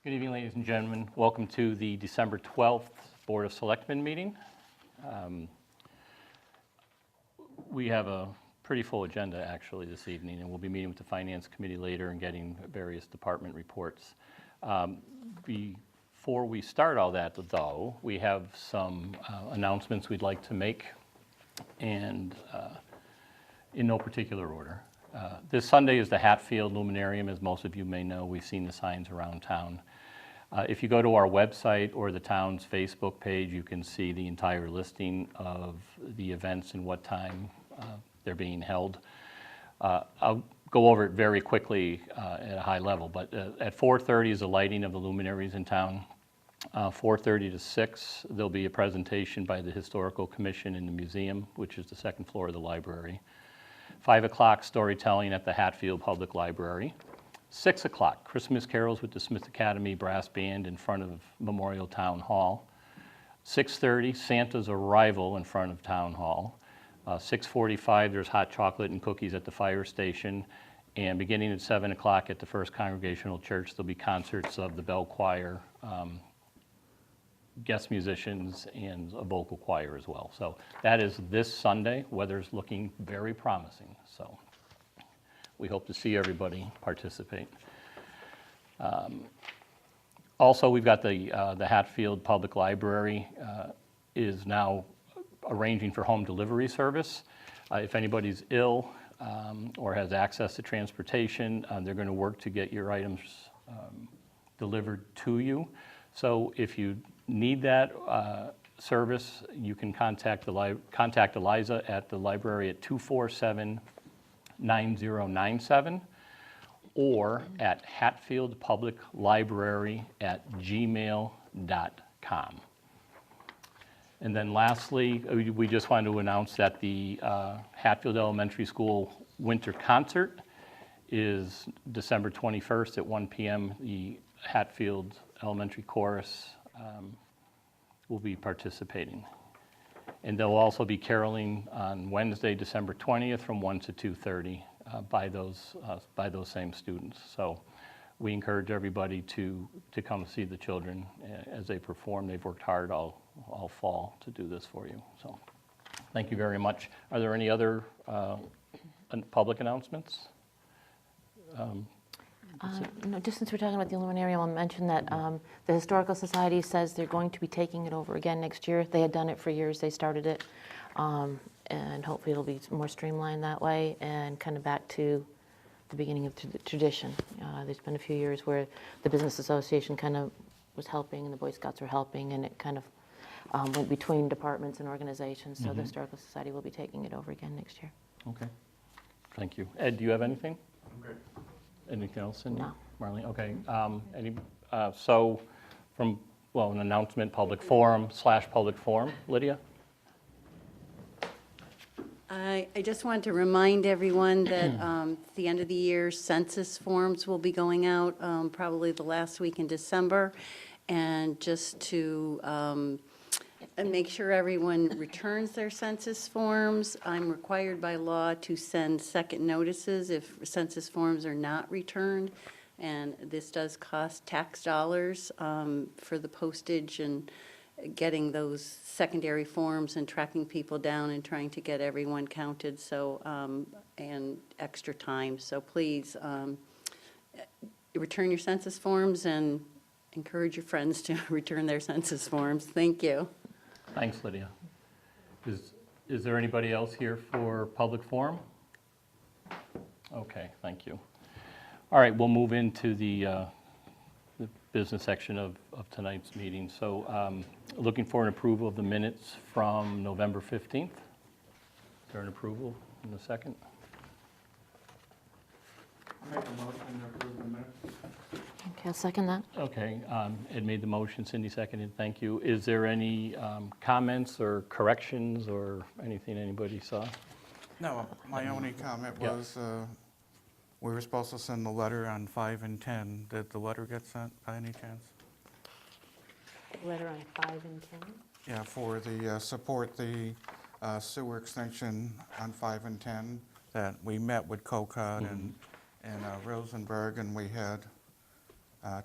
Good evening, ladies and gentlemen. Welcome to the December 12th Board of Selectmen meeting. We have a pretty full agenda actually this evening, and we'll be meeting with the Finance Committee later and getting various department reports. Before we start all that though, we have some announcements we'd like to make, and in no particular order. This Sunday is the Hatfield Luminary, as most of you may know. We've seen the signs around town. If you go to our website or the town's Facebook page, you can see the entire listing of the events and what time they're being held. I'll go over it very quickly at a high level, but at 4:30 is the lighting of the luminaries in town. 4:30 to 6, there'll be a presentation by the Historical Commission in the museum, which is the second floor of the library. 5 o'clock, storytelling at the Hatfield Public Library. 6 o'clock, Christmas carols with the Smith Academy Brass Band in front of Memorial Town Hall. 6:30, Santa's arrival in front of Town Hall. 6:45, there's hot chocolate and cookies at the fire station. And beginning at 7 o'clock at the First Congregational Church, there'll be concerts of the bell choir, guest musicians, and a vocal choir as well. So that is this Sunday. Weather's looking very promising. So we hope to see everybody participate. Also, we've got the Hatfield Public Library is now arranging for home delivery service. If anybody's ill or has access to transportation, they're going to work to get your items delivered to you. So if you need that service, you can contact Eliza at the library at 247-9097 or at hatfieldpubliclibrary@gmail.com. And then lastly, we just wanted to announce that the Hatfield Elementary School Winter Concert is December 21st at 1 p.m. The Hatfield Elementary Chorus will be participating. And they'll also be caroling on Wednesday, December 20th from 1 to 2:30 by those same students. So we encourage everybody to come see the children as they perform. They've worked hard all fall to do this for you. So thank you very much. Are there any other public announcements? No, just since we're talking about the Luminary, I'll mention that the Historical Society says they're going to be taking it over again next year. They had done it for years. They started it, and hopefully it'll be more streamlined that way and kind of back to the beginning of the tradition. There's been a few years where the Business Association kind of was helping and the Boy Scouts were helping, and it kind of went between departments and organizations. So the Historical Society will be taking it over again next year. Okay, thank you. Ed, do you have anything? I'm good. Anything else, Cindy? No. Marlene? Okay. So from, an announcement, public forum/public forum. Lydia? I just want to remind everyone that at the end of the year, census forms will be going out, probably the last week in December. And just to make sure everyone returns their census forms, I'm required by law to send second notices if census forms are not returned. And this does cost tax dollars for the postage and getting those secondary forms and tracking people down and trying to get everyone counted, so, and extra time. So please return your census forms and encourage your friends to return their census forms. Thank you. Thanks, Lydia. Is there anybody else here for public forum? Okay, thank you. All right, we'll move into the business section of tonight's meeting. So looking for an approval of the minutes from November 15th. Is there an approval in a second? I'll make a motion to approve the minutes. Okay, I'll second that. Okay, Ed made the motion, Cindy seconded, thank you. Is there any comments or corrections or anything anybody saw? No, my only comment Yeah. was we were supposed to send the letter on 5 and 10. Did the letter get sent by any chance? Letter on 5 and 10. Yeah, for the support the sewer extension on 5 and 10, that we met with COCOD and Rosenberg, and we had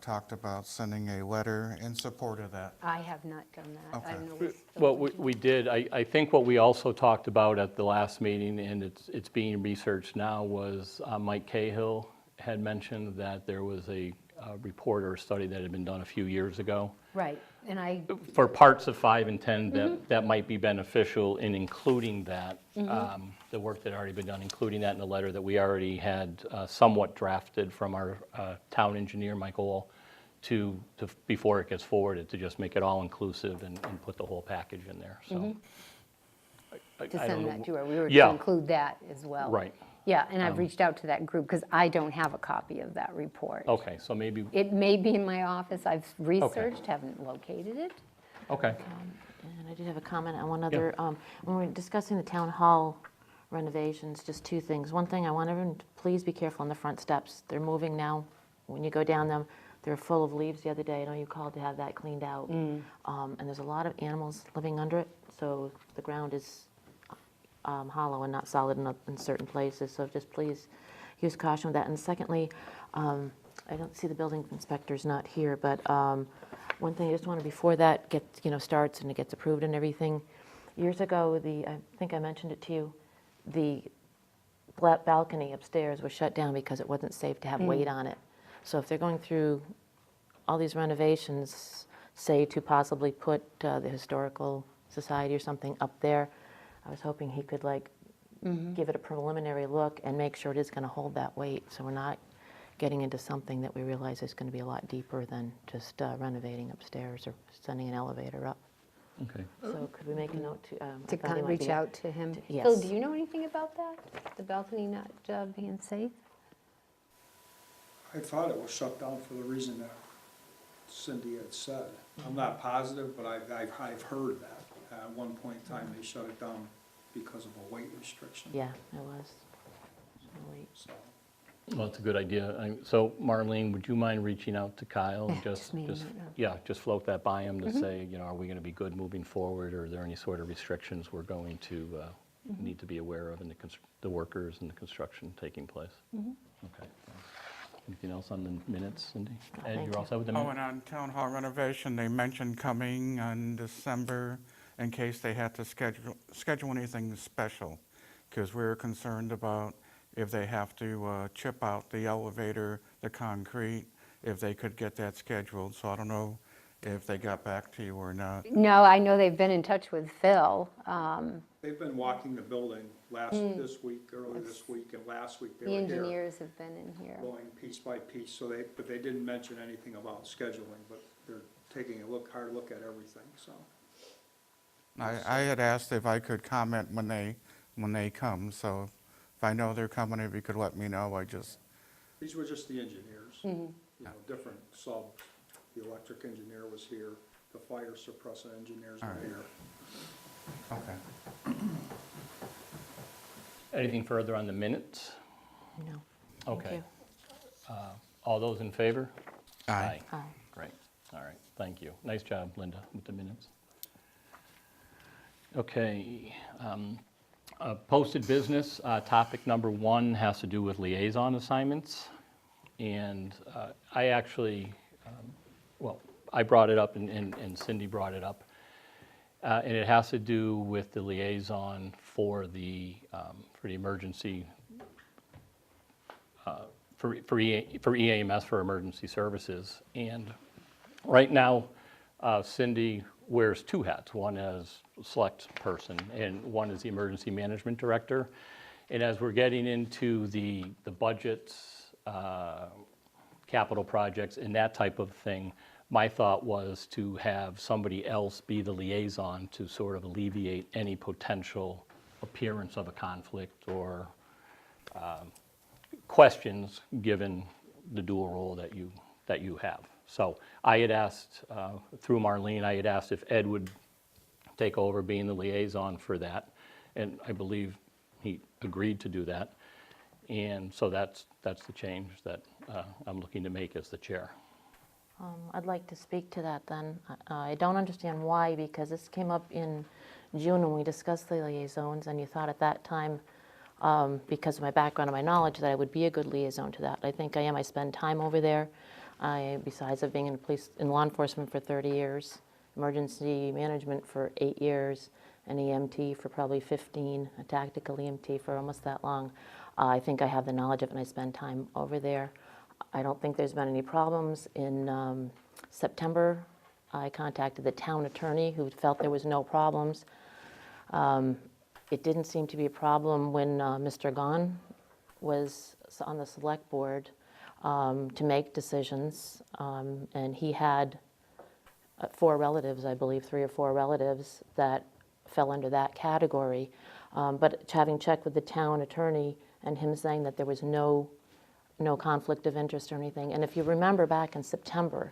talked about sending a letter in support of that. I have not done that. I Okay. don't know what's the Well, link. we did, I think what we also talked about at the last meeting, and it's being researched now, was Mike Cahill had mentioned that there was a report or a study that had been done a few years ago Right, and I, for parts of 5 and 10 that might be beneficial in including that, the work that had already been done, including that in the letter that we already had somewhat drafted from our town engineer, Michael, to before it gets forwarded, to just make it all inclusive and put the whole package in there, so. I to don't send know. that to her, we were to Yeah. include that as well. Right. Yeah, and I've reached out to that group because I don't have a copy of that report. Okay, so maybe, It may be in my office, I've researched, haven't located it. okay, And I did have a comment on one other, when we were discussing the town hall renovations, just two things. One thing, I want everyone to please be careful on the front steps. They're moving now. When you go down them, they're full of leaves the other day. I know you called to have that cleaned out. And there's a lot of animals living under it, so the ground is hollow and not solid in certain places. So just please use caution with that. And secondly, I don't see the building inspector's not here, but one thing I just wanted before that gets, starts and it gets approved and everything. Years ago, I think I mentioned it to you, the balcony upstairs was shut down because it wasn't safe to have weight on it. So if they're going through all these renovations, say to possibly put the Historical Society or something up there, I was hoping he could give it a preliminary look and make sure it is going to hold that weight, so we're not getting into something that we realize is going to be a lot deeper than just renovating upstairs or sending an elevator up. okay. So could we make a note to... To I thought kind he of might reach be- out to him. yes. Phil, do you know anything about that? The balcony not being safe? I thought it was shut down for the reason that Cindy had said. I'm not positive, but I've heard that. At one point in time, they shut it down because of a weight restriction. Yeah, it was. No weight. So, Well, that's a good idea. So Marlene, would you mind reaching out to Kyle and Just made a note now. yeah, just float that by him to say, are we going to be good moving forward, or are there any sort of restrictions we're going to need to be aware of in the workers and the construction taking place? Okay. thanks. Anything else on the minutes, Cindy? Ed, thank you're all you. set with the Oh, minutes? and on town hall renovation, they mentioned coming in December in case they had to schedule anything special, because we were concerned about if they have to chip out the elevator, the concrete, if they could get that scheduled. So I don't know if they got back to you or not. No, I know they've been in touch with Phil. they've been walking the building this week, early this week, and last week they The were here. engineers have been in here. Going piece by piece, so but they didn't mention anything about scheduling, but they're taking a hard look at everything, so. I had asked if I could comment when they come, so if I know they're coming, if you could let me know, These were just the engineers, different subs. The electric engineer was here, the fire suppressor engineers were All right. here. Okay. Anything further on the minutes? No. Thank Okay. you. All those in favor? Aye. Aye. Great, all right, thank you. Nice job, Linda, with the minutes. Okay, posted business, topic number 1 has to do with liaison assignments. And I actually, I brought it up and Cindy brought it up. And it has to do with the liaison for the emergency, for EAMS, for emergency services. And right now, Cindy wears 2 hats. One as select person and one as the emergency management director. And as we're getting into the budgets, capital projects and that type of thing, my thought was to have somebody else be the liaison to sort of alleviate any potential appearance of a conflict or questions, given the dual role that you have. So I had asked, through Marlene, I had asked if Ed would take over being the liaison for that, and I believe he agreed to do that. And so that's the change that I'm looking to make as the chair. I'd like to speak to that then. I don't understand why, because this came up in June when we discussed the liaisons, and you thought at that time, because of my background and my knowledge, that I would be a good liaison to that. I think I am. I spend time over there. Besides of being in law enforcement for 30 years, emergency management for 8 years, an EMT for probably 15, a tactical EMT for almost that long. I think I have the knowledge of it, and I spend time over there. I don't think there's been any problems. In September, I contacted the town attorney, who felt there was no problems. It didn't seem to be a problem when Mr. Gahn was on the select board to make decisions, and he had 4 relatives, I believe, 3 or 4 relatives that fell under that category. But having checked with the town attorney and him saying that there was no conflict of interest or anything, and if you remember back in September,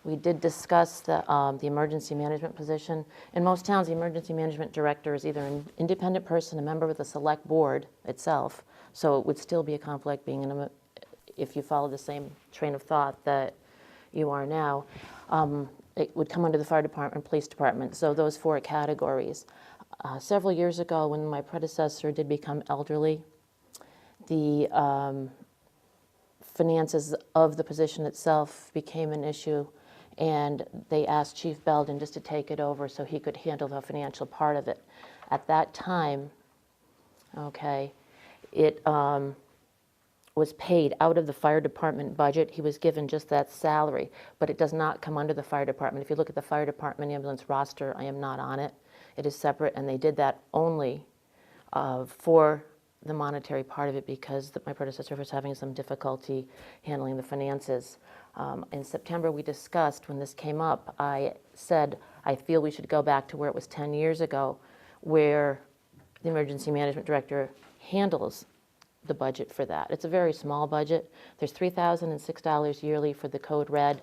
we did discuss the emergency management position. In most towns, the emergency management director is either an independent person, a member of the select board itself, so it would still be a conflict being if you follow the same train of thought that you are now. It would come under the fire department, police department, so those 4 categories. Several years ago, when my predecessor did become elderly, the finances of the position itself became an issue, and they asked Chief Belden just to take it over so he could handle the financial part of it. At that time, okay, it was paid out of the fire department budget. He was given just that salary, but it does not come under the fire department. If you look at the fire department ambulance roster, I am not on it. It is separate, and they did that only for the monetary part of it because my predecessor was having some difficulty handling the finances. In September, we discussed, when this came up, I said, I feel we should go back to where it was 10 years ago, where the emergency management director handles the budget for that. It's a very small budget. There's $3,006 yearly for the code red.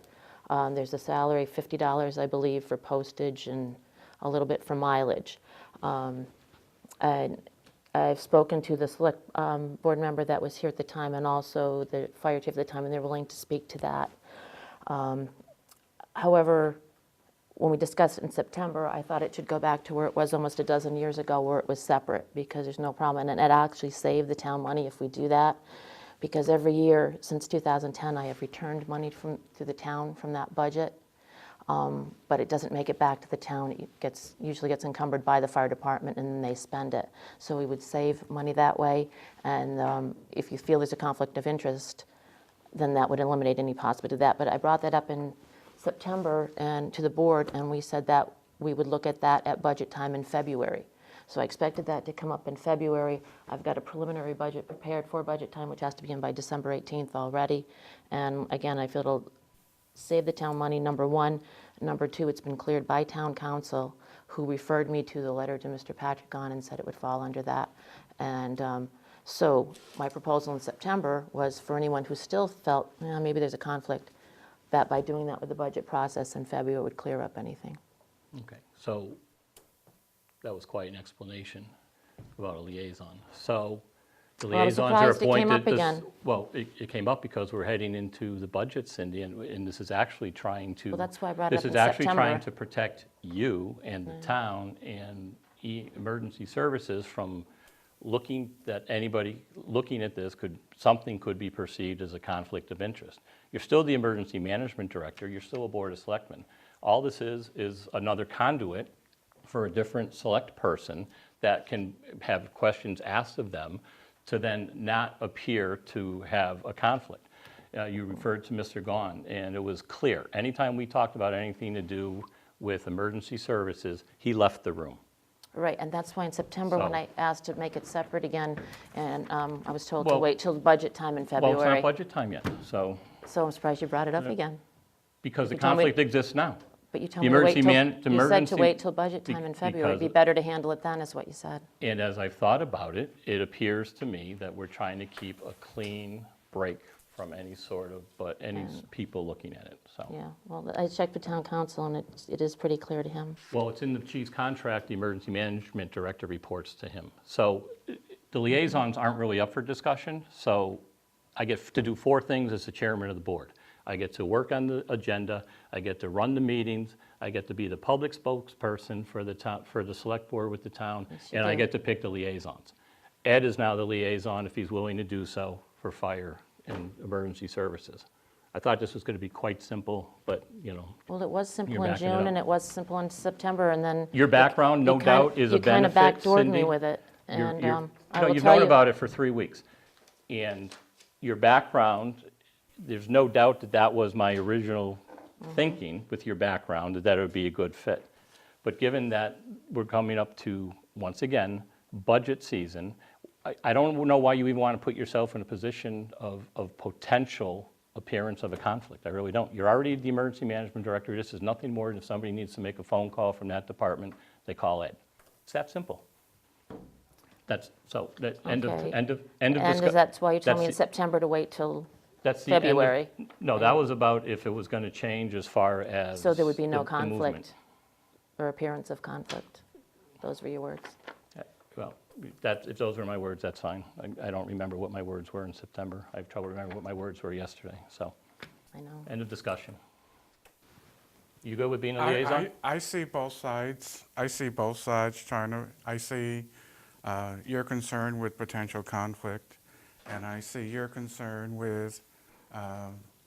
There's a salary, $50, I believe, for postage and a little bit for mileage. And I've spoken to the select board member that was here at the time and also the fire chief at the time, and they're willing to speak to that. However, when we discussed it in September, I thought it should go back to where it was almost a dozen years ago, where it was separate, because there's no problem. And it actually saved the town money if we do that, because every year since 2010, I have returned money to the town from that budget. But it doesn't make it back to the town. It usually gets encumbered by the fire department, and then they spend it. So we would save money that way. And if you feel there's a conflict of interest, then that would eliminate any possibility of that. But I brought that up in September and to the board, and we said that we would look at that at budget time in February. So I expected that to come up in February. I've got a preliminary budget prepared for budget time, which has to be in by December 18th already. And again, I feel it'll save the town money, number one. Number two, it's been cleared by town council, who referred me to the letter to Mr. Patrick Gahn and said it would fall under that. And so my proposal in September was for anyone who still felt, maybe there's a conflict, that by doing that with the budget process in February would clear up anything. Okay, so that was quite an explanation about a liaison. So the Well, I was liaisons are surprised it came appointed. up again. Well, it came up because we're heading into the budget, Cindy, and this is actually trying to. Well, that's why I brought it up This in is actually trying September. to protect you and the town and emergency services from looking, that anybody looking at this something could be perceived as a conflict of interest. You're still the emergency management director, you're still a board of selectmen. All this is another conduit for a different select person that can have questions asked of them to then not appear to have a conflict. You referred to Mr. Gahn, and it was clear. Anytime we talked about anything to do with emergency services, he left the room. Right, and that's why in September, when So- I asked to make it separate again, and I was told to Well- wait till budget time in Well, February. it's not budget time yet, so, So I'm surprised you brought it up again. because the You told me- conflict exists now. But you told The me to wait emergency till, man- the you said to emergency- wait till budget time in February. It'd be because- better to handle it then, is what you said. And as I've thought about it, it appears to me that we're trying to keep a clean break from any sort of, people looking at it, so. Yeah, well, I checked with town council, and it is pretty clear to him. Well, it's in the chief's contract, the emergency management director reports to him. So the liaisons aren't really up for discussion, so I get to do 4 things as the chairman of the board. I get to work on the agenda, I get to run the meetings, I get to be the public spokesperson for the town, for the select board with the town, Yes, you and I do. get to pick the liaisons. Ed is now the liaison, if he's willing to do so, for fire and emergency services. I thought this was going to be quite simple, but, Well, it was simple You're in backing it June, up. and it was simple in September, and then. your background, no doubt, is a You kind of benefit, backdoored Cindy. me with it, You're- and you're- I no, will you've tell known you. about it for 3 weeks. And your background, there's no doubt that that was my original thinking with your background, that it would be a good fit. But given that we're coming up to, once again, budget season, I don't know why you even want to put yourself in a position of potential appearance of a conflict. I really don't. You're already the emergency management director. This is nothing more than if somebody needs to make a phone call from that department, they call Ed. It's that simple. That's, so, that, end of Okay. And that's why you told me in that's the- September to wait till, That's the end of- February. No, that was about if it was going to change as far as. so there would be no the movement. conflict or appearance of conflict. Those were your words. Well, if those were my words, that's fine. I don't remember what my words were in September. I have trouble remembering what my words were yesterday, so, I know. end of discussion. You good with being a I liaison? I see both sides. I see both sides trying to, I see your concern with potential conflict, and I see your concern with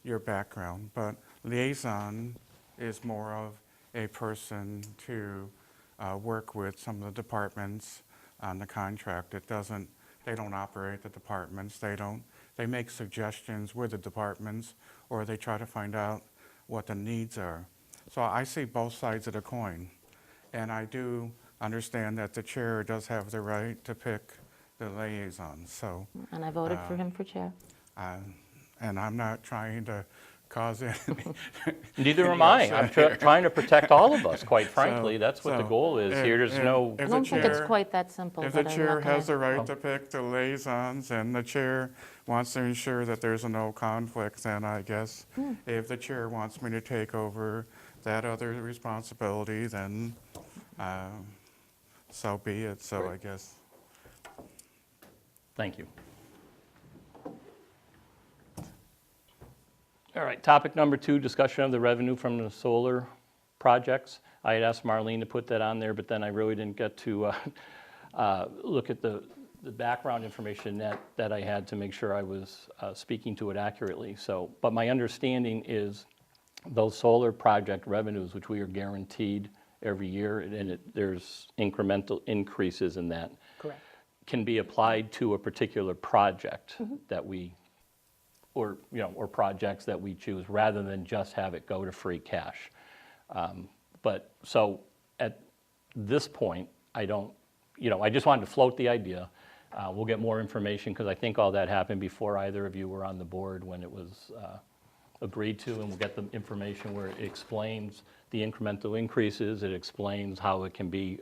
your background. But liaison is more of a person to work with some of the departments on the contract. They don't operate the departments. They make suggestions with the departments, or they try to find out what the needs are. So I see both sides of the coin. And I do understand that the chair does have the right to pick the liaison. So, And I voted for him for chair. and I'm not trying to cause any. Neither am I. I'm trying to protect all of us, quite frankly. That's what the so goal is here. There's no, I If don't the think it's chair- quite that simple, If but the I'm chair not has the gonna. right to pick the liaisons and the chair wants to ensure that there's no conflict, then I guess if the chair wants me to take over that other responsibility, then so be it. So I guess. thank you. All right, topic number 2, discussion of the revenue from the solar projects. I had asked Marlene to put that on there, but then I really didn't get to look at the background information that I had to make sure I was speaking to it accurately. So, but my understanding is those solar project revenues, which we are guaranteed every year, and there's incremental increases in that, Correct. can be applied to a particular project that we, or projects that we choose, rather than just have it go to free cash. But, so, at this point, I don't, I just wanted to float the idea. We'll get more information, because I think all that happened before either of you were on the board when it was agreed to, and we'll get the information where it explains the incremental increases, it explains how it can be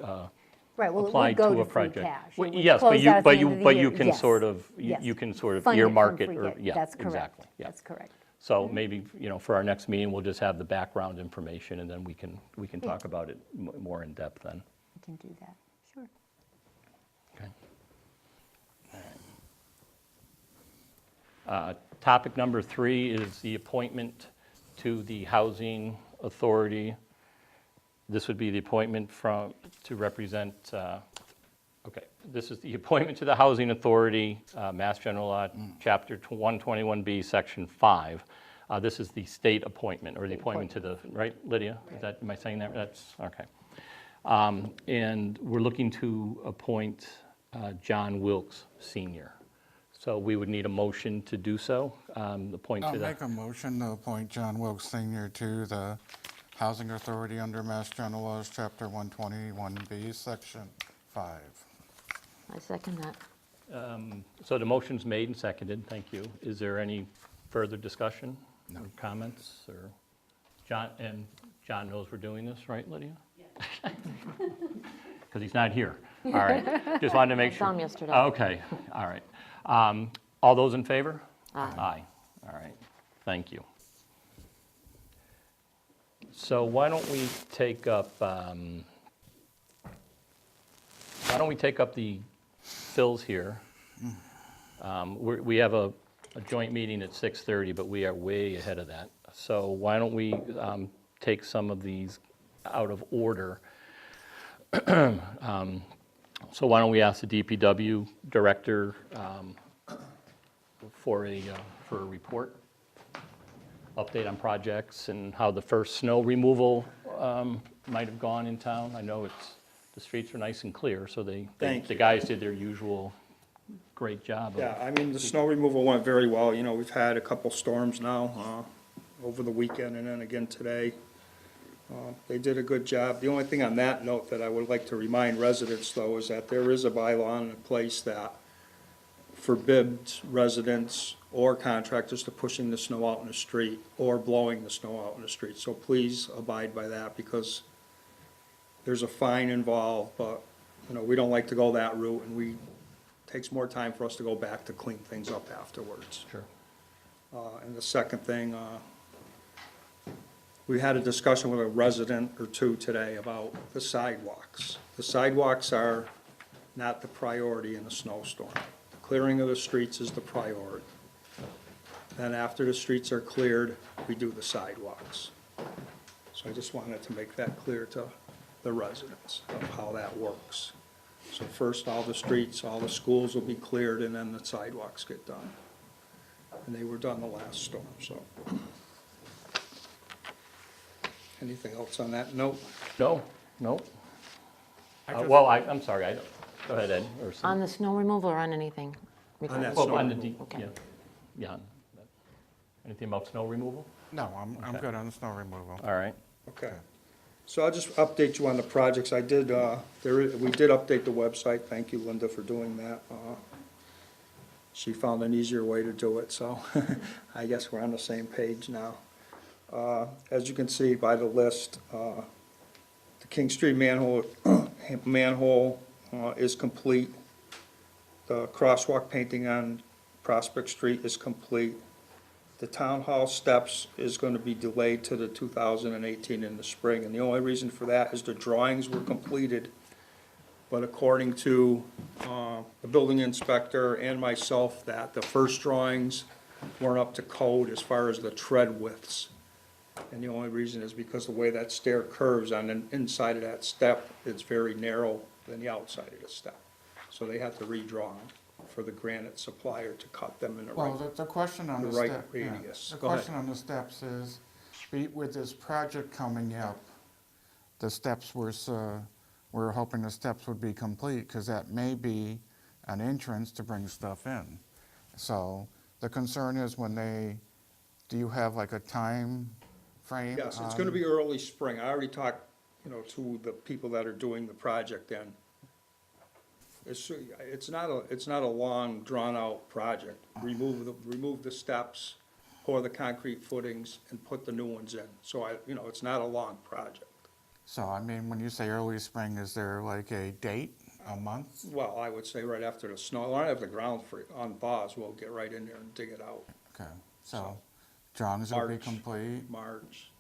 Right, well, it would applied go to a to free project. cash. It Well, would yes, close out at the end of the but year. you can Yes. sort of, Yes. you can sort of Fund it from earmark it, free or, cash. yeah, That's correct. exactly, yeah. That's correct. So maybe, for our next meeting, we'll just have the background information, and then we can talk about it more in depth then. We can do that, sure. Okay. Topic number 3 is the appointment to the Housing Authority. This would be the appointment to represent, this is the appointment to the Housing Authority, Mass General Law, Chapter 121B, Section 5. This is the state appointment, or the appointment to the, right, Lydia? Am I saying that? That's, okay. And we're looking to appoint John Wilkes Sr. So we would need a motion to do so, appoint I'll to the. make a motion to appoint John Wilkes Sr. to the Housing Authority under Mass General Laws, Chapter 121B, Section 5. I second that. So the motion's made and seconded, thank you. Is there any further discussion? No. Or comments, or, John knows we're doing this, right, Lydia? Yes. Because he's not here. All right, just wanted to make I sure. saw him yesterday. Okay, all right. All those in favor? Aye. Aye, all right, thank you. So why don't we take up, the fills here? We have a joint meeting at 6:30, but we are way ahead of that. So why don't we take some of these out of order? So why don't we ask the DPW director for a report? update on projects and how the first snow removal might have gone in town. I know the streets are nice and clear, so Thank the you. guys did their usual great job of. Yeah, I mean, the snow removal went very well. You know, we've had a couple storms now, over the weekend and then again today. They did a good job. The only thing on that note that I would like to remind residents, though, is that there is a bylaw in place that forbids residents or contractors to pushing the snow out in the street or blowing the snow out in the street. So please abide by that, because there's a fine involved, but, you know, we don't like to go that route, and it takes more time for us to go back to clean things up afterwards. Sure. And the second thing, we had a discussion with a resident or two today about the sidewalks. The sidewalks are not the priority in a snowstorm. The clearing of the streets is the priority. Then after the streets are cleared, we do the sidewalks. So I just wanted to make that clear to the residents of how that works. So first, all the streets, all the schools will be cleared, and then the sidewalks get done. And they were done the last storm, so. Anything else on that note? No. I just- Well, I'm sorry, go ahead, Ed. Or some- On the snow removal or on anything? On that Well, snow on the removal. Okay. yeah. Anything about snow removal? No, I'm Okay. good on the snow removal. All right. Okay. So I'll just update you on the projects. We did update the website. Thank you, Linda, for doing that. She found an easier way to do it, so I guess we're on the same page now. As you can see by the list, the King Street manhole is complete. The crosswalk painting on Prospect Street is complete. The town hall steps is going to be delayed to the 2018 in the spring, and the only reason for that is the drawings were completed, but according to the building inspector and myself, that the first drawings weren't up to code as far as the tread widths. And the only reason is because the way that stair curves on the inside of that step, it's very narrow than the outside of the step. So they have to redraw them for the granite supplier to cut them in the Well, right. the question on the the right step, radius. the Go ahead. question on the steps is, with this project coming up, the steps we're hoping the steps would be complete, because that may be an entrance to bring stuff in. So the concern is do you have like a time frame? Yes, it's gonna be early spring. I already talked, to the people that are doing the project, and it's not a long, drawn-out project. Remove the steps, pour the concrete footings, and put the new ones in. So it's not a long project. So, I mean, when you say early spring, is there like a date, a month? Well, I would say right after the snow, right after the ground unthaws, we'll get right in there and dig it out. Okay, so drawings will be March. complete, March,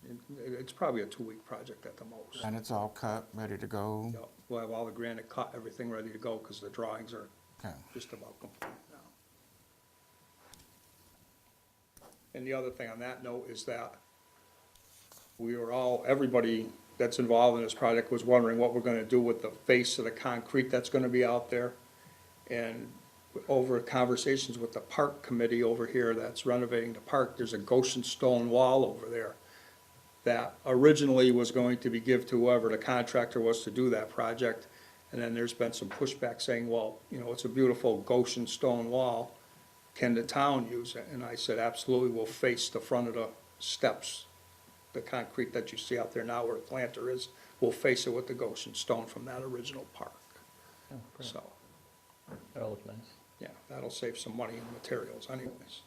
it's probably a 2-week project at the most. and it's all cut, ready to go? Yep. We'll have all the granite cut, everything ready to go, because the drawings are Okay. just about complete now. And the other thing on that note is that everybody that's involved in this project was wondering what we're gonna do with the face of the concrete that's gonna be out there. And over conversations with the park committee over here that's renovating the park, there's a Goshen stone wall over there that originally was going to be give to whoever the contractor was to do that project. And then there's been some pushback saying, well, it's a beautiful Goshen stone wall. Can the town use it? And I said, absolutely, we'll face the front of the steps. The concrete that you see out there now where the planter is, we'll face it with the Goshen stone from that original park. Oh, great. So, That'll look nice. yeah, that'll save some money in materials anyways.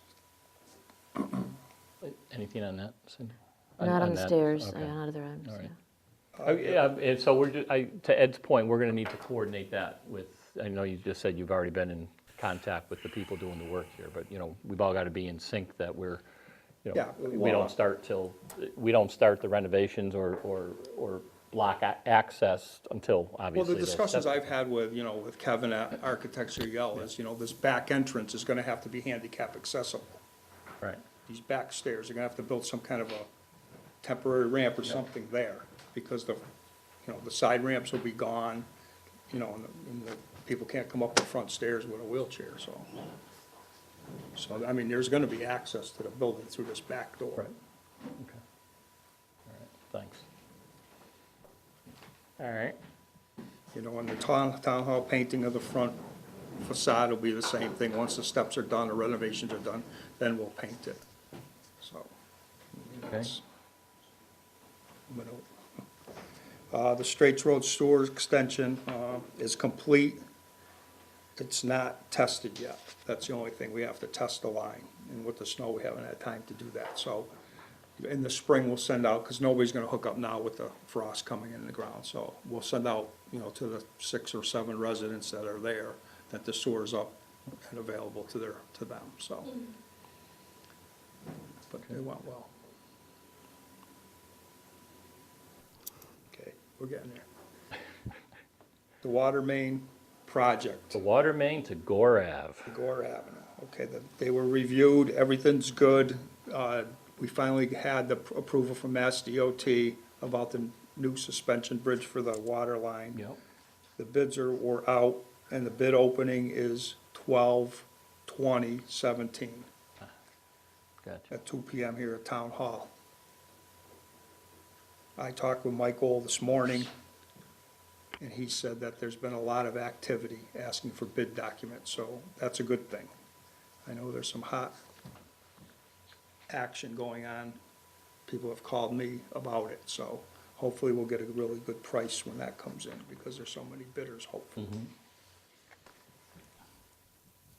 Anything on that, Cindy? Not on the that? stairs, Okay. on other ends, All right. yeah. Yeah, and so to Ed's point, we're gonna need to coordinate that with, I know you just said you've already been in contact with the people doing the work here, but, we've all gotta be in sync that we're, Yeah, we well- don't start the renovations or block access until Well, obviously. the those discussions steps- I've had with Kevin at Architecture Yell is, this back entrance is gonna have to be handicap accessible. Right, These back stairs, you're gonna have to build some kind of a temporary ramp or something there, because the side ramps will be gone, and the people can't come up the front stairs with a wheelchair, so. So, I mean, there's gonna be access to the building through this back door. Right. Okay. All right, thanks. All right, You know, and the town hall painting of the front facade will be the same thing. Once the steps are done, the renovations are done, then we'll paint it. So. okay. it's- The Straits Road Sewer extension is complete. It's not tested yet. That's the only thing. We have to test the line. And with the snow, we haven't had time to do that. So in the spring, we'll send out, because nobody's gonna hook up now with the frost coming in the ground. So we'll send out, you know, to the 6 or 7 residents that are there, that the sewer's up and available to them, so. But it went well. Okay, we're getting there. The water main project. The water main to Gore Ave. Gore Avenue, okay, they were reviewed, everything's good. We finally had the approval from Mass DOT about the new suspension bridge for the water line. Yep. The bids were out, and the bid opening is 12/20/17 Gotcha. at 2 PM here at Town Hall. I talked with Michael this morning, and he said that there's been a lot of activity asking for bid documents, so that's a good thing. I know there's some hot action going on. People have called me about it, so hopefully we'll get a really good price when that comes in, because there's so many bidders, hopefully.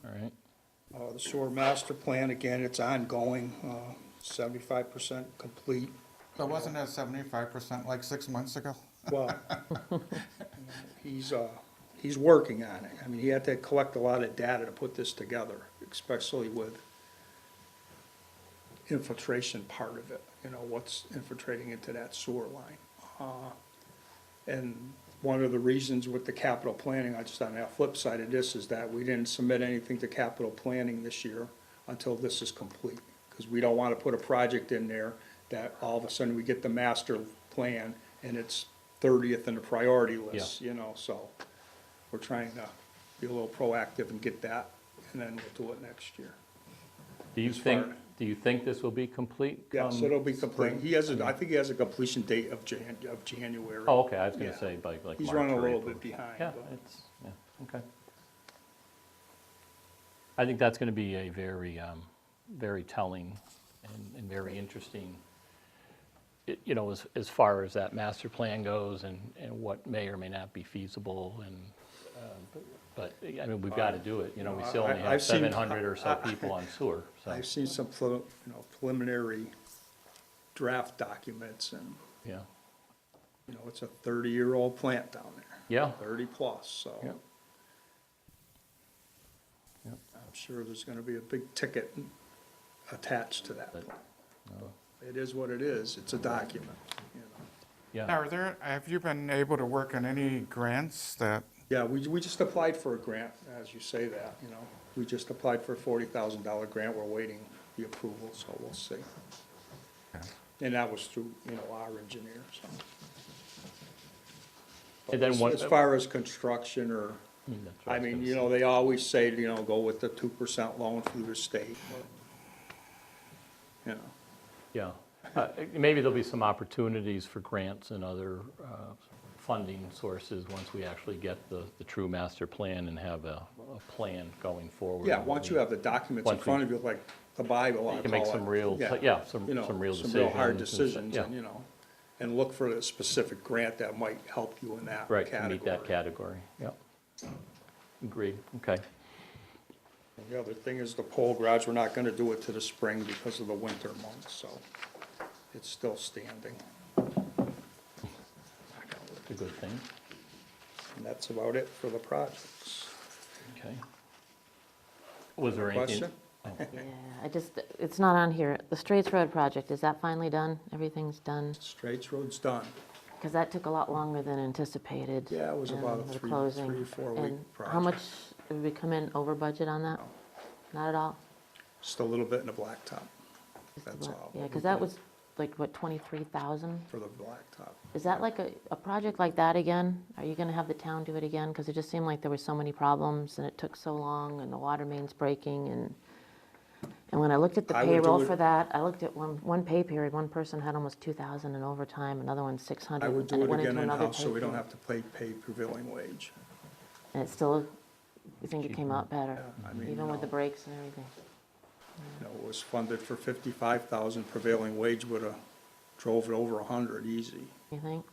All right, The sewer master plan, again, it's ongoing, 75% complete. So wasn't that 75% like 6 months ago? Well, he's working on it. I mean, he had to collect a lot of data to put this together, especially with infiltration part of it, you know, what's infiltrating into that sewer line. And one of the reasons with the capital planning, I just on the flip side of this, is that we didn't submit anything to capital planning this year until this is complete. Because we don't want to put a project in there that all of a sudden we get the master plan and it's 30th in the priority list, you know, so we're trying to be a little proactive and get that, and then we'll do it next year. do you As think, far- do you think this will be complete? Yes, come it'll be complete. spring? He has, I think he has a completion date of January. Oh, okay, I was gonna Yeah. say by like March He's running a or little April. bit behind, Yeah, but- it's, yeah, okay. I think that's gonna be a very, very telling and very interesting, you know, as far as that master plan goes and what may or may not be feasible and, but, I mean, we've gotta do it, you know, we still only have I've seen- 700 or so people on sewer, so, I've seen some, preliminary draft documents, and, yeah. you know, it's a 30-year-old plant down there. Yeah. 30 plus, so. Yep. Yep. I'm sure there's gonna be a big ticket attached to that. But, It is what it is, it's a document, you know. Yeah, Have you been able to work on any grants that, Yeah, we just applied for a grant, as you say that, you know. We just applied for a $40,000 grant, we're waiting the approval, so we'll see. And that was through, you know, our engineer, so. And then what- As far as construction or, that's what I was mean, gonna you know, they always say, you know, go with the 2% loan through the state, but, you know. Yeah, maybe there'll be some opportunities for grants and other funding sources once we actually get the true master plan and have a plan going forward. Yeah, once you have the documents in Once we- front of you, like the Bible, I You can make call some it. real, yeah, some You know, real decisions. Some real hard and stuff, decisions, yeah. and, you know, and look for a specific grant that might help you in that Right, category. to meet that category, yep. Agreed, okay. And the other thing is the pole garage, we're not gonna do it to the spring because of the winter months, so it's still standing. It's a good thing, And that's about it for the projects. okay. Was there anything? Question? Yeah, it's not on here. The Straits Road project, is that finally done? Everything's done? Straits Road's done. Because that took a lot longer than anticipated. Yeah, it was about a the 3 closing. or 4 week And project. how much, did we come in over budget on that? Not at all? Just a little bit in the blacktop, Just the that's black- all. Yeah, because that was like, what, 23,000? For the blacktop. Is that like a project like that again? Are you gonna have the town do it again? Because it just seemed like there were so many problems and it took so long and the water main's breaking and And when I looked at the I would do payroll it- for that, I looked at one pay period, one person had almost 2,000 in overtime, another one 600. I would do and it went again into another in-house, so pay we don't period. have to pay prevailing wage. And it still, you think it came out better, Yeah, I mean, even you with the know. breaks and everything. You know, it was funded for 55,000, prevailing wage would have drove it over 100, easy, You think?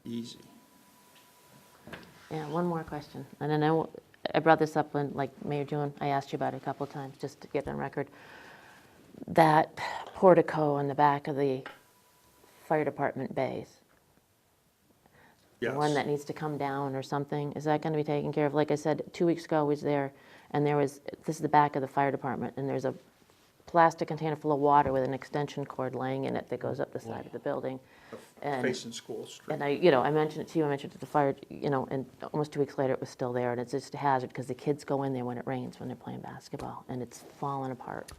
easy. Yeah, one more question. And I know, I brought this up when, like Mayor June, I asked you about it a couple of times, just to get on record. That portico on the back of the fire department bays, the one that Yes, needs to come down or something, is that gonna be taken care of? Like I said, 2 weeks ago I was there, and this is the back of the fire department, and there's a plastic container full of water with an extension cord laying in it that goes up the side of the building. And- facing School Street. And I mentioned it to you, I mentioned it to the fire, and almost 2 weeks later, it was still there, and it's just a hazard, because the kids go in there when it rains, when they're playing basketball, and it's falling apart.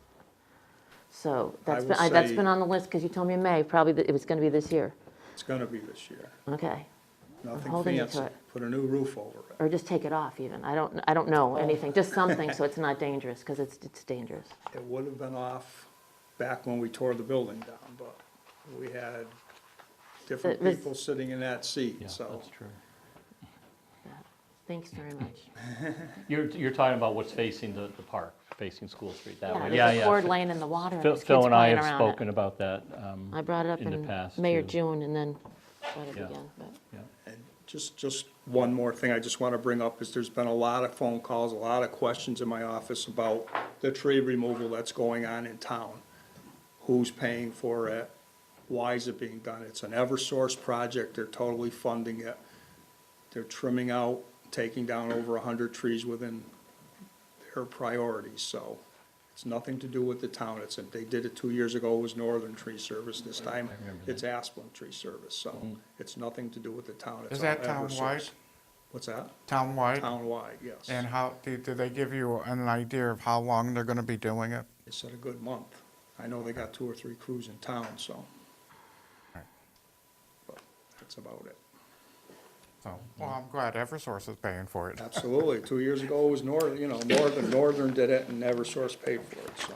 So, that's will that's say- been on the list, because you told me in May, probably that it was gonna be this year. It's gonna be this year. Okay. Nothing holding you to fancy. it. Put a new roof over it. Or just take it off even, I don't know, anything, just something, so it's not dangerous, because it's dangerous. It would have been off back when we tore the building down, but we had different It was- people sitting in that seat, Yeah, so. that's true. Thanks very much. You're talking about what's facing the park, facing School Street that way. Yeah, there's a cord laying in the water, and Phil there's kids Phil and I playing have around spoken it. about that. I brought it up in the in past, May or too. June, and then brought it Yeah. again, but. Yeah. And just one more thing I just want to bring up is there's been a lot of phone calls, a lot of questions in my office about the tree removal that's going on in town. Who's paying for it? Why is it being done? It's an Eversource project. They're totally funding it. They're trimming out, taking down over 100 trees within their priorities, so it's nothing to do with the town. They did it 2 years ago, it was Northern Tree Service. This time, remember it's Asplin Tree Service, so it's nothing to do with the town. It's Is that all Eversource. townwide? What's that? Townwide? Townwide, yes. And how, did they give you an idea of how long they're gonna be doing it? They said a good month. I know they got 2 or 3 crews in town, so. But that's about it. So, well, I'm glad Eversource is paying for it. Absolutely. 2 years ago, it was Northern did it and Eversource paid for it, so.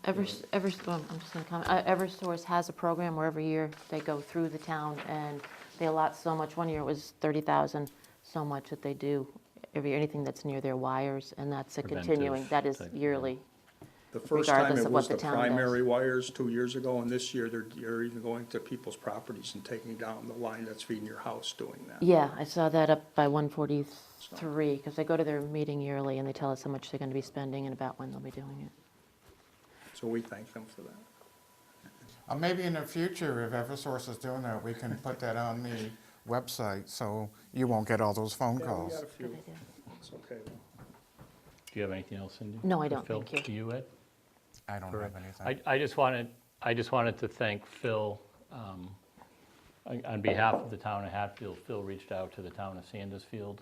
I'm just gonna comment, Eversource has a program where every year they go through the town and they allot so much. One year it was 30,000, so much that they do every, anything that's near their wires, and that's a continuing, Preventive that is type, yeah. yearly. The first time Regardless it of what was the the town does. primary wires 2 years ago, and this year they're even going to people's properties and taking down the line that's feeding your house doing that. Yeah, I saw that up by 143, because I go to their meeting yearly and they tell us how much they're gonna be spending and about when they'll be doing it. So we thank them for that. Maybe in the future, if Eversource is doing that, we can put that on the website, so you won't get all those phone Yeah, we calls. got a few. Good idea. It's okay, though. Do you have anything else, Cindy? No, I Or don't, Phil? thank you. Do you, Ed? I don't have anything. I just wanted to thank Phil, on behalf of the town of Hatfield. Phil reached out to the town of Sandusfield,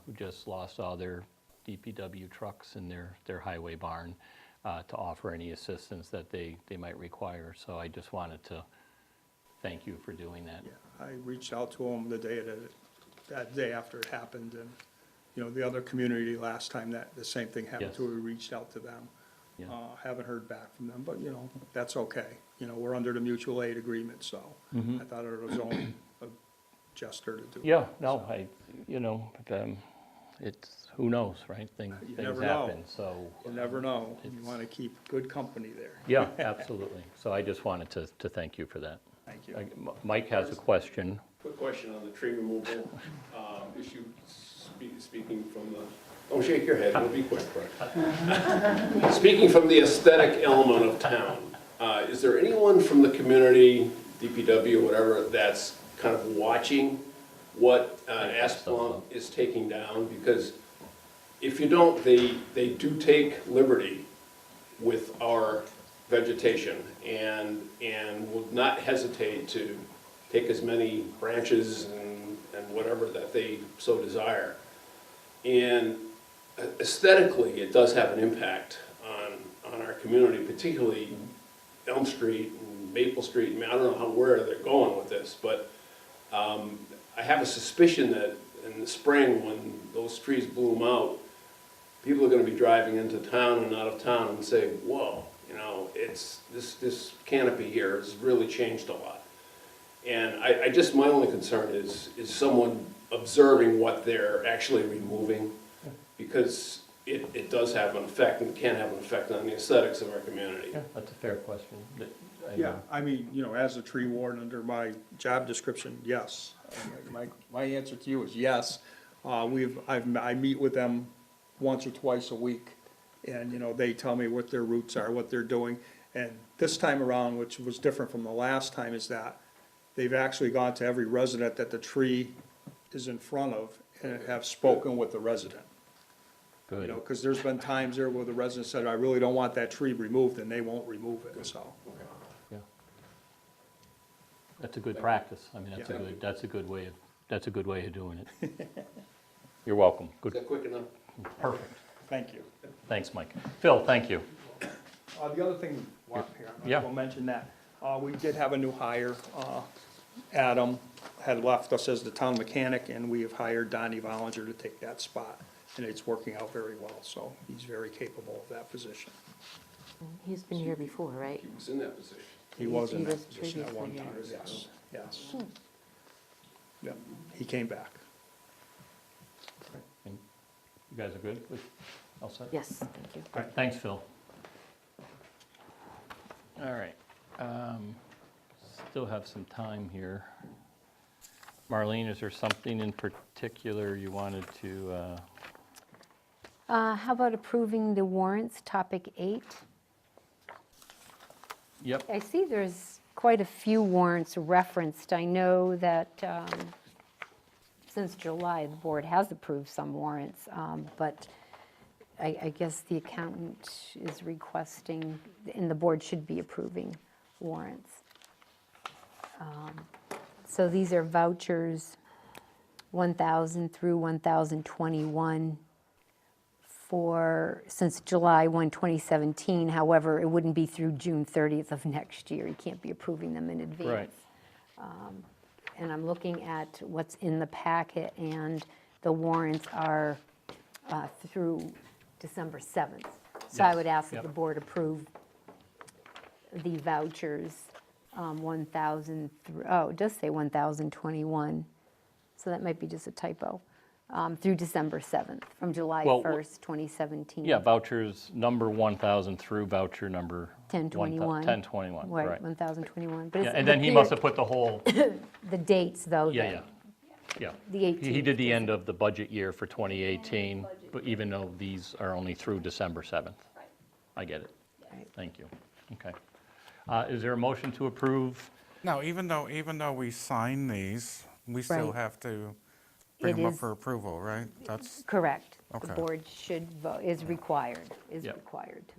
who just lost all their DPW trucks in their highway barn, to offer any assistance that they might require. So I just wanted to thank you for doing that. Yeah, I reached out to them that day after it happened, and, you know, the other community last time that the same thing happened Yes. to, we reached out to them. Yeah. Haven't heard back from them, but, you know, that's okay. You know, we're under the mutual aid agreement, so I thought it was only a gesture to do. Mm-hmm. Yeah, that, no, so. it's, who knows, right? You Things never know. happen, so. You never know. You want to keep good company there. Yeah, absolutely. So I just wanted to thank you for that. Thank you. Mike has a question. Quick question on the tree removal issue, speaking from the, don't shake your head, it'll be quick, Rick. Speaking from the aesthetic element of town, is there anyone from the community, DPW, whatever, that's kind of watching what Asplund is taking down? Because if you don't, they do take liberty with our vegetation and will not hesitate to take as many branches and whatever that they so desire. And aesthetically, it does have an impact on our community, particularly Elm Street and Maple Street. I mean, I don't know where they're going with this, but I have a suspicion that in the spring, when those trees bloom out, people are gonna be driving into town and out of town and say, whoa, you know, it's, this canopy here has really changed a lot. And I just, my only concern is someone observing what they're actually removing, because it does have an effect, and can have an effect on the aesthetics of our community. Yeah, that's a fair question. Yeah, I mean, as a tree warden under my job description, yes. My answer to you is yes. I meet with them once or twice a week, and, they tell me what their routes are, what they're doing. And this time around, which was different from the last time, is that they've actually gone to every resident that the tree is in front of and have spoken with the resident. Good. Because there's been times there where the resident said, I really don't want that tree removed, and they won't remove it, so. Yeah. That's a good practice. I mean, Yeah. that's a good way of doing it. You're welcome. Is Good, that quick enough? perfect. Thank you. Thanks, Mike. Phil, thank you. The other thing, here, Yeah. I will mention that, we did have a new hire. Adam had left us as the town mechanic, and we have hired Donnie Vollinger to take that spot. And it's working out very well, so he's very capable of that position. He's been here before, right? He was in that position. He was He in that was position at one time, previously, yes, yes. Yep, he came back. And you guys are good with, all set? Yes, thank you. All right, thanks, Phil. All right, still have some time here. Marlene, is there something in particular you wanted to, How about approving the warrants, topic 8? yep, I see there's quite a few warrants referenced. I know that since July, the board has approved some warrants, but I guess the accountant is requesting, and the board should be approving warrants. So these are vouchers, 1,000 through 1,021 since July 1, 2017. However, it wouldn't be through June 30th of next year. You can't be approving them in advance. right. And I'm looking at what's in the packet, and the warrants are through December 7th. So I Yes, would ask that yep. the board approve the vouchers, 1,000, it does say 1,021, so that might be just a typo, through December 7th, from July Well, 1st, 2017. Yeah, vouchers number 1,000 through voucher number 1021. 1021, Right, right. 1,021. But Yeah, it's and then he the must have put the whole, the dates, though. yeah. The He 18th. did the end of the budget year for 2018, but even though these are only through December 7th. I get it. Right. Thank you. Okay. Is there a motion to approve? No, even though we sign these, we still Right. have to bring It them up is- for approval, right? That's, Correct. The Okay. board should vote, is required to Yep. vote.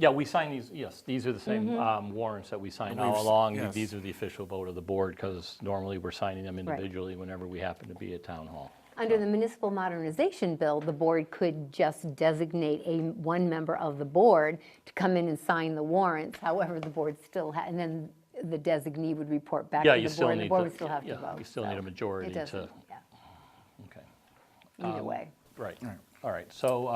Yeah, we sign these, yes, these are the same warrants that we sign all We've- along. yes. These are the official vote of the board, because normally we're signing them Right. individually whenever we happen to be at town hall. Under the municipal modernization bill, the board could just designate one member of the board to come in and sign the warrants. However, the board still, and then the designee would report back Yeah, to you the still board, and the need board the- would still have to yeah, vote. you still need a So majority it doesn't- to- yeah, Okay. either way. Right, Right. all right, so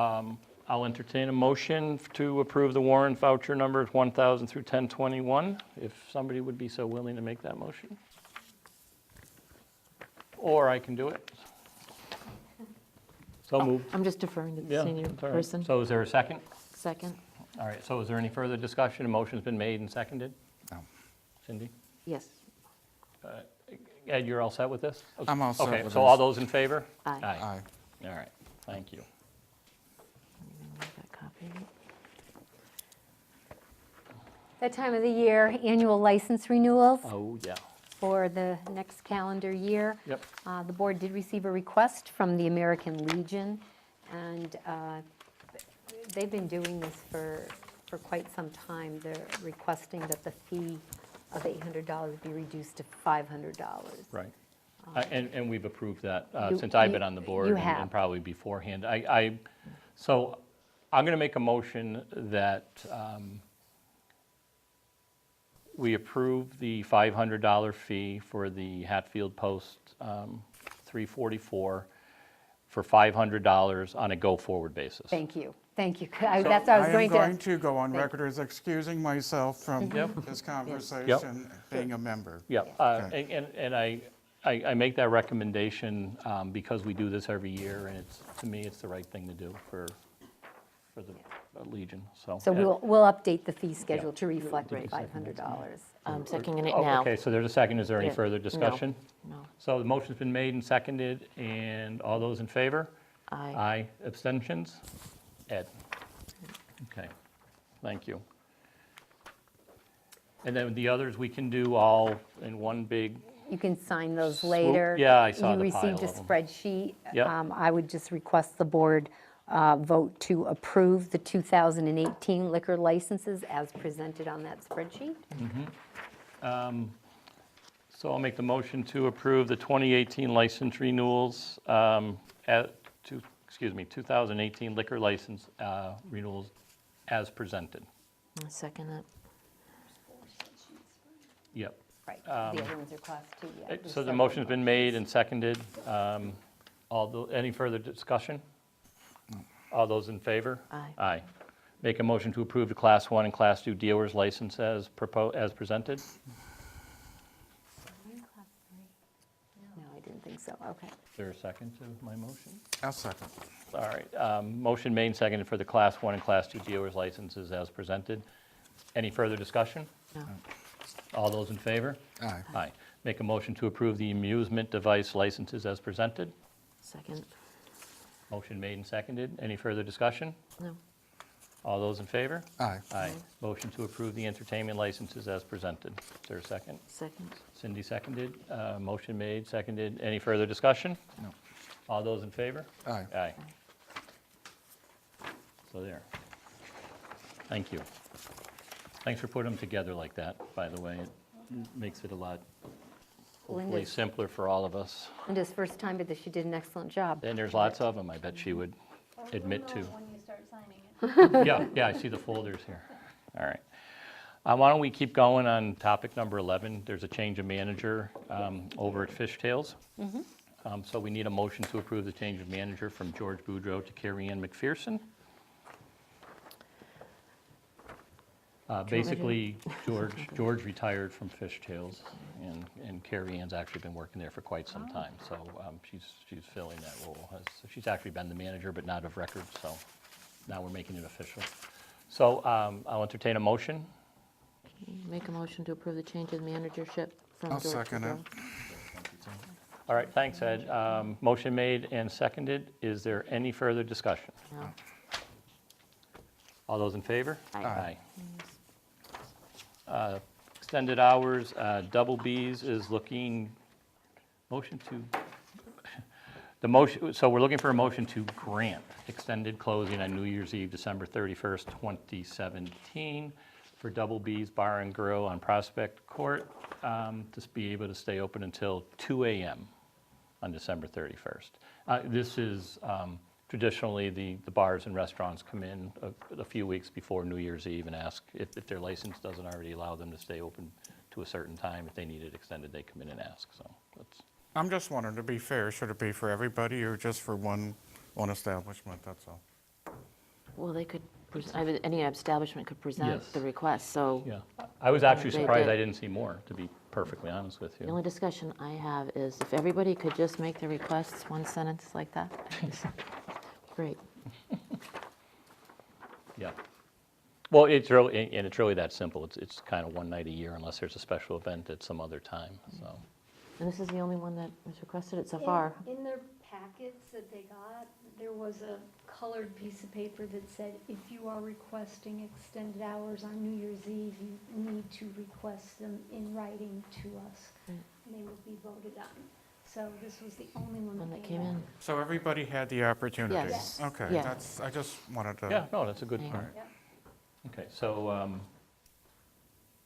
I'll entertain a motion to approve the warrant voucher numbers 1,000 through 1021, if somebody would be so willing to make that motion. Or I can do it. So moved. I'm just deferring to the Yeah, senior that's all right. person. So is there a second? Second? All right, so is there any further discussion? A motion's been made and seconded? No. Cindy? Yes. Ed, you're all set with this? I'm all set Okay, with so all this. those in favor? Aye. aye. All right, thank you. That copy. That time of the year, annual license renewals Oh, yeah. for the next calendar year. Yep. The board did receive a request from the American Legion, and they've been doing this for quite some time. They're requesting that the fee of $800 be reduced to $500. Right. And we've approved that You- since I've been you- on the board you and have. probably beforehand. So I'm going to make a motion that we approve the $500 fee for the Hatfield Post 344 for $500 on a go-forward basis. Thank you. That's what I was am going going to. to go on record as excusing myself from Yep. this conversation, being a member. Yep, and I make that recommendation because we do this every year, and to me, it's the right thing to do for the Legion, so. So we'll update the fee schedule Yeah. to reflect the Did you second it? $500. I'm seconding it Oh, now. okay, so there's a second. Is there any Yeah. further No. discussion? No. So the motion's been made and seconded, and all those in favor? Aye. Aye. Abstentions? Ed? Okay, thank you. And then the others, we can do all in one big, You can sign those Swoop. later. Yeah, I saw the You pile received a of 'em. spreadsheet. Yep. I would just request the board vote to approve the 2018 liquor licenses as presented on that spreadsheet. so I'll make the motion to approve the 2018 license renewals, 2018 liquor license renewals as presented. I'll second it. Yep. Right, the other ones are class 2, yeah. there's So the several motion's been ones. made and seconded. Any further discussion? All those in favor? Aye. Aye. Make a motion to approve the Class 1 and Class 2 dealers license as presented. No, I didn't think so, okay. Is there a second to my motion? I'll second. All right, motion made and seconded for the Class 1 and Class 2 dealers licenses as presented. Any further discussion? No. All those in favor? Aye. Aye. Make a motion to approve the amusement device licenses as presented. Second. Motion made and seconded. Any further discussion? No. All those in favor? Aye. Aye. Motion to approve the entertainment licenses as presented. Is there a second? Second. Cindy seconded. Motion made, seconded. Any further discussion? No. All those in favor? Aye. Aye. So there. Thank you. Thanks for putting them together like that, by the way. It makes it a lot, hopefully Linda's- simpler for all of us. Linda's first time, but she did an excellent job. And there's lots of them, I bet she would admit to. When you start signing it. Yeah, I see the folders here. All right. Why don't we keep going on topic number 11? There's a change of manager over at Fishtails. So we need a motion to approve the change of manager from George Boudreau to Carrie Ann McPherson. Basically, George retired from Fishtails, and Carrie Ann's actually been working there for quite some time. So she's filling that role. She's actually been the manager, but not of record, so now we're making it official. So I'll entertain a motion. Make a motion to approve the change of managership from I'll George second it. Boudreau. All right, thanks, Ed. Motion made and seconded. Is there any further discussion? No. All those in favor? Aye. Extended hours, double Bs is looking, motion to, the motion, so we're looking for a motion to grant extended closing on New Year's Eve, December 31st, 2017, for Double B's Bar and Grill on Prospect Court, to be able to stay open until 2 a.m. on December 31st. This is traditionally, the bars and restaurants come in a few weeks before New Year's Eve and ask if their license doesn't already allow them to stay open to a certain time. If they need it extended, they come in and ask, so that's. I'm just wondering, to be fair, should it be for everybody or just for one establishment, that's all? Well, they could, any establishment could present Yes. the request, so Yeah, I was actually They surprised did. I didn't see more, to be perfectly honest with the you. only discussion I have is if everybody could just make the requests one sentence like that. Great. Yeah. Well, it's really that simple. It's kind of one night a year unless there's a special event at some other time, so. And this is the only one that was requested it so far. In their packets that they got, there was a colored piece of paper that said, if you are requesting extended hours on New Year's Eve, you need to request them in writing to us, and they will be voted on. So this was the only one One that that came came in. So everybody had the opportunity? Yes. Okay, Yeah. I just wanted to. Yeah, no, that's a good Yeah. point. Yep. Okay, so,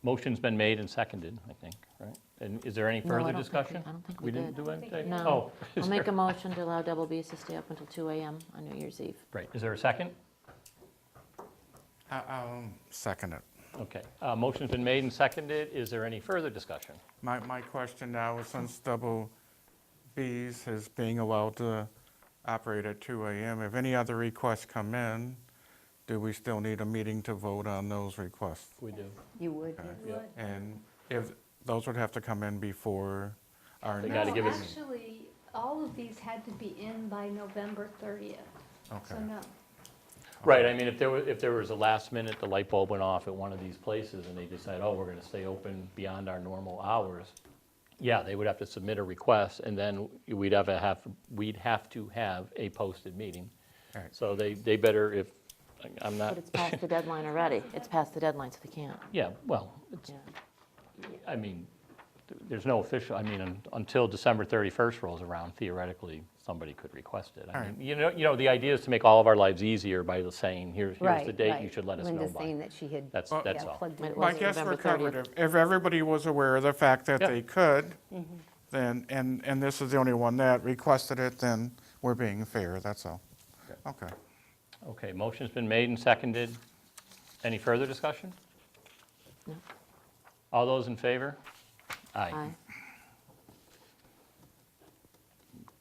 motion's been made and seconded, I think, right? And is there any No, I further don't think we- discussion? I don't think We we didn't did. do I don't think anything? we did. Oh, I'll make a motion to allow Double B's to stay up until 2 a.m. on New Year's Eve. great. Is there a second? I'll second it. Okay, motion's been made and seconded. Is there any further discussion? My question now is, since Double B's is being allowed to operate at 2 AM. If any other requests come in, do we still need a meeting to vote on those requests? We do. You would? And if, those would have to come in before our They next... gotta No, give us- actually, all of these had to be in by November 30th, so Okay. no. Right, I mean, if there was a last minute, the light bulb went off at one of these places and they decide, oh, we're gonna stay open beyond our normal hours, yeah, they would have to submit a request and then we'd have to have a posted meeting. Right. So they better, if, I'm not, But it's past the deadline already. It's past the deadline, so they can't. yeah, well, it's, Yeah. I mean, there's no official, I mean, until December 31st rolls around, theoretically, somebody could request it. I Right. mean, you know, the idea is to make all of our lives easier by saying, here's the Right, date, right. you should let us know Linda's by. saying that she had That's Well, that's yeah, all. plugged But it. it Well, I was guess we're November covered. 30th. If everybody was aware of the fact that Yeah. they could, then, and this is the only one that requested it, then we're being fair, that's all. Okay. Okay, motion's been made and seconded. Any further discussion? No. All those in favor? Aye.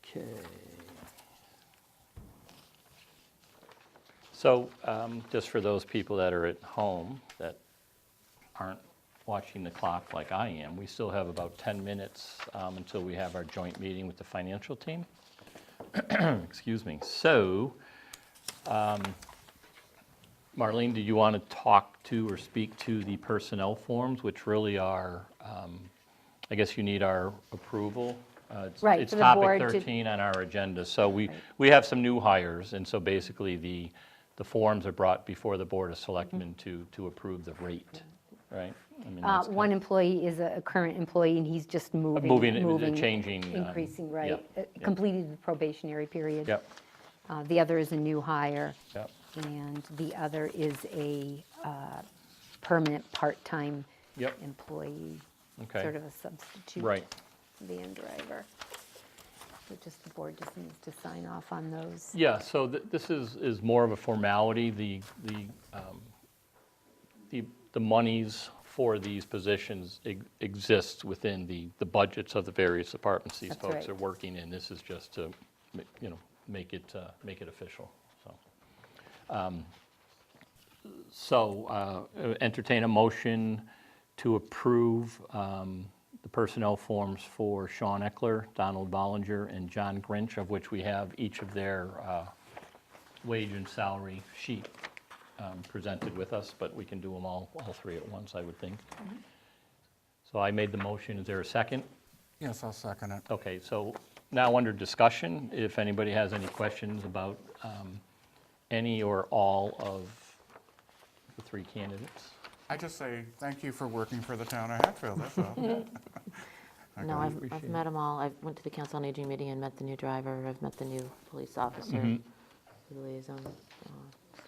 Okay. So, just for those people that are at home that aren't watching the clock like I am, we still have about 10 minutes until we have our joint meeting with the financial team. Excuse me. So, Marlene, do you want to talk to or speak to the personnel forms, which really are, I guess you need our approval? Right, It's for the board topic to- 13 on our agenda. So we have some new hires, and so basically the forms are brought before the Board of Selectmen to approve the rate, right? I mean, that's One employee is a current employee, and he's just moving. changing, Increasing, right. yep, yep. Completed the probationary period. Yep, The other is a new hire, yep, and the other is a permanent part-time yep, employee, okay. sort of a substitute. Right. Van driver. So just the board just needs to sign off on those. Yeah, so this is more of a formality. The monies for these positions exists within the budgets of the various departments these That's folks right. are working in. This is just to, make it official, so. So entertain a motion to approve the personnel forms for Sean Eckler, Donald Bollinger, and John Grinch, of which we have each of their wage and salary sheet presented with us, but we can do them all three at once, I would think. So I made the motion. Is there a second? Yes, I'll second it. Okay, so now under discussion, if anybody has any questions about any or all of the three candidates. I just say thank you for working for the town of Hatfield, that's all. No, I've appreciate met them all. I went to the council on aging meeting and met the new driver. I've met the new police officer, Mhm. the liaison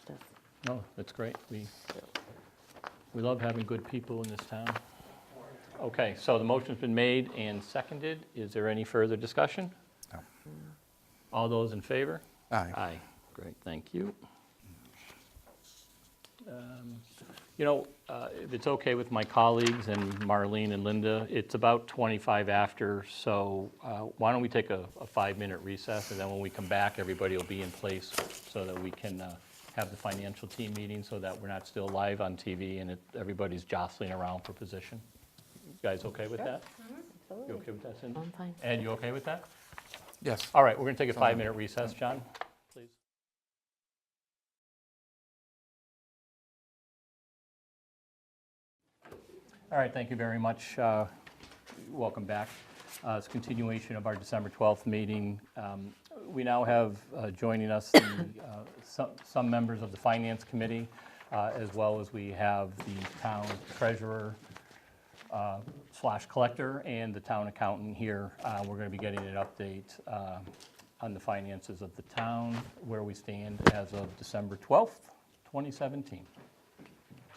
stuff. No, that's great. We love having good people in this town. Okay, so the motion's been made and seconded. Is there any further discussion? No. All those in favor? Aye. Aye, great, thank you. If it's okay with my colleagues and Marlene and Linda, it's about 25 after, so why don't we take a 5-minute recess, and then when we come back, everybody will be in place so that we can have the financial team meeting, so that we're not still live on TV and everybody's jostling around for position. You guys okay with that? You okay with that, Cindy? I'm fine. Ed, you okay with that? Yes. All right, we're going to take a 5-minute recess, John, please. All right, thank you very much. Welcome back. It's a continuation of our December 12th meeting. We now have joining us some members of the Finance Committee, as well as we have the town treasurer / collector and the town accountant here. We're going to be getting an update on the finances of the town, where we stand as of December 12th, 2017.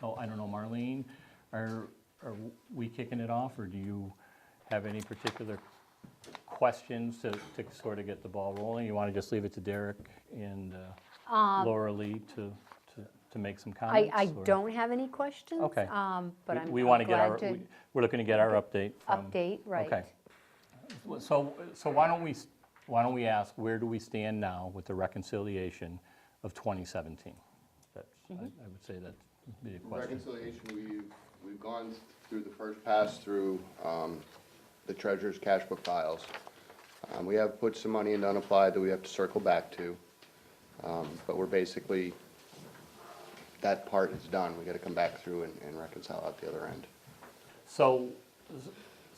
So I don't know, Marlene, are we kicking it off, or do you have any particular questions to sort of get the ball rolling? You want to just leave it to Derek and Laura Lee to make some comments? I or- don't have any questions. Okay. But I'm We want to get glad our, to we're looking to get our update from. update, right. Okay. So why don't we why don't we ask, where do we stand now with the reconciliation of 2017? That's, I would say that would be a question. Reconciliation, we've gone through the first pass through the treasurer's cash book files. We have put some money into unapplied that we have to circle back to, but we're basically, that part is done. We gotta come back through and reconcile out the other end. So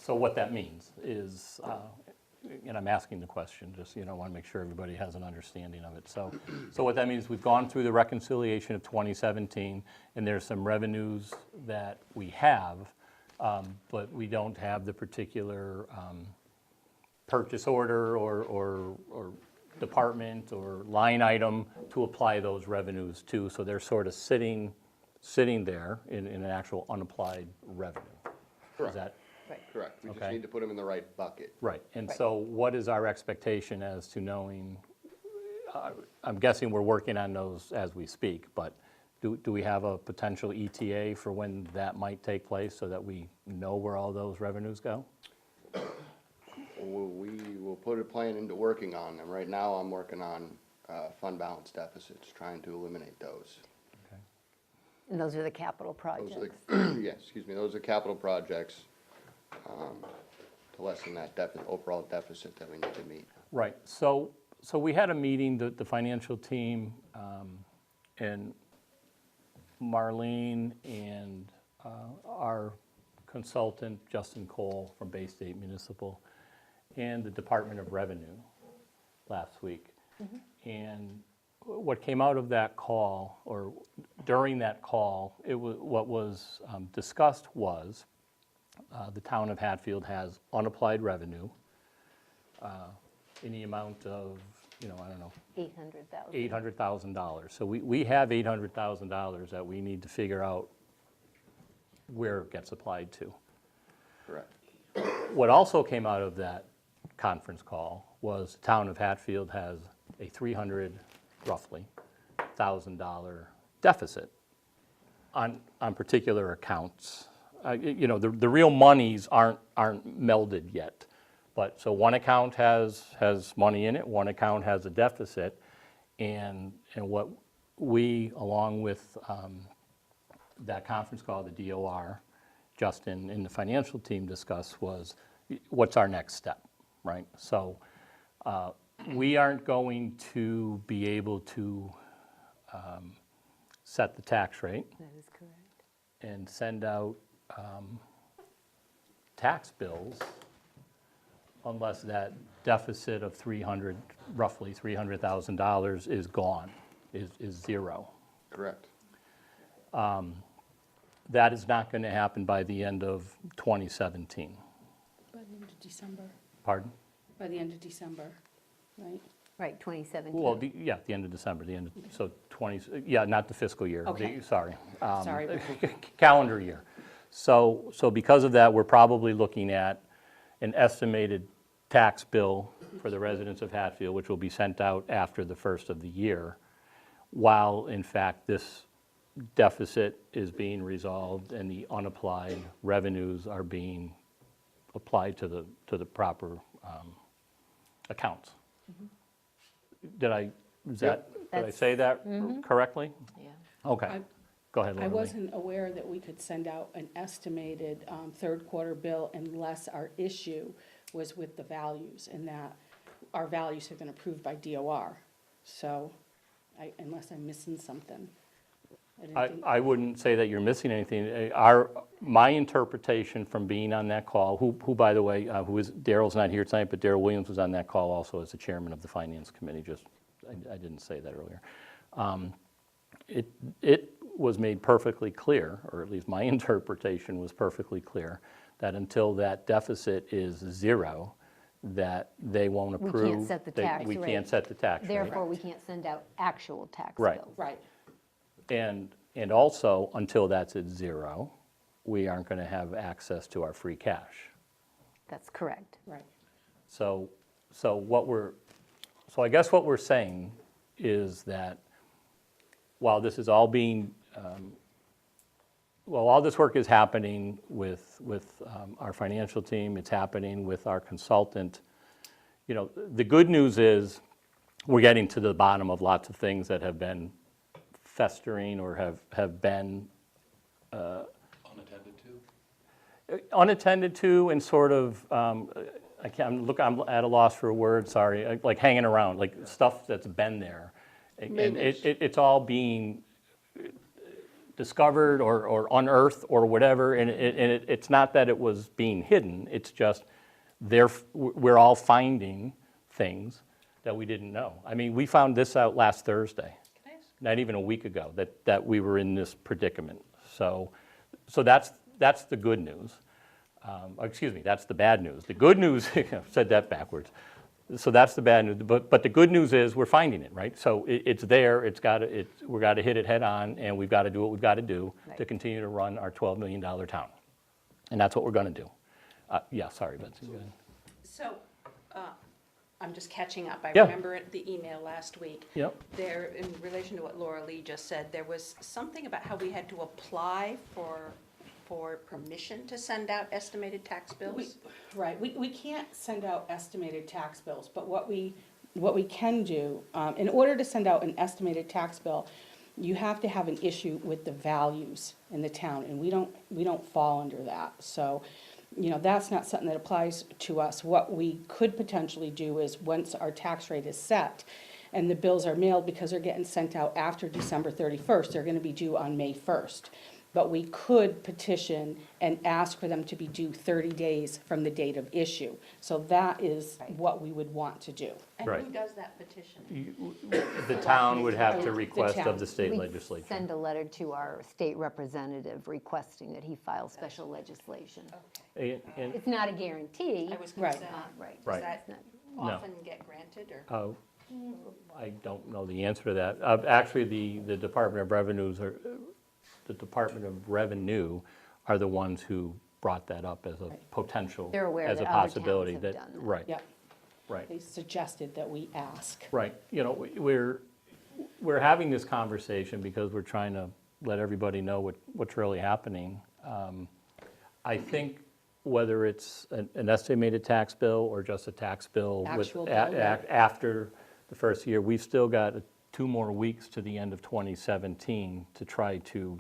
what that means is, and I'm asking the question, just, I want to make sure everybody has an understanding of it. So what that means, we've gone through the reconciliation of 2017, and there's some revenues that we have, but we don't have the particular purchase order or department or line item to apply those revenues to, so they're sort of sitting there in an actual unapplied revenue. Is that Correct. We just Okay. need to put them in the right bucket. right? And so what is our expectation as to knowing, I'm guessing we're working on those as we speak, but do we have a potential ETA for when that might take place so that we know where all those revenues go? We will put a plan into working on them. Right now, I'm working on fund balance deficits, trying to eliminate those. And those are the capital Those are projects. the, yeah, excuse me, those are capital projects to lessen that overall deficit that we need to meet. Right, so we had a meeting, the financial team, and Marlene and our consultant, Justin Cole from Bay State Municipal, and the Department of Revenue last week. And what came out of that call, or during that call, what was discussed was the town of Hatfield has unapplied revenue in the amount of, I don't know, $800,000. $800,000. So we have $800,000 that we need to figure out where it gets applied to. Correct. What also came out of that conference call was the town of Hatfield has a roughly $1,000 deficit on particular accounts. The real monies aren't melded yet. But, so one account has money in it, one account has a deficit, and what we, along with that conference call, the DOR, Justin and the financial team discussed was, what's our next step, right? So we aren't going to be able to set the tax rate That is correct. and send out tax bills unless that deficit of roughly $300,000 is gone, is zero. Correct. That is not going to happen by the end of 2017. By the end of December, Pardon? by the end of December, right? Right, 2017. Well, the end of December, so 20, not the fiscal year. Okay. Sorry. Sorry. Calendar year. So because of that, we're probably looking at an estimated tax bill for the residents of Hatfield, which will be sent out after the first of the year, while in fact this deficit is being resolved and the unapplied revenues are being applied to the proper accounts. Did I say that correctly? Yeah. Okay, go ahead, I Laura Lee. wasn't aware that we could send out an estimated third quarter bill unless our issue was with the values, and that our values have been approved by DOR. So, unless I'm missing something. I didn't think- I wouldn't say that you're missing anything. My interpretation from being on that call, who by the way, Daryl's not here tonight, but Daryl Williams was on that call also as the chairman of the finance committee, I didn't say that earlier. It was made perfectly clear, or at least my interpretation was perfectly clear, that until that deficit is zero, that they won't We approve. can't set the tax We rate. can't set the tax rate. Therefore, we can't send out actual tax Right. bills. Right, And also, until that's at zero, we aren't going to have access to our free cash. That's correct. right. So I guess what we're saying is that while this is all being, all this work is happening with our financial team, it's happening with our consultant, you know, the good news is we're getting to the bottom of lots of things that have been festering or have been unattended to and sort of, I'm at a loss for a word, sorry, like hanging around, like stuff that's been there. And it's all being discovered or unearthed or whatever, and it's not that it was being hidden, it's just we're all finding things that we didn't know. I mean, we found this out last Thursday, not even a week ago, that we were in this predicament. So that's the good news. Excuse me, that's the bad news. The good news, I said that backwards. So that's the bad news, but the good news is we're finding it, right? So it's there, we've got to hit it head on, and we've got to do what we've got to do to continue to run our $12 million town. And that's what we're going to do. Yeah, sorry, Betsy, go ahead. So, I'm just catching up. I Yeah. remember the email last week. Yep. There, in relation to what Laura Lee just said, there was something about how we had to apply for permission to send out estimated tax bills? Right, we can't send out estimated tax bills, but what we can do, in order to send out an estimated tax bill, you have to have an issue with the values in the town, and we don't fall under that. So, you know, that's not something that applies to us. What we could potentially do is, once our tax rate is set, and the bills are mailed, because they're getting sent out after December 31st, they're gonna be due on May 1st. But we could petition and ask for them to be due 30 days from the date of issue. So that is what we would want to do. And Right. who does that petition? The town would have to request town. of the state We legislature. send a letter to our state representative requesting that he file special legislation. And- It's not a guarantee. I was gonna Right. say, Right. Right. does that No. often get granted, or? I don't know the answer to that. Actually, the Department of Revenue are the ones who brought that up as a potential, They're aware as a that other towns possibility. have That done that. Right, Yep, right, they suggested that we ask. right. You know, we're having this conversation because we're trying to let everybody know what's really happening. I think whether it's an estimated tax bill or just a tax bill with Actual bill, right. after the first year, we've still got 2 more weeks to the end of 2017 to try to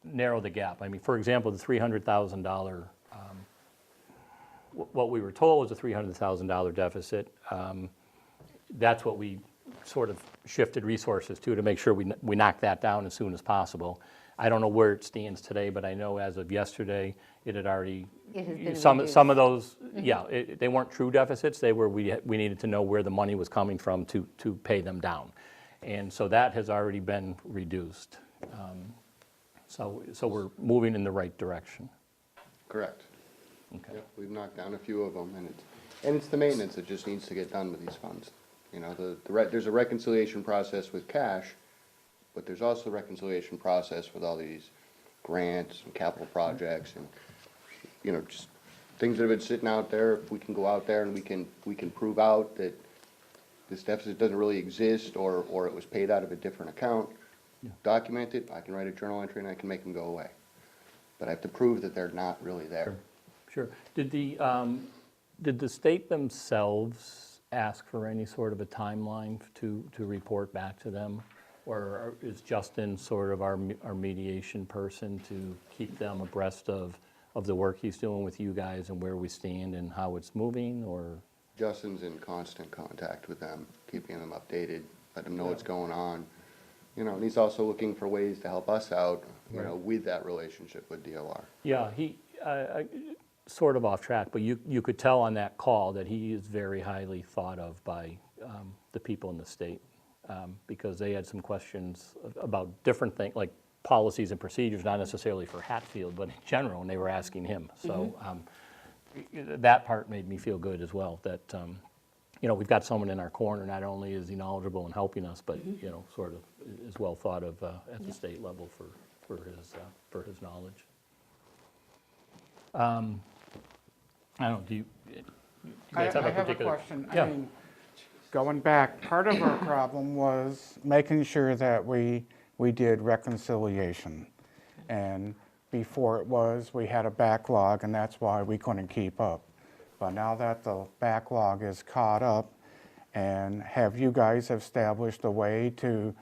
narrow the gap. I mean, for example, the $300,000, what we were told was a $300,000 deficit. That's what we sort of shifted resources to make sure we knock that down as soon as possible. I don't know where it stands today, but I know as of yesterday, it had already, It has been some of those, yeah, they weren't true deficits, they were, we needed to know where the money was coming from to pay them down. And so that has already been reduced. So we're moving in the right direction. Correct. Okay. Yep, we've knocked down a few of them, and it's the maintenance that just needs to get done with these funds. You know, there's a reconciliation process with cash, but there's also a reconciliation process with all these grants and capital projects and, you know, just things that have been sitting out there. If we can go out there and we can prove out that this deficit doesn't really exist, or it was paid out of a different account, document it, I can write a journal entry and I can make them go away. But I have to prove that they're not really there. Sure. Did the state themselves ask for any sort of a timeline to report back to them? Or is Justin sort of our mediation person to keep them abreast of the work he's doing with you guys and where we stand and how it's moving, or? Justin's in constant contact with them, keeping them updated, letting them know what's going on. You know, and he's also looking for ways to help us out, you know, with that relationship with DOR. Yeah, he, sort of off track, but you could tell on that call that he is very highly thought of by the people in the state, because they had some questions about different things, like policies and procedures, not necessarily for Hatfield, but in general, and they were asking him. So that part made me feel good as well, that, you know, we've got someone in our corner. Not only is he knowledgeable in helping us, but, you know, sort of is well thought of at the state level for his knowledge. I don't know, do you guys have a particular? question. Yeah. I mean, going back, part of our problem was making sure that we did reconciliation. And before we had a backlog, and that's why we couldn't keep up. But now that the backlog is caught up, and have you guys established a way to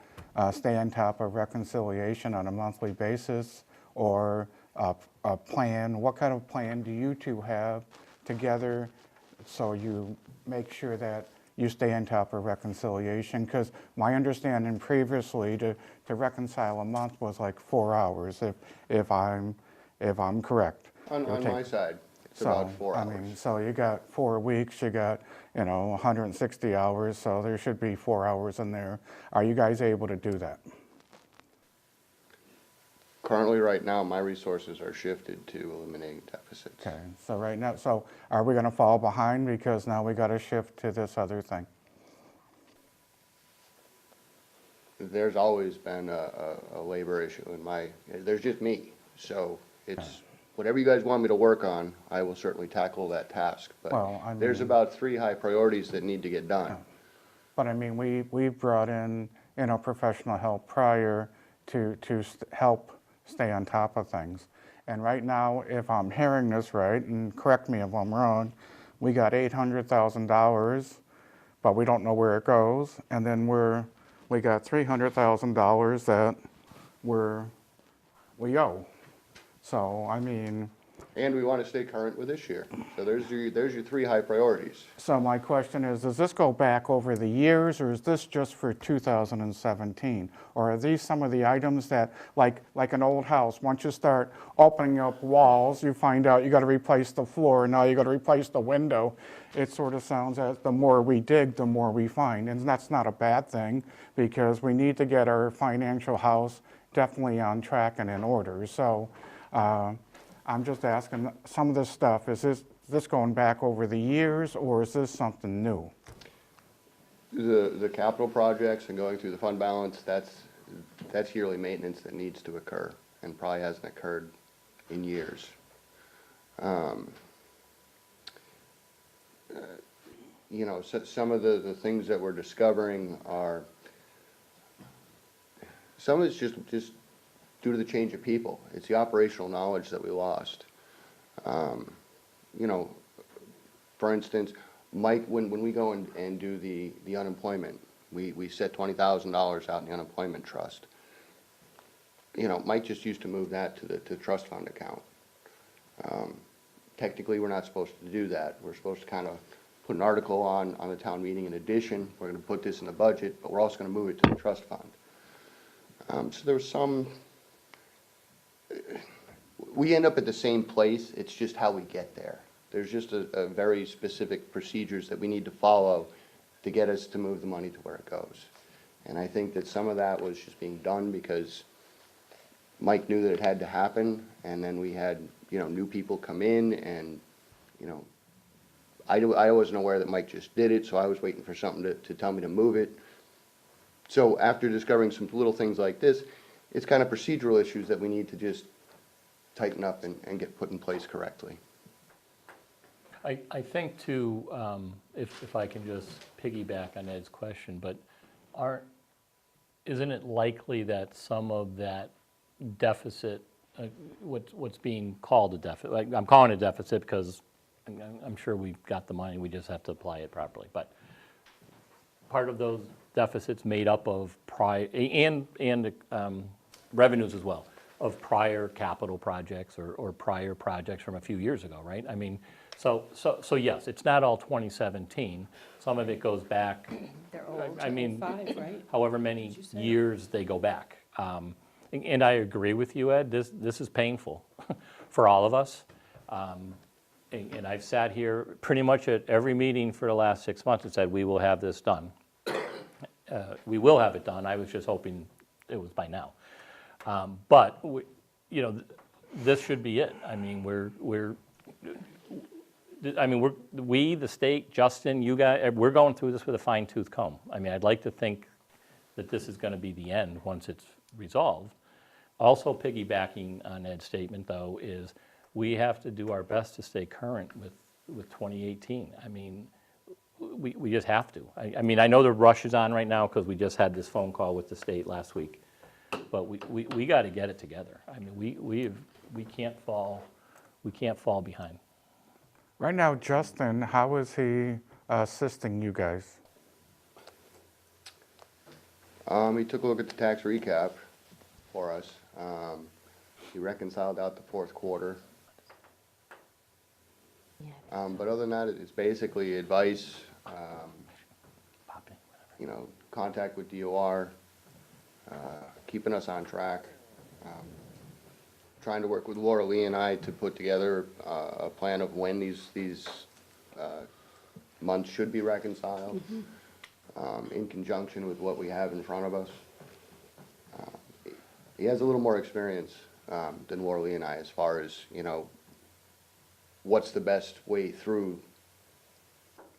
stay on top of reconciliation on a monthly basis, or a plan? What kind of plan do you two have together so you make sure that you stay on top of reconciliation? Because my understanding previously to reconcile a month was like 4 hours, if I'm correct. On my side, it's about 4 I hours. mean, so you got 4 weeks, you got, 160 hours, so there should be 4 hours in there. Are you guys able to do that? Currently, right now, my resources are shifted to eliminating deficits. Okay, so right now, so are we gonna fall behind because now we gotta shift to this other thing? There's always been a labor issue there's just me. So it's, whatever you guys want me to work on, I will certainly tackle that task. Well, I But there's mean- about 3 high priorities that need to get done. But I mean, we brought in, professional help prior to help stay on top of things. And right now, if I'm hearing this right, and correct me if I'm wrong, we got $800,000, but we don't know where it goes. And then we got $300,000 that we owe. So, I mean, And we want to stay current with this year. So there's your 3 high priorities. so my question is, does this go back over the years, or is this just for 2017? Or are these some of the items that, like an old house, once you start opening up walls, you find out you got to replace the floor, and now you got to replace the window. It sort of sounds as the more we dig, the more we find. And that's not a bad thing, because we need to get our financial house definitely on track and in order. So I'm just asking, some of this stuff, is this going back over the years, or is this something new? The capital projects and going through the fund balance, that's yearly maintenance that needs to occur and probably hasn't occurred in years. So some of the things that we're discovering are, some of it's just due to the change of people. It's the operational knowledge that we lost. For instance, Mike, when we go and do the unemployment, we set $20,000 out in the unemployment trust. Mike just used to move that to the trust fund account. Technically, we're not supposed to do that. We're supposed to kind of put an article on the town meeting. In addition, we're going to put this in the budget, but we're also going to move it to the trust fund. So there was some, we end up at the same place. It's just how we get there. There's just a very specific procedures that we need to follow to get us to move the money to where it goes. And I think that some of that was just being done because Mike knew that it had to happen, and then we had, new people come in, and, I wasn't aware that Mike just did it, so I was waiting for something to tell me to move it. So after discovering some little things like this, it's kind of procedural issues that we need to just tighten up and get put in place correctly. I think too, if I can just piggyback on Ed's question, but isn't it likely that some of that deficit, what's being called a deficit, like, I'm calling it a deficit because I'm sure we've got the money, we just have to apply it properly, but part of those deficits made up of and revenues as well, of prior capital projects or prior projects from a few years ago, right? I mean, so yes, it's not all 2017. Some of it goes back, They're old, I mean, 05, right? however many years they go back. And I agree with you, Ed, this is painful for all of us. And I've sat here pretty much at every meeting for the last 6 months and said, we will have this done. We will have it done. I was just hoping it was by now. But this should be it. I mean, we, the state, Justin, you guys, we're going through this with a fine-tooth comb. I mean, I'd like to think that this is going to be the end once it's resolved. Also piggybacking on Ed's statement, though, is we have to do our best to stay current with 2018. I mean, we just have to. I mean, I know the rush is on right now because we just had this phone call with the state last week, but we got to get it together. I mean, we can't fall behind. Right now, Justin, how is he assisting you guys? He took a look at the tax recap for us. He reconciled out the fourth quarter. But other than that, it's basically advice, you know, contact with DOR, keeping us on track. Trying to work with Laura Lee and I to put together a plan of when these months should be reconciled, in conjunction with what we have in front of us. He has a little more experience than Laura Lee and I as far as, you know, what's the best way through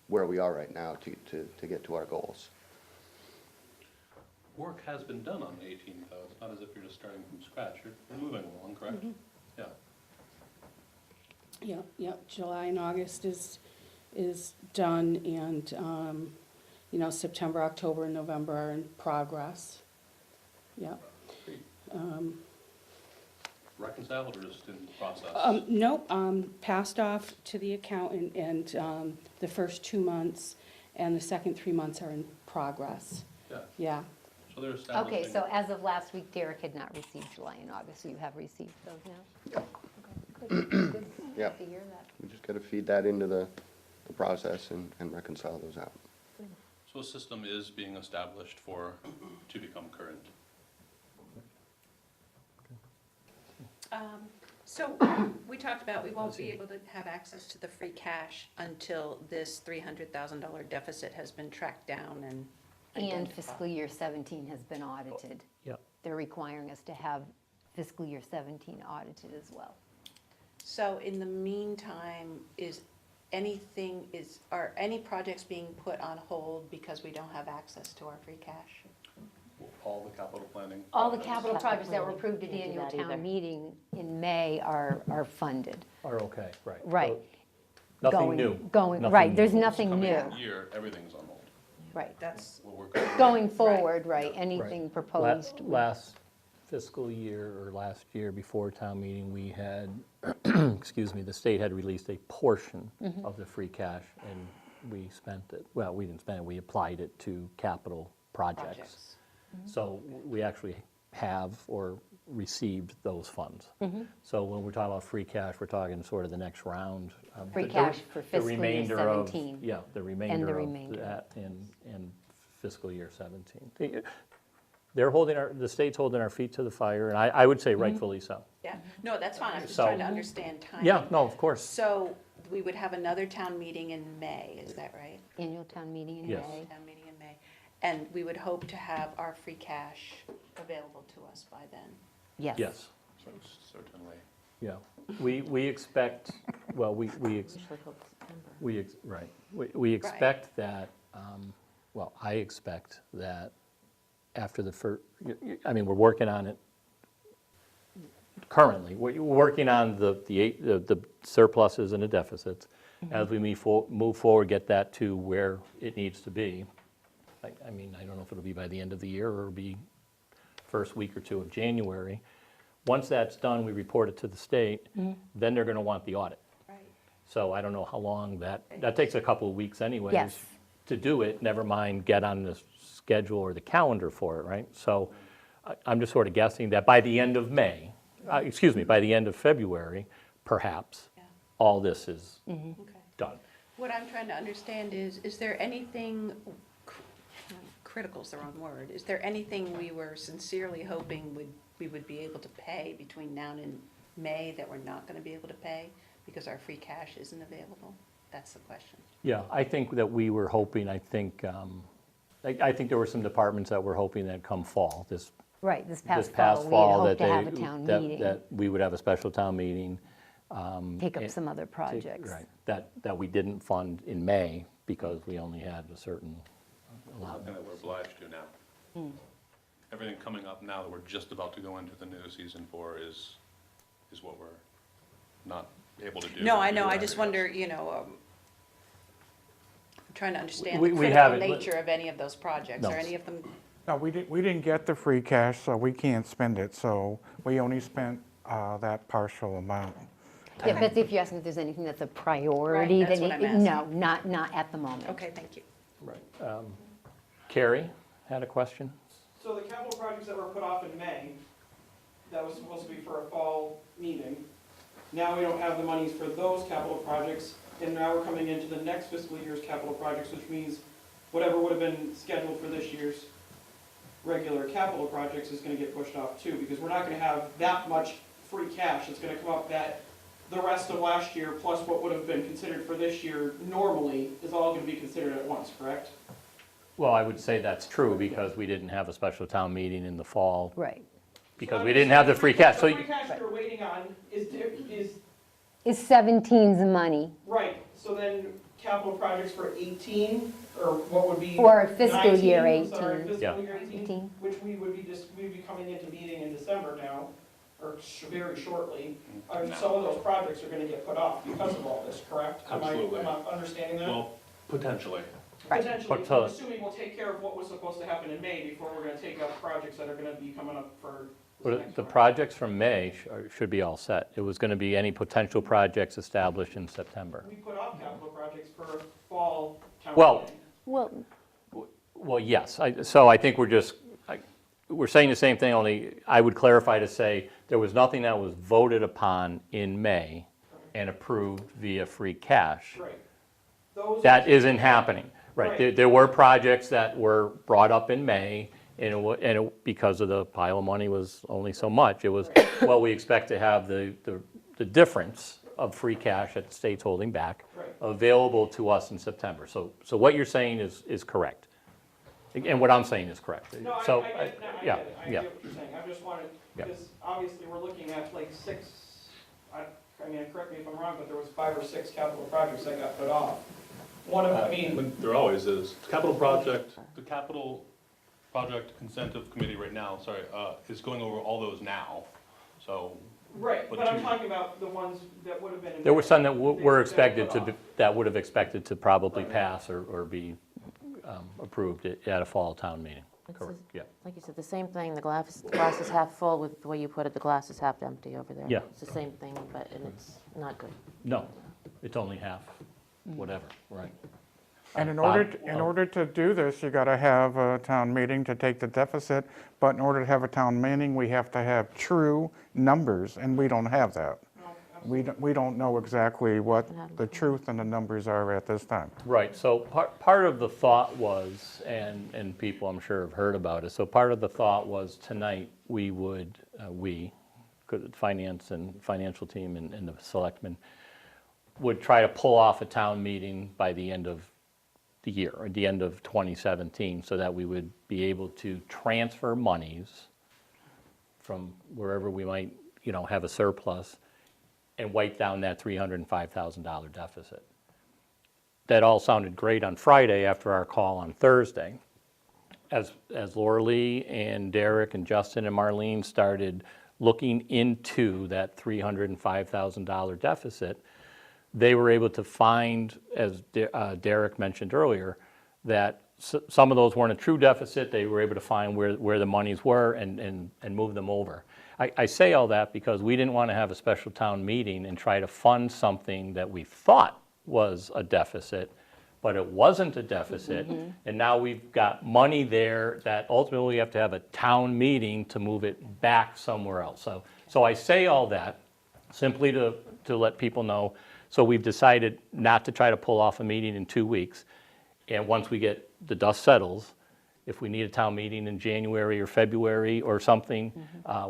where we are right now to get to our goals. Work has been done on the 18th, though. It's not as if you're just starting from scratch. You're moving along, correct? Yeah. Yep, July and August is done, and, you know, September, October, and November are in progress. Yep. Reconciled or just in the process? Nope, passed off to the accountant, and the first 2 months and the second 3 months are in progress. Yeah. Yeah. So they're establishing. Okay, so as of last week, Derek had not received July and August, so you have received those now? Okay, good. Yep. To hear that. We just gotta feed that into the process and reconcile those out. So a system is being established to become current. So we talked about we won't be able to have access to the free cash until this $300,000 deficit has been tracked down and And identified. fiscal year 17 has been audited. Yep. They're requiring us to have fiscal year 17 audited as well. So in the meantime, are any projects being put on hold because we don't have access to our free cash? All the capital planning. All the projects capital projects that were approved at the Can't do annual that either. town meeting in May are funded. Are okay, right. Right. So Nothing Going- new. Going, Nothing right, new. there's nothing Coming new, year, everything's on hold. right. That's, We're working. Going forward, right, anything Right. proposed. Last fiscal year, or last year before town meeting, we had, excuse me, the state had released a portion of the free cash, and we spent it, well, we didn't spend it, we applied it to capital projects. projects. So we actually have or received those funds. So when we're talking about free cash, we're talking sort of the next round. Free the- cash for the fiscal year remainder of- 17. Yeah, the remainder of remainder. that in fiscal year 17. They're the state's holding our feet to the fire, and I would say rightfully so. Yeah, no, that's fine, I'm just So- trying to understand timing. Yeah, no, of course. So we would have another town meeting in May, is that right? Annual town meeting in Yes. May. Town meeting in May. And we would hope to have our free cash available to us by then. Yes. Yes, Certainly. yeah. We expect, well, we Usually hold September. right. We expect that, well, I expect that after the first, I mean, we're working on it currently. We're working on the surpluses and the deficits. As we move forward, get that to where it needs to be. I mean, I don't know if it'll be by the end of the year or it'll be first week or two of January. Once that's done, we report it to the state, then they're going to want the audit. Right. So I don't know how long that takes a couple of weeks anyways. Yes. To do it, never mind get on the schedule or the calendar for it, right? So I'm just sort of guessing that by the end of May, by the end of February, perhaps, Yeah. all this is Okay. done. What I'm trying to understand is there anything, critical's the wrong word, is there anything we were sincerely hoping we would be able to pay between now and May that we're not going to be able to pay because our free cash isn't available? That's the question. Yeah, I think that we were hoping, I think there were some departments that were hoping that come fall, this Right, this past past fall, we fall, had that hoped to have a town meeting, that we would have a special town meeting. take up it- some other projects. Right, that we didn't fund in May because we only had a certain allowance. And that we're obliged to now. Everything coming up now that we're just about to go into the new season for is what we're not able to do. No, I know, I Everything just else. wonder, I'm trying to understand We the critical haven't- nature of any of those projects. No. Are any of them, No, we didn't get the free cash, so we can't spend it, so we only spent that partial amount. Yeah, Betsy, if you're asking if there's anything that's a priority. Right, that's that what need- I'm No, not at the moment. Okay, thank you. Right. Carrie had a question? So the capital projects that were put off in May, that was supposed to be for a fall meeting. Now we don't have the monies for those capital projects, and now we're coming into the next fiscal year's capital projects, which means whatever would have been scheduled for this year's regular capital projects is gonna get pushed off too, because we're not gonna have that much free cash. It's gonna come up that the rest of last year, plus what would have been considered for this year normally, is all gonna be considered at once, correct? Well, I would say that's true because we didn't have a special town meeting in the fall Right. because we didn't have the free cash. So The free cash you're waiting on is, Is 17's money right, so then capital projects for 18, or what would be? for fiscal year 19, I'm sorry, 18. Yeah. fiscal year 18, 18. which we'd be coming into meeting in December now, or very shortly. Some of those projects are gonna get put off because of all this, correct? Absolutely. Am I understanding that? Well, potentially. Potentially, But, I'm assuming we'll take care of what was supposed to happen in May before we're gonna take up projects that are gonna be coming up for this But next the round. projects from May should be all set. It was going to be any potential projects established in September. We put off capital projects for fall town Well- meeting. Well, yes, so I think we're saying the same thing, only I would clarify to say there was nothing that was voted upon in May and approved via free cash. Right. Those That are- isn't happening. Right, there were projects that were brought up in May, and because of the pile of money was only so much, it was, well, we expect to have the difference of free cash that the state's holding back Right. available to us in September. So what you're saying is correct. And what I'm saying is correct. No, I So, get it, I yeah, get it, I yeah. get what you're saying, I just wanted, Yeah. because obviously we're looking at like I mean, correct me if I'm wrong, but there was 5 or 6 capital projects that got put off. One of, I mean, There always is. The capital project incentive committee right now, is going over all those now, so. right, But but I'm you- talking about the ones that would have been. in There were some that May were expected put to, off. that would have expected to probably pass or be approved at a fall town meeting. It's Correct, yeah. Like you said, the same thing, the glass is half full with the way you put it, the glass is half empty over there. Yeah. It's the same thing, and it's not good. No, it's only half, whatever, right. And in Bob, order to do this, you gotta have a town meeting to take the deficit, but in order to have a town meeting, we have to have true numbers, and we don't have that. We don't know exactly what the truth and the numbers are at this time. Right, so part of the thought was, and people I'm sure have heard about it, so part of the thought was tonight, finance and financial team and the selectmen would try to pull off a town meeting by the end of the year, or the end of 2017, so that we would be able to transfer monies from wherever we might, have a surplus and wipe down that $305,000 deficit. That all sounded great on Friday after our call on Thursday. As Laura Lee and Derek and Justin and Marlene started looking into that $305,000 deficit, they were able to find, as Derek mentioned earlier, that some of those weren't a true deficit. They were able to find where the monies were and move them over. I say all that because we didn't want to have a special town meeting and try to fund something that we thought was a deficit, but it wasn't a deficit. And now we've got money there that ultimately we have to have a town meeting to move it back somewhere else. So I say all that simply to let people know. So we've decided not to try to pull off a meeting in 2 weeks. And once we get the dust settles, if we need a town meeting in January or February or something,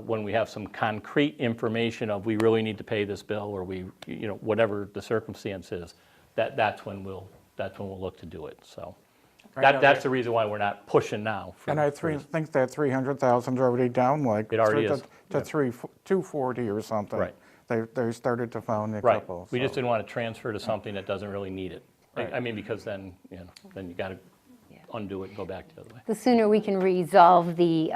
when we have some concrete information of we really need to pay this bill, or whatever the circumstance is, that's when we'll look to do it. So that's the reason why we're not pushing now. And I think that 300,000's already down, like. It already is, To 240 or something. Right. They started to found a Right. couple. We just so. didn't want to transfer to something that doesn't really need it. Right. I mean, because then you got to undo it and go back the other way. The sooner we can resolve the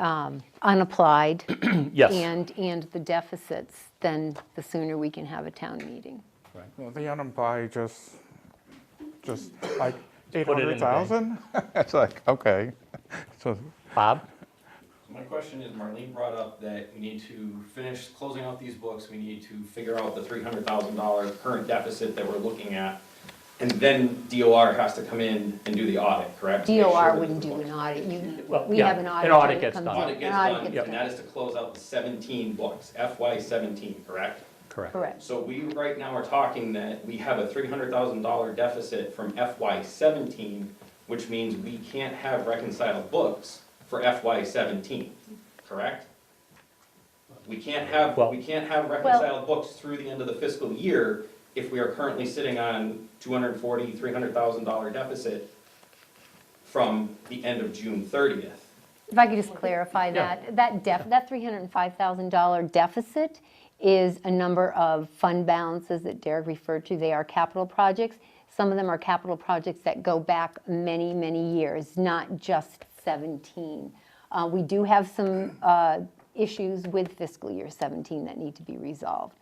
unapplied Yes. and the deficits, then the sooner we can have a town meeting. Well, the unemployed just like Put it in the bank. 800,000? It's like, okay. So, Bob? My question is, Marlene brought up that we need to finish closing out these books, we need to figure out the $300,000 current deficit that we're looking at, and then DOR has to come in and do the audit, correct? To make sure DOR that wouldn't the do books- an audit. Well, We yeah, have an an auditor audit that gets comes done. in. Audit gets An audit done, gets and that is to close out the 17 books, FY 17, correct? Correct. Correct. So we right now are talking that we have a $300,000 deficit from FY 17, which means we can't have reconciled books for FY 17, correct? We can't have reconciled books through the end of the fiscal year if we are currently sitting on $240,000, $300,000 deficit from the end of June 30th. If I could just clarify Yeah. that $305,000 deficit is a number of fund balances that Derek referred to. They are capital projects. Some of them are capital projects that go back many, many years, not just 17. We do have some issues with fiscal year 17 that need to be resolved.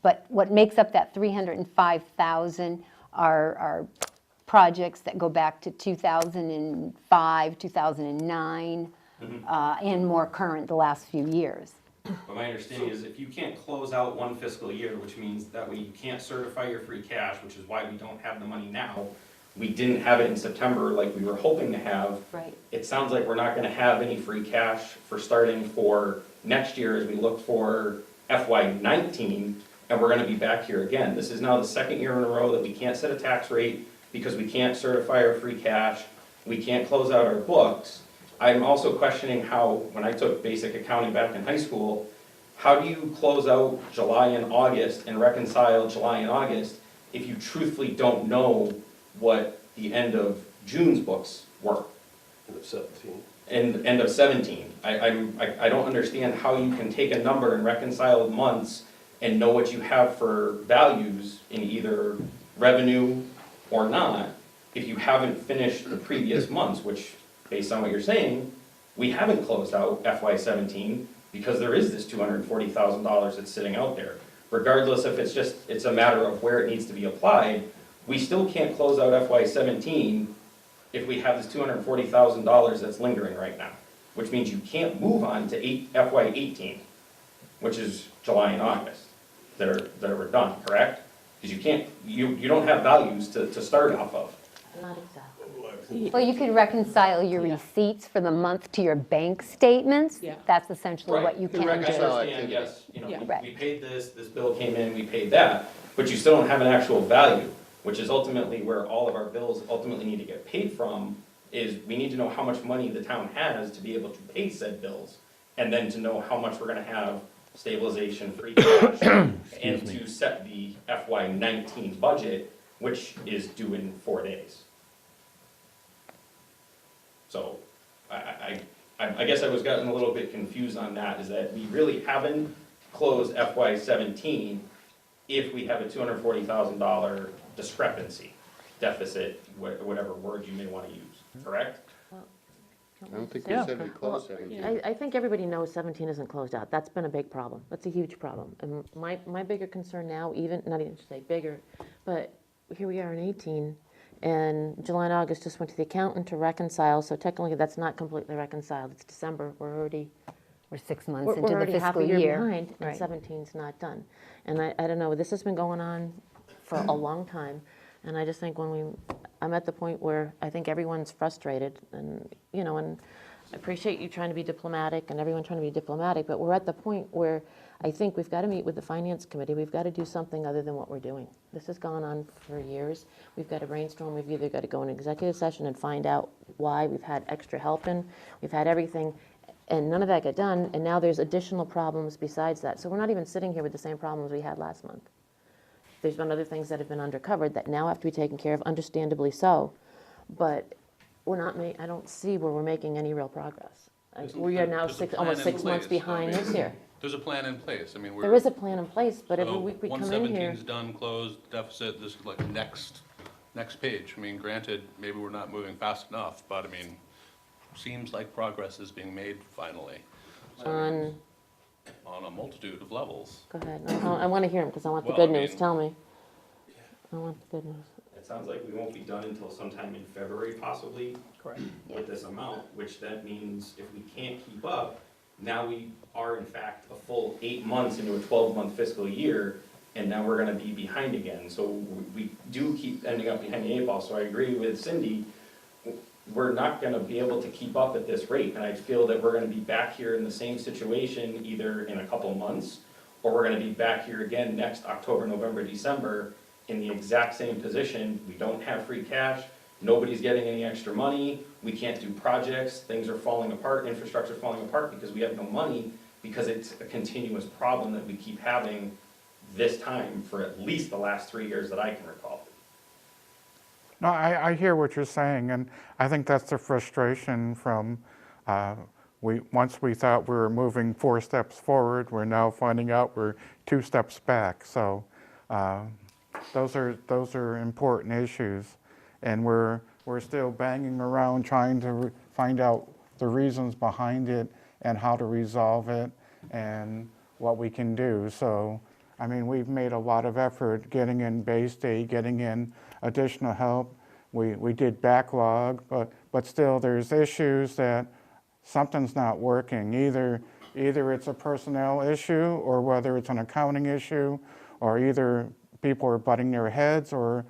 But what makes up that 305,000 are projects that go back to 2005, 2009, and more current the last few years. But my understanding is if you can't close out one fiscal year, which means that way you can't certify your free cash, which is why we don't have the money now. We didn't have it in September like we were hoping to have. Right. It sounds like we're not gonna have any free cash for starting for next year as we look for FY 19, and we're gonna be back here again. This is now the second year in a row that we can't set a tax rate because we can't certify our free cash, we can't close out our books. I'm also questioning how, when I took basic accounting back in high school, how do you close out July and August and reconcile July and August if you truthfully don't know what the end of June's books were? End of 17. And end of 17. I don't understand how you can take a number and reconcile months and know what you have for values in either revenue or not if you haven't finished the previous months, which, based on what you're saying, we haven't closed out FY 17 because there is this $240,000 that's sitting out there. Regardless if it's a matter of where it needs to be applied, we still can't close out FY 17 if we have this $240,000 that's lingering right now, which means you can't move on to FY 18, which is July and August, that are done, correct? Because you don't have values to start off of. Not exactly. Well, you could reconcile your receipts for the month to your bank statements. Yeah. That's essentially what you can do. I understand, yes, Yeah. we paid this bill came in, we paid that, but you still don't have an actual value, which is ultimately where all of our bills ultimately need to get paid from, is we need to know how much money the town has to be able to pay said bills, and then to know how much we're gonna have stabilization, free cash, and to set the FY 19 budget, which is due in 4 days. So, I guess I was getting a little bit confused on that, is that we really haven't closed FY 17 if we have a $240,000 discrepancy, deficit, whatever word you may wanna use, correct? I don't think we Yeah. said we closed 17. I think everybody knows 17 isn't closed out. That's been a big problem. That's a huge problem. And my bigger concern now, not even to say bigger, but here we are in 18, and July and August just went to the accountant to reconcile, so technically that's not completely reconciled. It's December, we're 6 months we're into the already half fiscal a year year. behind, and Right. 17's not done. And I don't know, this has been going on for a long time, and I just think I'm at the point where I think everyone's frustrated, and, and I appreciate you trying to be diplomatic and everyone trying to be diplomatic, but we're at the point where I think we've got to meet with the finance committee. We've got to do something other than what we're doing. This has gone on for years. We've got to brainstorm. We've either got to go in executive session and find out why. We've had extra help in. We've had everything, and none of that got done, and now there's additional problems besides that. So we're not even sitting here with the same problems we had last month. There's been other things that have been undercovered that now have to be taken care of, understandably so, but I don't see where we're making any real progress. We are now There's a almost plan in 6 months place. behind I mean, this year. There's a plan in place. I mean, we're. There is a plan in place, but every so week we come in here. 117's done, closed, deficit, this is like next page. I mean, granted, maybe we're not moving fast enough, but I mean, seems like progress is being made finally. On, On a multitude of levels. go ahead, I want to hear them, because I want the Well, good I news, mean- tell me. I want the good news. It sounds like we won't be done until sometime in February possibly. Correct. With this amount, which that means if we can't keep up, Now we are in fact a full 8 months into a 12-month fiscal year, and now we're gonna be behind again. So we do keep ending up behind the 8 ball, so I agree with Cindy. We're not gonna be able to keep up at this rate, and I feel that we're gonna be back here in the same situation either in a couple months, or we're gonna be back here again next October, November, December, in the exact same position. We don't have free cash, nobody's getting any extra money, we can't do projects, things are falling apart, infrastructure's falling apart because we have no money, because it's a continuous problem that we keep having this time for at least the last 3 years that I can recall. No, I hear what you're saying, and I think that's the frustration from, once we thought we were moving 4 steps forward, we're now finding out we're 2 steps back. So those are important issues, and we're still banging around trying to find out the reasons behind it and how to resolve it and what we can do. So, I mean, we've made a lot of effort getting in Bay State, getting in additional help. We did backlog, but still there's issues that something's not working. Either it's a personnel issue, or whether it's an accounting issue, or either people are butting their heads, or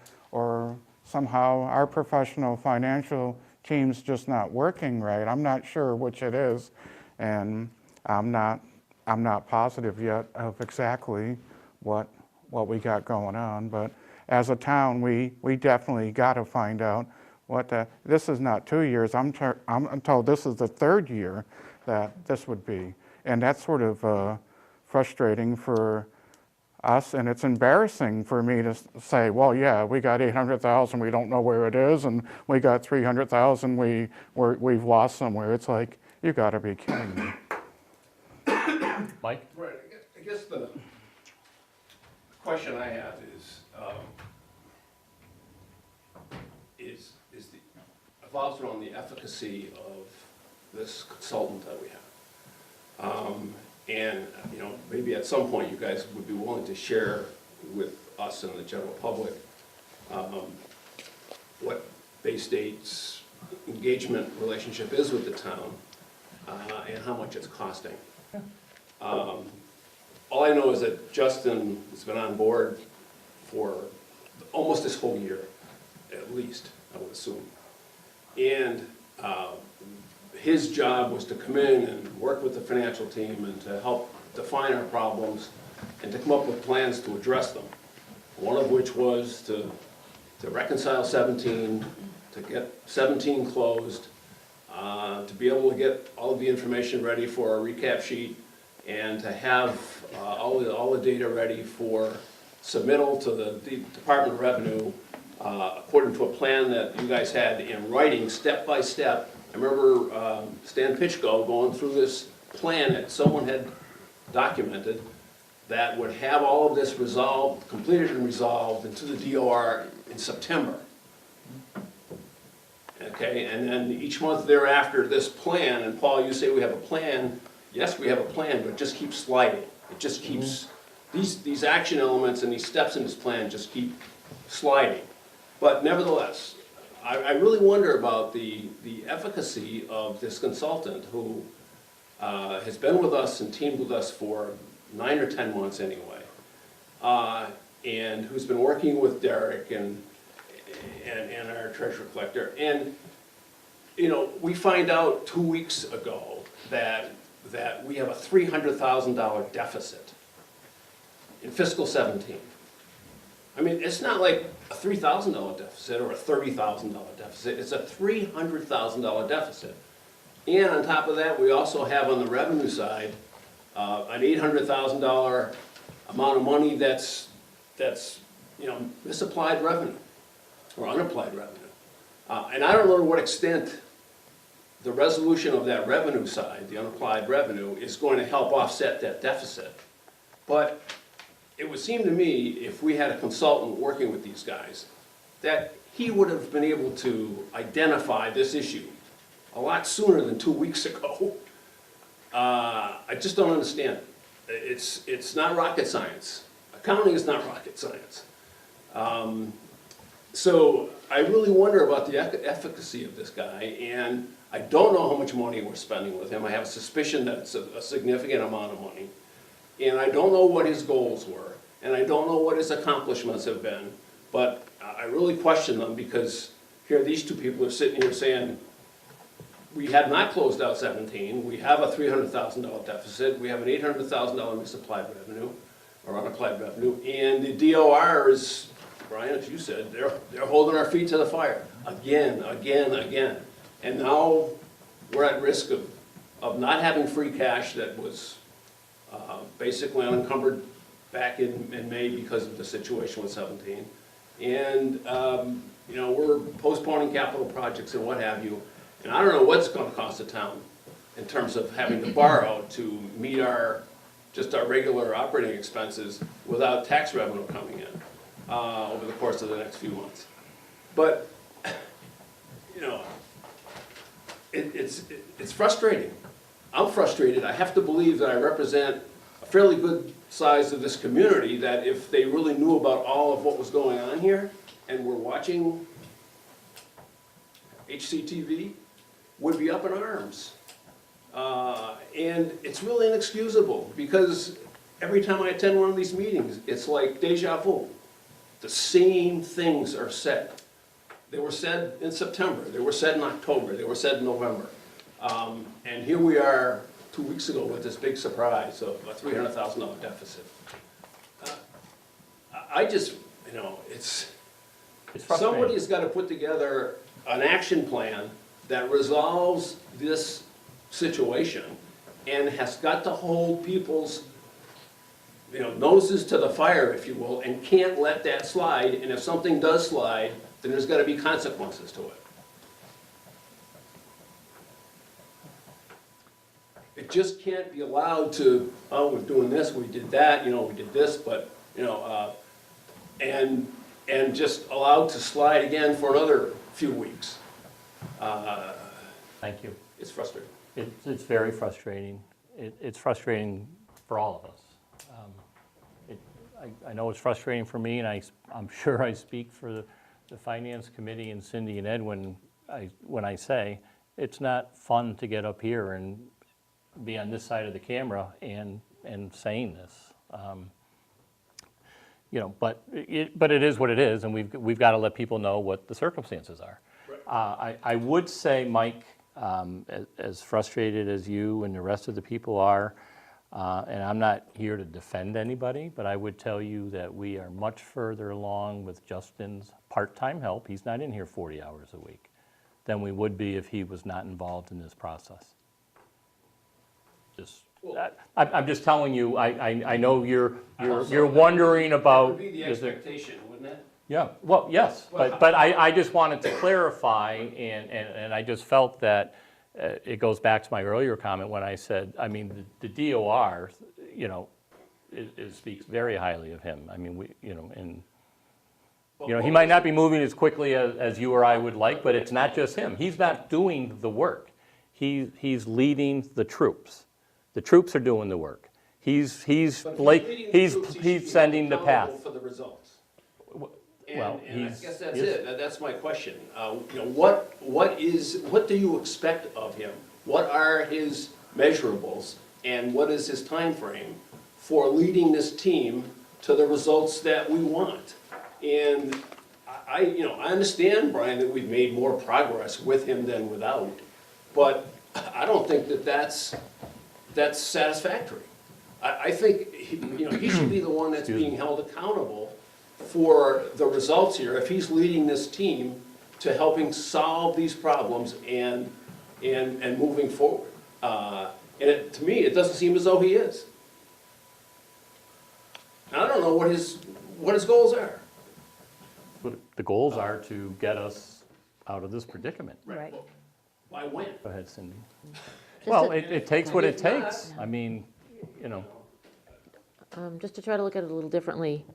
somehow our professional financial team's just not working right. I'm not sure which it is, and I'm not positive yet of exactly what we got going on. But as a town, we definitely got to find out this is not 2 years. I'm told this is the 3rd year that this would be, and that's sort of frustrating for us, and it's embarrassing for me to say, well, yeah, we got 800,000, we don't know where it is, and we got 300,000, we've lost somewhere. It's like, you got to be kidding me. Mike? Right, I guess the question I have revolves around the efficacy of this consultant that we have. And, you know, maybe at some point you guys would be willing to share with us and the general public what Bay State's engagement relationship is with the town and how much it's costing. All I know is that Justin has been on board for almost this whole year, at least, I would assume. And his job was to come in and work with the financial team and to help define our problems and to come up with plans to address them. One of which was to reconcile 17, to get 17 closed, to be able to get all of the information ready for a recap sheet, and to have all the data ready for submittal to the Department of Revenue according to a plan that you guys had in writing, step by step. I remember Stan Pitchko going through this plan that someone had documented that would have all of this resolved, completed and resolved into the DOR in September. Okay, and then each month thereafter, this plan, and Paul, you say we have a plan. Yes, we have a plan, but it just keeps sliding. It just keeps, these action elements and these steps in this plan just keep sliding. But nevertheless, I really wonder about the efficacy of this consultant who has been with us and teamed with us for 9 or 10 months anyway, and who's been working with Derek and our treasurer collector. And, you know, we find out 2 weeks ago that we have a $300,000 deficit in fiscal 17. I mean, it's not like a $3,000 deficit or a $30,000 deficit. It's a $300,000 deficit. And on top of that, we also have on the revenue side an $800,000 amount of money that's you know, misapplied revenue or unapplied revenue. And I don't know to what extent the resolution of that revenue side, the unapplied revenue, is going to help offset that deficit. But it would seem to me, if we had a consultant working with these guys, that he would have been able to identify this issue a lot sooner than 2 weeks ago. I just don't understand it. It's not rocket science. Accounting is not rocket science. So I really wonder about the efficacy of this guy, and I don't know how much money we're spending with him. I have a suspicion that it's a significant amount of money. And I don't know what his goals were, and I don't know what his accomplishments have been, but I really question them because here these two people are sitting here saying, we have not closed out 17, we have a $300,000 deficit, we have an $800,000 misapplied revenue, or unapplied revenue, and the DOR is, Brian, as you said, they're holding our feet to the fire, again. And now we're at risk of not having free cash that was basically unencumbered back in May because of the situation with 17. And, you know, we're postponing capital projects and what have you. And I don't know what's gonna cost the town in terms of having to borrow to meet just our regular operating expenses without tax revenue coming in over the course of the next few months. But, you know, it's frustrating. I'm frustrated. I have to believe that I represent a fairly good size of this community, that if they really knew about all of what was going on here and were watching HCTV, would be up in arms. And it's really inexcusable because every time I attend one of these meetings, it's like deja vu. The same things are said. They were said in September, they were said in October, they were said in November. And here we are 2 weeks ago with this big surprise of a $300,000 deficit. I just, you know, It's frustrating. somebody's got to put together an action plan that resolves this situation and has got to hold people's, you know, noses to the fire, if you will, and can't let that slide. And if something does slide, then there's got to be consequences to it. It just can't be allowed to, oh, we're doing this, we did that, you know, we did this, but, you know, and just allowed to slide again for another few weeks. Thank you. It's frustrating. It's very frustrating. It's frustrating for all of us. I know it's frustrating for me, and I'm sure I speak for the Finance Committee and Cindy and Ed when I say it's not fun to get up here and be on this side of the camera and saying this. You know, but it is what it is, and we've got to let people know what the circumstances are. I would say, Mike, as frustrated as you and the rest of the people are, and I'm not here to defend anybody, but I would tell you that we are much further along with Justin's part-time help, he's not in here 40 hours a week, than we would be if he was not involved in this process. I'm just telling you, I know you're wondering about. That would be the expectation, wouldn't it? Yeah, well, yes, but I just wanted to clarify, and I just felt that it goes back to my earlier comment when I said, I mean, the DOR, you know, it speaks very highly of him. I mean, you know, and, you know, he might not be moving as quickly as you or I would like, but it's not just him. He's not doing the work. He's leading the troops. The troops are doing the work. He's sending the path. For the results. Well, And I guess that's it. That's my question. You know, what do you expect of him? What are his measurables, and what is his time frame for leading this team to the results that we want? And I understand, Brian, that we've made more progress with him than without, but I don't think that's satisfactory. I think he should be the one that's being held accountable for the results here, if he's leading this team to helping solve these problems and moving forward. And to me, it doesn't seem as though he is. And I don't know what his goals are. The goals are to get us out of this predicament. Right. By when? Go ahead, Cindy. Well, it takes what it takes. I mean, you know. Just to try to look at it a little differently,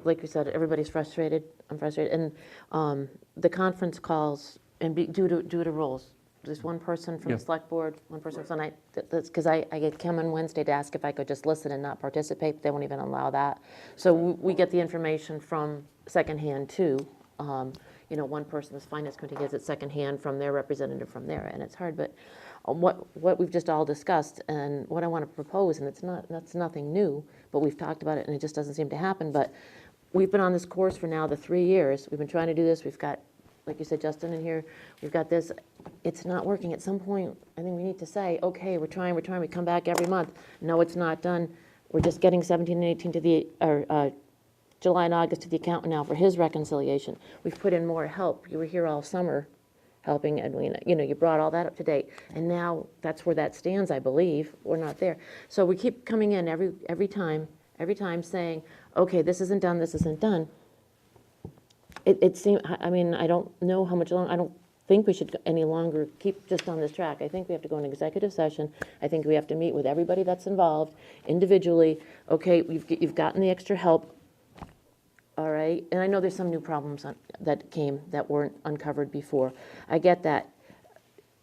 like you said, everybody's frustrated, I'm frustrated, and the conference calls, and due to rules, there's one person from the select board, one person from the night, because I get Kim on Wednesday to ask if I could just listen and not participate, but they won't even allow that. So we get the information from secondhand too, One person, this finance committee gets it secondhand from their representative from there, and it's hard, but what we've just all discussed, and what I want to propose, and that's nothing new, but we've talked about it, and it just doesn't seem to happen, but we've been on this course for now the 3 years. We've been trying to do this. We've got, like you said, Justin in here. We've got this. It's not working. At some point, I think we need to say, okay, we're trying. We come back every month. No, it's not done. We're just getting 17 and 18 to the, July and August to the accountant now for his reconciliation. We've put in more help. You were here all summer helping Edwina. You brought all that up to date. And now that's where that stands, I believe. We're not there. So we keep coming in every time saying, okay, this isn't done, this isn't done. It seems, I don't know how much longer, I don't think we should any longer keep just on this track. I think we have to go in executive session. I think we have to meet with everybody that's involved individually. Okay, you've gotten the extra help, all right? And I know there's some new problems that came that weren't uncovered before. I get that.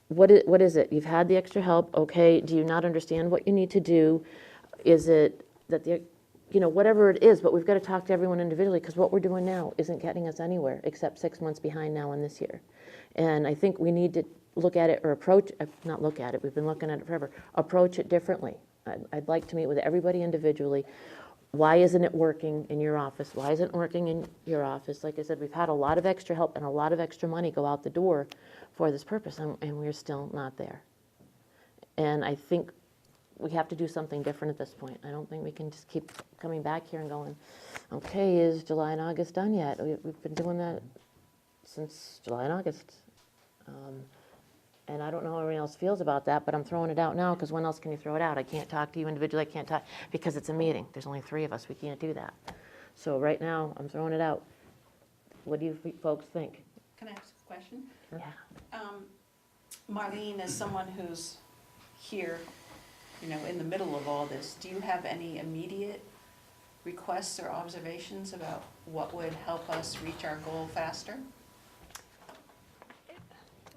What is it? You've had the extra help, okay? Do you not understand what you need to do? Is it that whatever it is, but we've got to talk to everyone individually, because what we're doing now isn't getting us anywhere except 6 months behind now in this year. And I think we need to look at it or not look at it, we've been looking at it forever, approach it differently. I'd like to meet with everybody individually. Why isn't it working in your office? Why isn't it working in your office? Like I said, we've had a lot of extra help and a lot of extra money go out the door for this purpose, and we're still not there. And I think we have to do something different at this point. I don't think we can just keep coming back here and going, okay, is July and August done yet? We've been doing that since July and August. And I don't know how everyone else feels about that, but I'm throwing it out now, because when else can you throw it out? I can't talk to you individually, I can't talk, because it's a meeting. There's only 3 of us, we can't do that. So right now, I'm throwing it out. What do you folks think? Can I ask a question? Yeah. Marlene, as someone who's here, in the middle of all this, do you have any immediate requests or observations about what would help us reach our goal faster?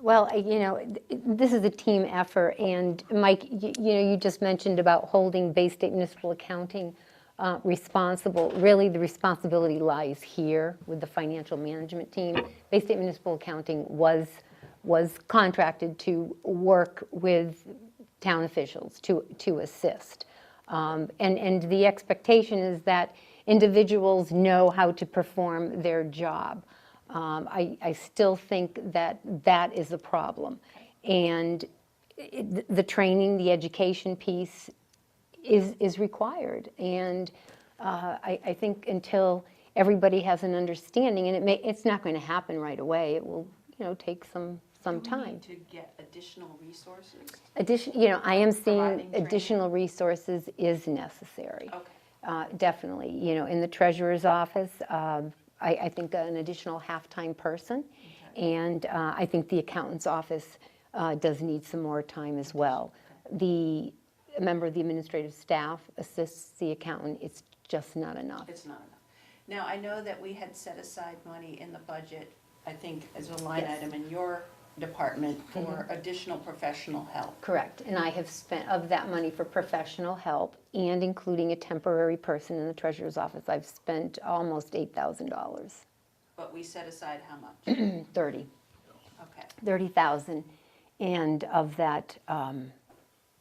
Well, this is a team effort, and Mike, you just mentioned about holding Bay State Municipal Accounting responsible. Really, the responsibility lies here with the financial management team. Bay State Municipal Accounting was contracted to work with town officials to assist. And the expectation is that individuals know how to perform their job. I still think that is a problem. And the training, the education piece is required. And I think until everybody has an understanding, and it's not going to happen right away, it will take some time. Do we need to get additional resources? I am seeing Providing additional resources is necessary. Okay. Definitely. In the treasurer's office, I think an additional half-time person. Okay. And I think the accountant's office does need some more time as well. A member of the administrative staff assists the accountant. It's just not enough. It's not enough. Now, I know that we had set aside money in the budget, I think, as a line Yes. item in your department for additional professional help. Correct. And I have spent of that money for professional help and including a temporary person in the treasurer's office. I've spent almost $8,000. But we set aside how much? 30. Okay. 30,000. And of that,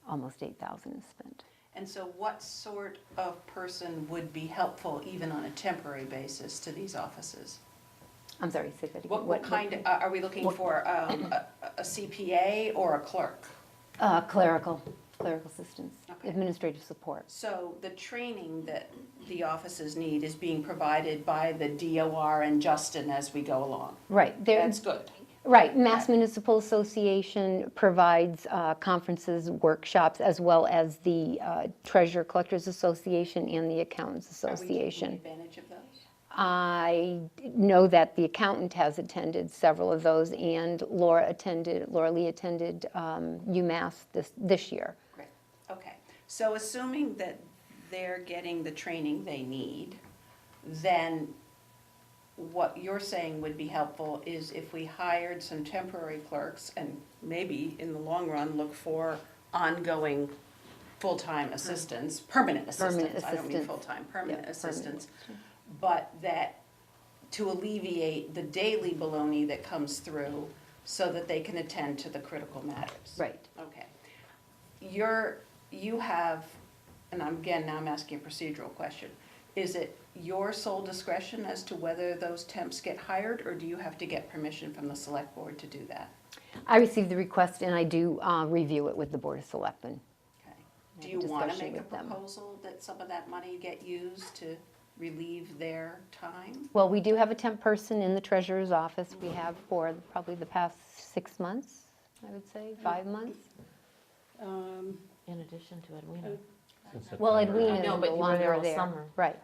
almost 8,000 is spent. And so what sort of person would be helpful even on a temporary basis to these offices? I'm sorry, say that again. What kind, are we looking for a CPA or a clerk? Clerical assistance, Okay. administrative support. So the training that the offices need is being provided by the DOR and Justin as we go along? Right. That's good. Right. Mass Municipal Association provides conferences, workshops, as well as the Treasurer Collectors Association and the Accountants Association. Are we taking advantage of those? I know that the accountant has attended several of those, and Laura Lee attended UMass this year. Great, okay. So assuming that they're getting the training they need, then what you're saying would be helpful is if we hired some temporary clerks and maybe in the long run look for ongoing full-time assistants, permanent assistants. I don't mean full-time, permanent assistants. But that to alleviate the daily baloney that comes through so that they can attend to the critical matters. Right. Okay. You have, and now I'm asking a procedural question. Is it your sole discretion as to whether those temps get hired, or do you have to get permission from the select board to do that? I received the request and I do review it with the Board of Selectmen. Okay. Do Have you a want to discussion make a with them. proposal that some of that money get used to relieve their time? Well, we do have a temp person in the treasurer's office. We have for probably the past 6 months, I would say, 5 months. In addition to Edwina. Well, Edwina I is know, no but you were longer there all there. summer. Right.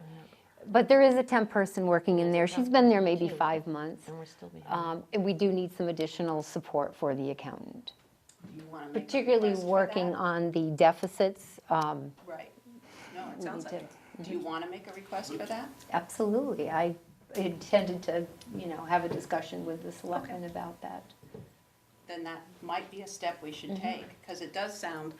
But there is a temp person working in there. She's been there maybe 5 months. And we're still behind. And we do need some additional support for the accountant, Do you want to make a particularly request for working that? on the deficits. Right. No, it We sounds need like it. Do you want to make a request for that? Absolutely. I intended to, have a discussion with the selectmen about that. Then that might be a step we should take, because it does sound,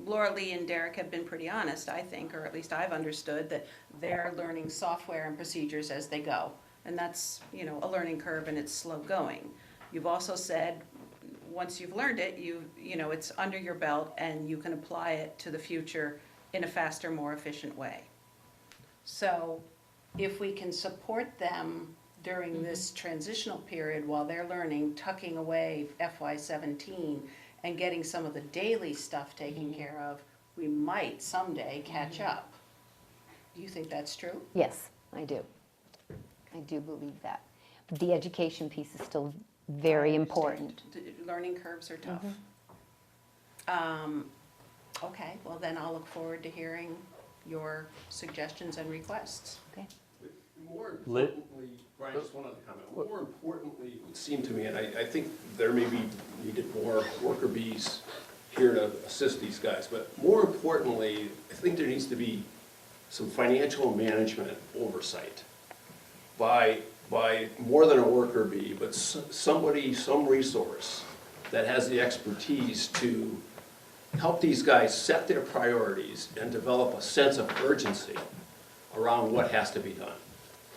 Laura Lee and Derek have been pretty honest, I think, or at least I've understood, that they're learning software and procedures as they go. And that's, a learning curve and it's slow going. You've also said, once you've learned it, it's under your belt and you can apply it to the future in a faster, more efficient way. So if we can support them during this transitional period while they're learning, tucking away FY17 and getting some of the daily stuff taken care of, we might someday catch up. Do you think that's true? Yes, I do. I do believe that. But the education piece is still very important. The learning curves are tough. Okay, well then I'll look forward to hearing your suggestions and requests. Okay. More importantly, Brian, just one other comment. More importantly, it would seem to me, and I think there may be needed more worker bees here to assist these guys, but more importantly, I think there needs to be some financial management oversight by more than a worker bee, but somebody, some resource that has the expertise to help these guys set their priorities and develop a sense of urgency around what has to be done.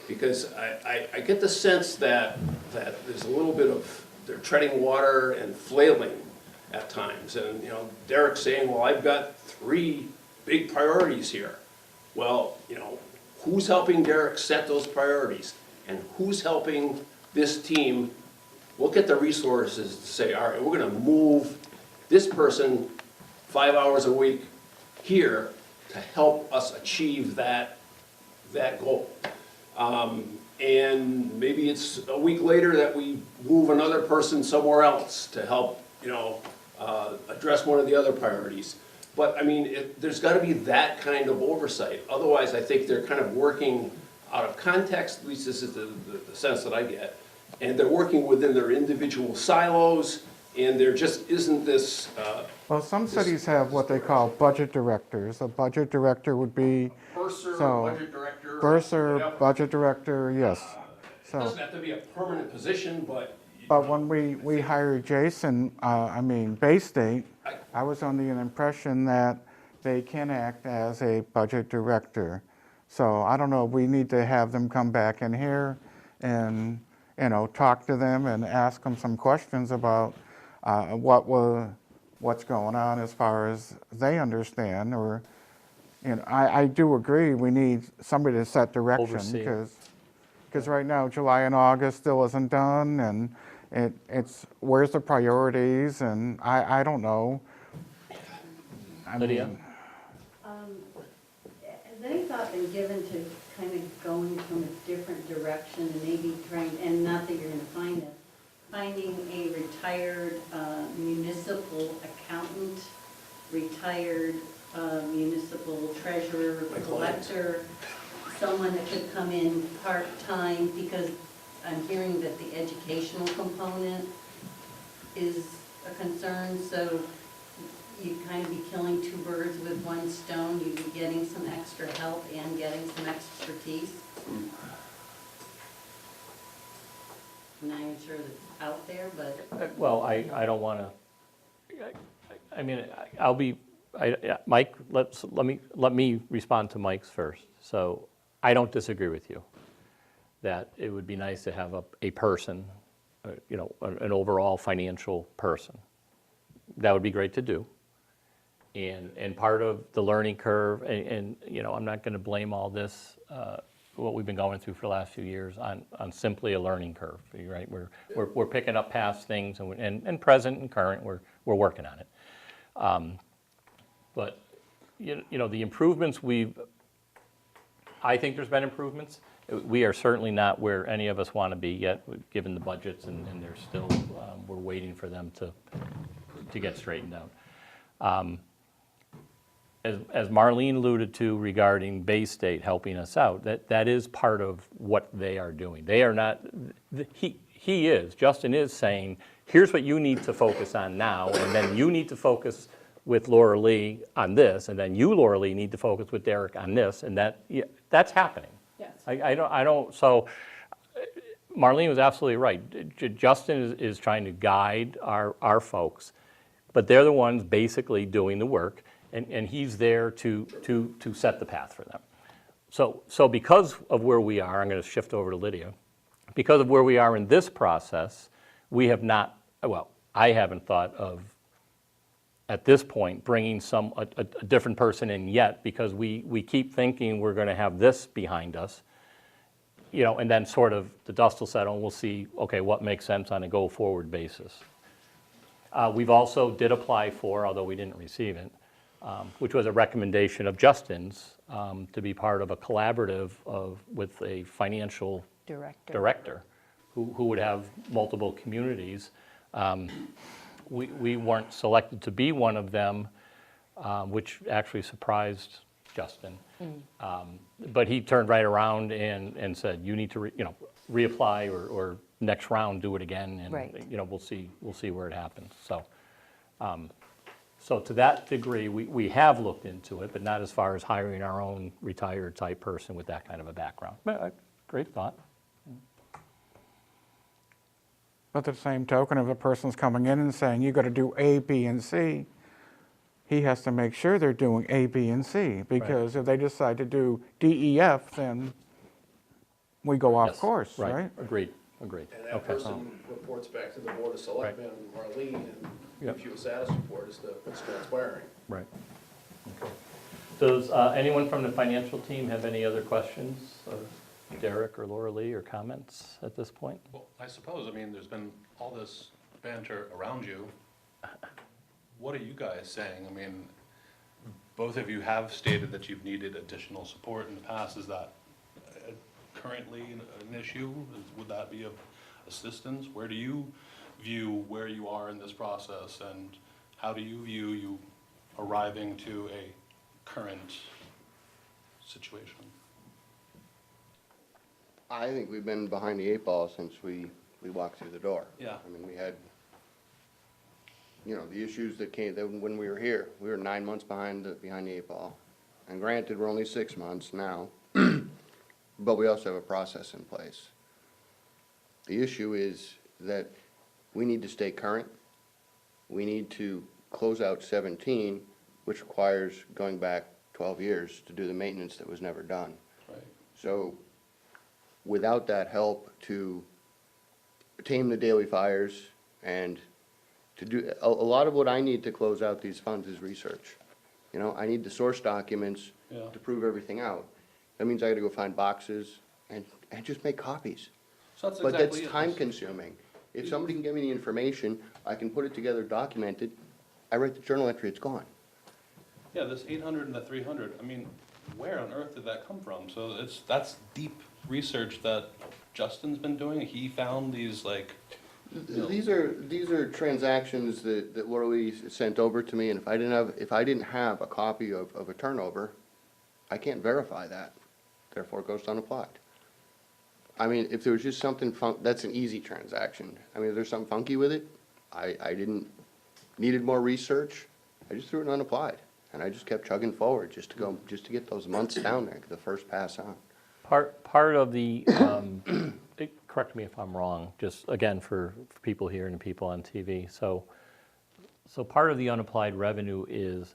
Because I get the sense that there's a little bit of, they're treading water and flailing at times. And, Derek's saying, well, I've got 3 big priorities here. Well, who's helping Derek set those priorities? And who's helping this team look at the resources to say, all right, we're gonna move this person 5 hours a week here to help us achieve that goal. And maybe it's a week later that we move another person somewhere else to help, address one of the other priorities. But there's gotta be that kind of oversight. Otherwise, I think they're kind of working out of context, at least this is the sense that I get. And they're working within their individual silos, and there just isn't this, Well, some cities have what they call budget directors. A budget director would be, bursar, So, budget director. bursar, whatever. budget director, yes. It So, doesn't have to be a permanent position, but. but when we hired Jason, Bay State, I was under the impression that they can act as a budget director. So I don't know, we need to have them come back in here and, talk to them and ask them some questions about what's going on as far as they understand, or, I do agree, we need somebody to set direction, Oversee. because right now, July and August still isn't done, and it's, where's the priorities, and I don't know. Lydia? Has any thought been given to kind of going from a different direction and maybe trying, and not that you're gonna find it, finding a retired municipal accountant, retired municipal treasurer, collector, someone that could come in part-time, because I'm hearing that the educational component is a concern, so you'd kind of be killing 2 birds with 1 stone. You'd be getting some extra help and getting some expertise. I'm not even sure that it's out there, but Well, I don't want to, Mike, let me respond to Mike's first. So I don't disagree with you. that it would be nice to have a person, you know, an overall financial person. That would be great to do. And part of the learning curve, and you know, I'm not going to blame all this, what we've been going through for the last few years on simply a learning curve, right? We're picking up past things, and present and current, we're working on it. But, you know, the improvements I think there's been improvements. We are certainly not where any of us want to be yet, given the budgets, and there's still, we're waiting for them to get straightened out. As Marlene alluded to regarding Bay State helping us out, that is part of what they are doing. They are not, Justin is saying, here's what you need to focus on now, and then you need to focus with Laura Lee on this, and then you, Laura Lee, need to focus with Derek on this, and that's happening. Yes. I don't, so Marlene was absolutely right. Justin is trying to guide our folks, but they're the ones basically doing the work, and he's there to set the path for them. So because of where we are, I'm going to shift over to Lydia. Because of where we are in this process, we have not, well, I haven't thought of, at this point, bringing a different person in yet, because we keep thinking we're going to have this behind us, you know, and then sort of the dust will settle and we'll see, okay, what makes sense on a go-forward basis. We've also did apply for, although we didn't receive it, which was a recommendation of Justin's, to be part of a collaborative with a financial director who would have multiple communities. We weren't selected to be one of them, which actually surprised Justin. But he turned right around and said, you need to reapply, or next round do it again, and Right. you know, we'll see where it happens. So to that degree, we have looked into it, but not as far as hiring our own retired type person with that kind of a background. But, great thought. But at the same token, if a person's coming in and saying, you got to do A, B, and C, he has to make sure they're doing A, B, and C, because if they decide to do D, E, F, then we go off Yes, course, right? Agreed. And that Okay. person reports back to the Board of Selectmen, Marlene, and Yep. gives you a status report as to what's transpiring. Right. Okay. Does anyone from the financial team have any other questions of Derek or Laura Lee, or comments at this point? Well, I suppose, I mean, there's been all this banter around you. What are you guys saying? I mean, both of you have stated that you've needed additional support in the past. Is that currently an issue? Would that be of assistance? Where do you view where you are in this process, and how do you view you arriving to a current situation? I think we've been behind the 8 ball since we walked through the door. Yeah. I mean, we had, you know, the issues that came, that when we were here, we were 9 months behind the 8 ball. And granted, we're only 6 months now, but we also have a process in place. The issue is that we need to stay current. We need to close out 17, which requires going back 12 years to do the maintenance that was never done. Right. So without that help to tame the daily fires and to do, a lot of what I need to close out these funds is research. You know, I need the source documents Yeah. to prove everything out. That means I gotta go find boxes and just make copies. So that's But exactly that's it. time consuming. If somebody can give me the information, I can put it together, document it, I write the journal entry, it's gone. Yeah, this 800 and the 300, I mean, where on earth did that come from? So that's deep research that Justin's been doing. He found these, like, These are transactions that Laura Lee sent over to me, and if I didn't have a copy of a turnover, I can't verify that, therefore it goes unapplied. I mean, if there was just something that's an easy transaction. I mean, if there's something funky with it, needed more research, I just threw it unapplied. And I just kept chugging forward just to get those months down there, the first pass on. Part of the, correct me if I'm wrong, just again for people here and people on TV. So part of the unapplied revenue is,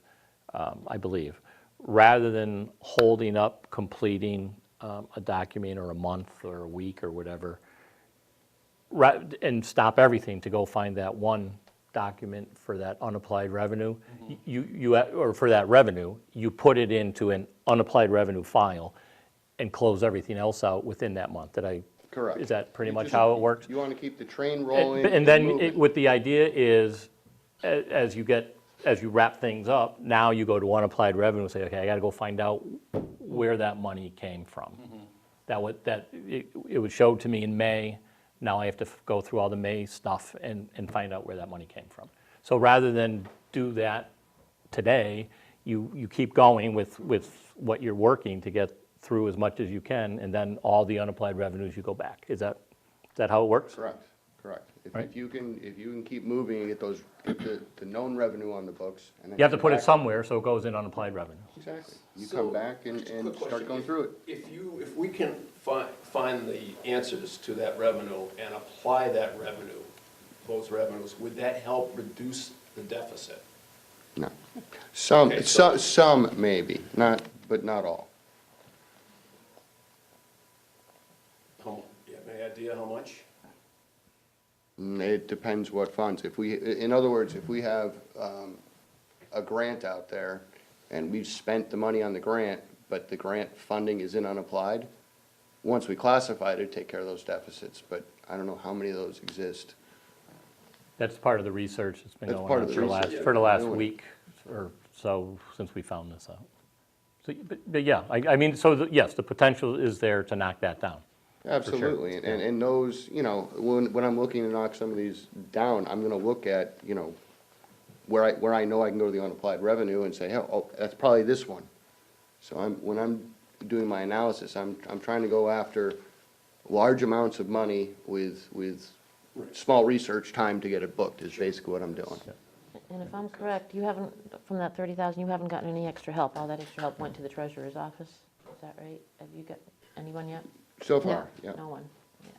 I believe, rather than holding up completing a document or a month or a week or whatever, and stop everything to go find that one document for that unapplied revenue, or for that revenue, you put it into an unapplied revenue file and close everything else out within that month. Correct. Is that pretty You much just- how it works? You want to keep the train rolling. And then moving. what the idea is, as you wrap things up, now you go to unapplied revenue and say, okay, I got to go find out where that money came from. It was showed to me in May. Now I have to go through all the May stuff and find out where that money came from. So rather than do that today, you keep going with what you're working to get through as much as you can, and then all the unapplied revenues, you go back. Is that how it works? Correct, correct. Right. If you can keep moving and get the known revenue on the books. And then You have to come put it back- somewhere, so it goes in unapplied revenue. Exactly. You So, come back and just a quick start question. going through it. If we can find the answers to that revenue and apply that revenue, those revenues, would that help reduce the deficit? No. Some, Okay, so- some maybe, but not all. You have any idea how much? It depends what funds. In other words, if we have a grant out there and we've spent the money on the grant, but the grant funding is in unapplied, once we classify it, it'd take care of those deficits, but I don't know how many of those exist. That's part of the research that's been That's going part on of the research. for the last Doing it. week or so since we found this out. So, but yeah, I mean, so yes, the potential is there to knock that down. Absolutely, and those, when I'm looking to knock some of these down, I'm gonna look at, where I know I can go to the unapplied revenue and say, oh, that's probably this one. So when I'm doing my analysis, I'm trying to go after large amounts of money with small research time to get it booked, is basically what I'm doing. And if I'm correct, you haven't, from that 30,000, you haven't gotten any extra help. All that extra help went to the treasurer's office. Is that right? Have you got anyone yet? So far, yeah. No one. Yeah.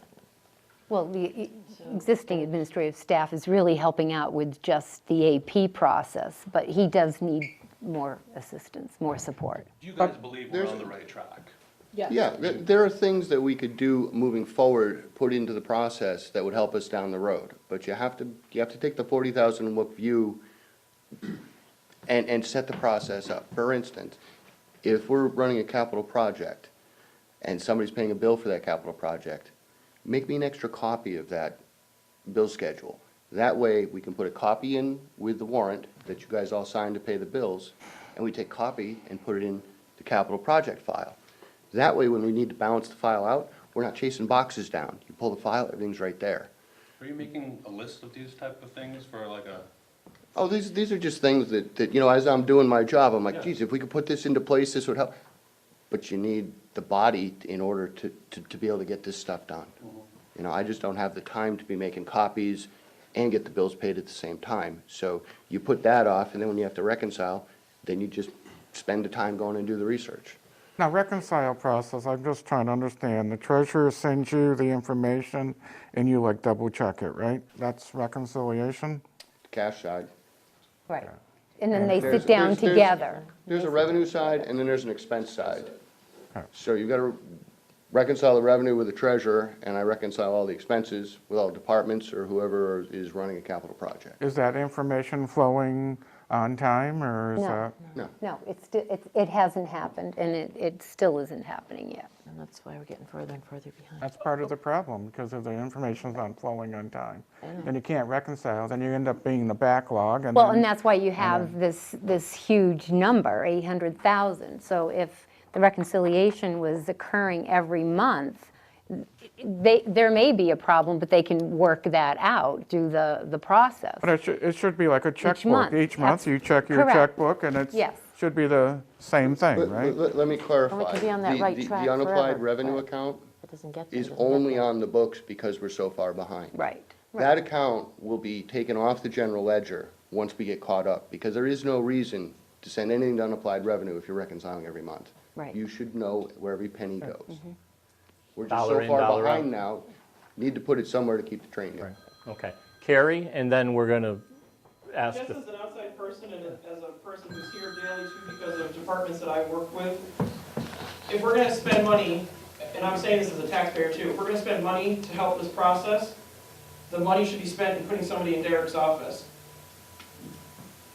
Well, the existing administrative staff is really helping out with just the AP process, but he does need more assistance, more support. Do you guys believe we're on the right track? Yes. Yeah, there are things that we could do moving forward, put into the process that would help us down the road. But you have to take the 40,000 look view and set the process up. For instance, if we're running a capital project and somebody's paying a bill for that capital project, make me an extra copy of that bill schedule. That way, we can put a copy in with the warrant that you guys all signed to pay the bills, and we take copy and put it in the capital project file. That way, when we need to balance the file out, we're not chasing boxes down. You pull the file, everything's right there. Are you making a list of these type of things for like a? Oh, these are just things that, as I'm doing my job, I'm like, Yeah. geez, if we could put this into place, this would help. But you need the body in order to be able to get this stuff done. I just don't have the time to be making copies and get the bills paid at the same time. So you put that off, and then when you have to reconcile, then you just spend the time going and do the research. Now, reconcile process, I'm just trying to understand. The treasurer sends you the information and you double check it, right? That's reconciliation? Cash side. Right. And then they There's- sit down there's- together. There's a revenue side, and then there's an expense side. Okay. So you've got to reconcile the revenue with the treasurer, and I reconcile all the expenses with all departments or whoever is running a capital project. Is that information flowing on time, or is No. that? No. It hasn't happened, and it still isn't happening yet. And that's why we're getting further and further behind. That's part of the problem, because if the information's not flowing on time, then you can't reconcile, then you end up being the backlog, and Well, then- and that's why you have this huge number, 800,000. So if the reconciliation was occurring every month, there may be a problem, but they can work that out, do the process. But it should be like a checkbook. month. Each month, you check your Correct. checkbook, and it Yes. should be the same thing, right? Let me clarify. can be on that right track The unapplied forever, revenue but account It doesn't get there, is it doesn't get only there. on the books because we're so far behind. Right. That account will be taken off the general ledger once we get caught up, because there is no reason to send anything to unapplied revenue if you're reconciling every month. Right. You should know where every penny goes. We're just Dollar so in, far dollar out. behind now, need to put it somewhere to keep the train going. Okay. Carrie, and then we're going to ask Just the as an outside person and as a person who's here daily too because of departments that I work with, if we're gonna spend money, and I'm saying this as a taxpayer too, if we're gonna spend money to help this process, the money should be spent in putting somebody in Derek's office.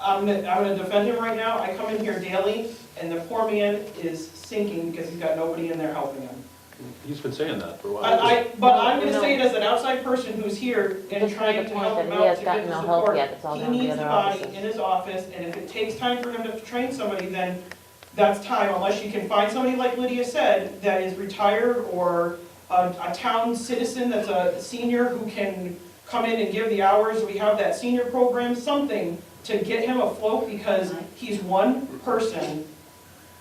I'm gonna defend him right now. I come in here daily, and the poor man is sinking because he's got nobody in there helping him. He's been saying that for a while. But I'm gonna say it as an outside person who's here and Just trying make to a point help him that he out has to gotten get no the help support. yet. It's all He down to the needs the other body offices. in his office, and if it takes time for him to train somebody, then that's time, unless you can find somebody like Lydia said, that is retired or a town citizen that's a senior who can come in and give the hours. We have that senior program, something to get him afloat, because he's one person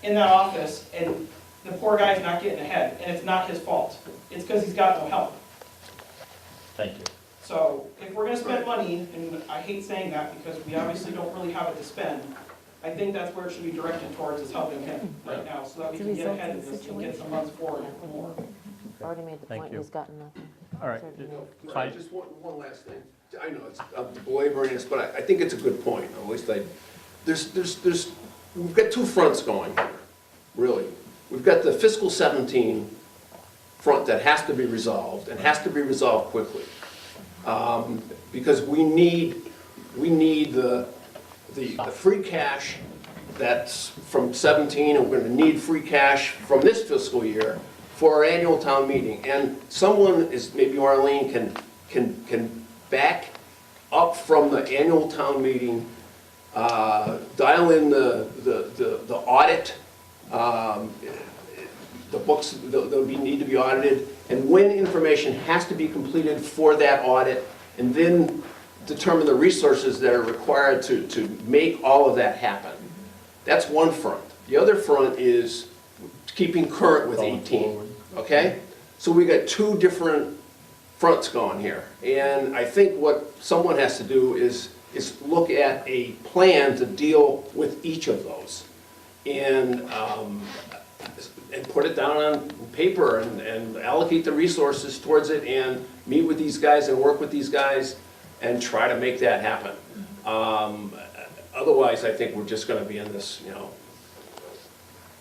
in that office, and the poor guy's not getting ahead, and it's not his fault. It's because he's got no help. Thank you. So if we're gonna spend money, and I hate saying that because we obviously don't really have it to spend, I think that's where it should be directed towards, is helping him right now, so that we can get ahead of this and get some months forward more. Already made the Thank point, you. he's gotten nothing. All right. Sorry, just one last thing. I know it's belaboring this, but I think it's a good point, at least we've got two fronts going here, really. We've got the fiscal 17 front that has to be resolved, and has to be resolved quickly. Because we need the free cash that's from 17, and we're gonna need free cash from this fiscal year for our annual town meeting. And someone maybe Marlene can back up from the annual town meeting, dial in the audit, the books that need to be audited, and when information has to be completed for that audit, and then determine the resources that are required to make all of that happen. That's one front. The other front is keeping current with 18, okay? So we got two different fronts going here. And I think what someone has to do is look at a plan to deal with each of those. And put it down on paper and allocate the resources towards it, and meet with these guys and work with these guys and try to make that happen. Otherwise, I think we're just gonna be in this,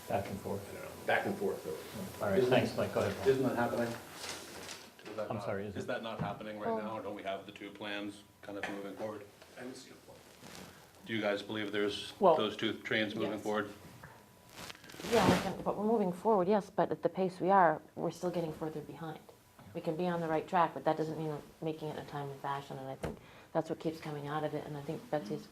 Back and forth. back and forth. All right, thanks, Mike, go ahead. Paul. Isn't that happening? I'm sorry, is Is it? that not happening right now, or don't we have the two plans kind of moving forward? I didn't see a plan. Do you guys believe there's Well- those two trains moving Yes. forward? Yeah, but we're moving forward, yes, but at the pace we are, we're still getting further behind. We can be on the right track, but that doesn't mean we're making it in a timely fashion, and I think that's what keeps coming out of it, and I think Betsy's,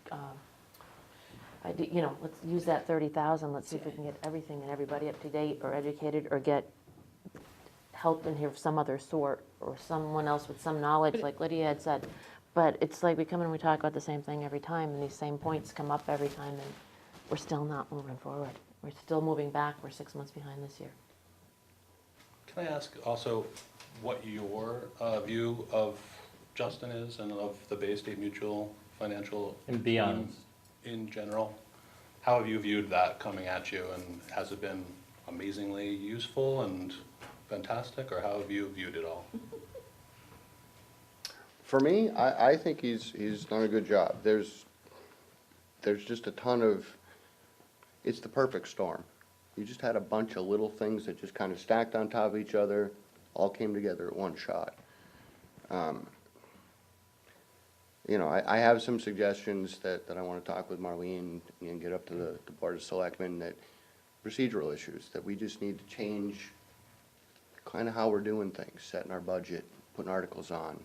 let's use that 30,000, let's see if we can get everything and everybody up to date or educated, or get help in here of some other sort, or someone else with some knowledge, like Lydia had said. But it's like we come in and we talk about the same thing every time, and these same points come up every time, and we're still not moving forward. We're still moving back, we're 6 months behind this year. Can I ask also what your view of Justin is, and of the Bay State Mutual financial And beyond. teams in general? How have you viewed that coming at you, and has it been amazingly useful and fantastic, or how have you viewed it all? For me, I think he's done a good job. There's just a ton of, it's the perfect storm. You just had a bunch of little things that just kind of stacked on top of each other, all came together at one shot. I have some suggestions that I want to talk with Marlene and get up to the Board of Selectmen, that procedural issues, that we just need to change kind of how we're doing things, setting our budget, putting articles on.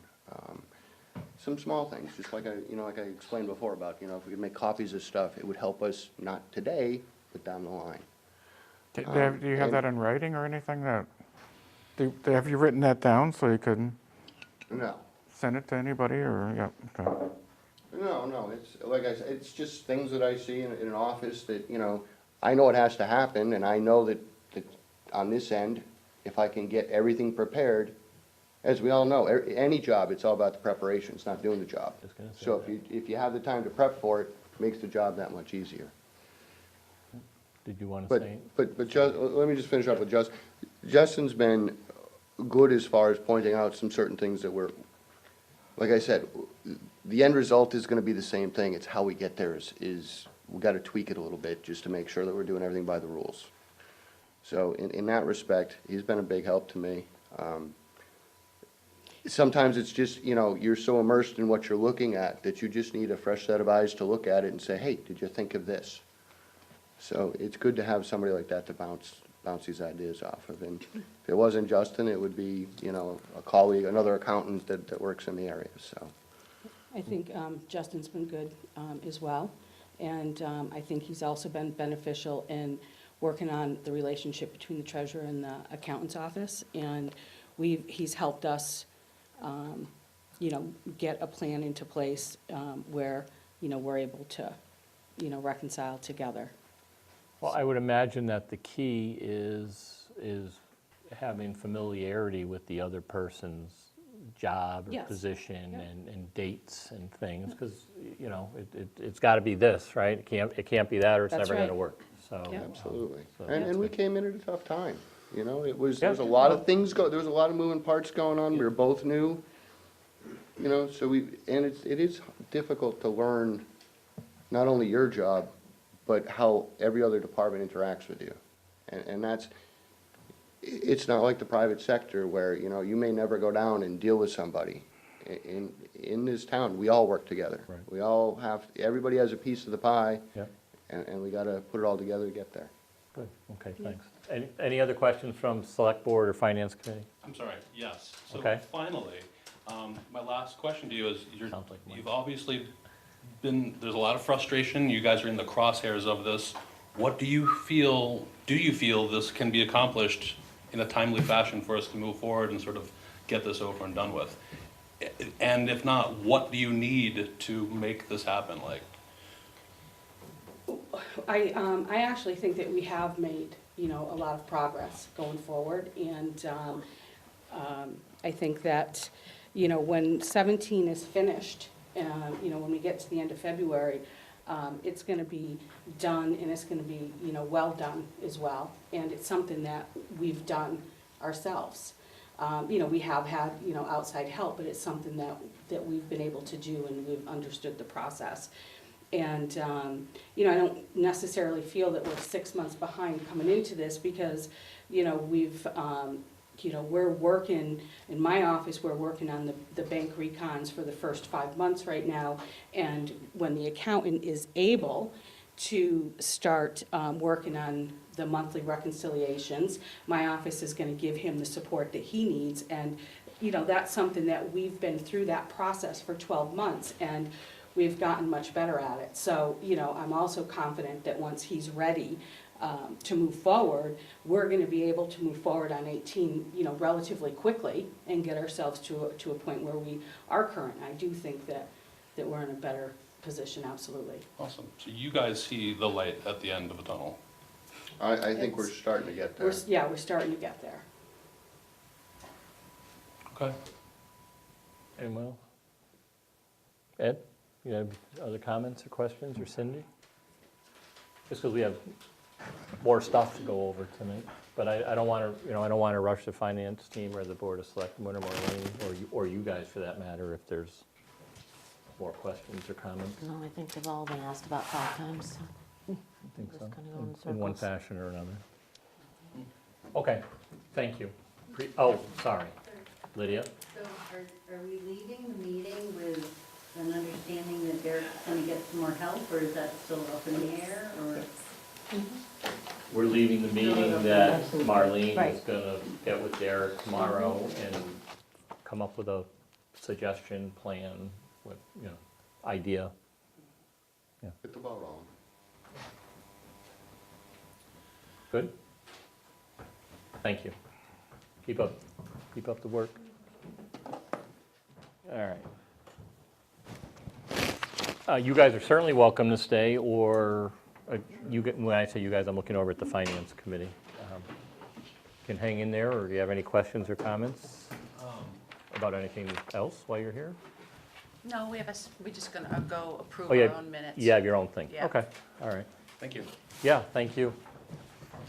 Some small things, just like I explained before about, if we could make copies of stuff, it would help us, not today, but down the line. Do you have that in writing or anything have you written that down so you could No, send it to anybody, or, yeah, okay. no, it's, like I said, it's just things that I see in an office that, I know it has to happen, and I know that on this end, if I can get everything prepared, as we all know, any job, it's all about the preparation, it's not doing the job. Just gonna say So that. if you have the time to prep for it, it makes the job that much easier. Did you want to But, say? let me just finish up with Justin. Justin's been good as far as pointing out some certain things that were, like I said, the end result is gonna be the same thing, it's how we get there is we gotta tweak it a little bit just to make sure that we're doing everything by the rules. So in that respect, he's been a big help to me. Sometimes it's just, you know, you're so immersed in what you're looking at that you just need a fresh set of eyes to look at it and say, hey, did you think of this? So it's good to have somebody like that to bounce these ideas off of. And if it wasn't Justin, it would be, you know, a colleague, another accountant that works in the area, so. I think Justin's been good as well, and I think he's also been beneficial in working on the relationship between the treasurer and the accountant's office, and he's helped us, you know, get a plan into place where, you know, we're able to, you know, reconcile together. Well, I would imagine that the key is having familiarity with the other person's job or Yes. position Yep. and dates and things, because, you know, it's got to be this, right? It can't be that, or it's That's never going to right. work, so. Yep. Absolutely. So And that's we good. came in at a tough time, you know, there was Yeah. a lot of things there was a lot of moving parts going on, we were both new, you know, so and it is difficult to learn not only your job, but how every other department interacts with you. And it's not like the private sector where, you know, you may never go down and deal with somebody. In this town, we all work together. Right. We all everybody has a piece of the pie. Yep. And we gotta put it all together to get there. Good, okay, thanks. Any other questions from Select Board or Finance Committee? I'm sorry, yes. So Okay. finally, my last question to you is, Sounds like mine. you've obviously there's a lot of frustration, you guys are in the crosshairs of this. What do you feel this can be accomplished in a timely fashion for us to move forward and sort of get this over and done with? And if not, what do you need to make this happen, like? I actually think that we have made, you know, a lot of progress going forward, and I think that, you know, when 17 is finished, you know, when we get to the end of February, it's gonna be done, and it's gonna be, you know, well done as well, and it's something that we've done ourselves. You know, we have had, you know, outside help, but it's something that we've been able to do, and we've understood the process. And, you know, I don't necessarily feel that we're 6 months behind coming into this, because, you know, you know, we're working, in my office, we're working on the bank recons for the first 5 months right now. And when the accountant is able to start working on the monthly reconciliations, my office is gonna give him the support that he needs. And, you know, that's something that we've been through that process for 12 months, and we've gotten much better at it. So, you know, I'm also confident that once he's ready to move forward, we're gonna be able to move forward on 18, you know, relatively quickly, and get ourselves to a point where we are current. I do think that we're in a better position, absolutely. Awesome. So you guys see the light at the end of the tunnel? I think we're starting to get there. Yeah, we're starting to get there. Okay. Anyone else? Ed, you have other comments or questions, or Cindy? Just because we have more stuff to go over tonight, but I don't want to, you know, I don't want to rush the finance team or the Board of Selectmen or Marlene, or you guys for that matter, if there's more questions or comments. No, I think they've all been asked about 5 times, so. I think Just so, kinda go in in one circles. fashion or another. Okay, thank you. Oh, sorry. Lydia? So are we leaving the meeting with an understanding that Derek's going to get some more help, or is that still up in the air, or? We're leaving the meeting that Marlene is Right. going to get with Derek tomorrow and come up with a suggestion, plan, with, you know, idea. Hit the ball rolling. Good? Thank you. Keep up the work. All right. You guys are certainly welcome to stay, or when I say you guys, I'm looking over at the Finance Committee. Can hang in there, or do you have any questions or comments about anything else while you're here? No, we're just gonna go approve Oh, yeah, our own minutes. you have your own thing. Yeah. Okay, all right. Thank you. Yeah, thank you.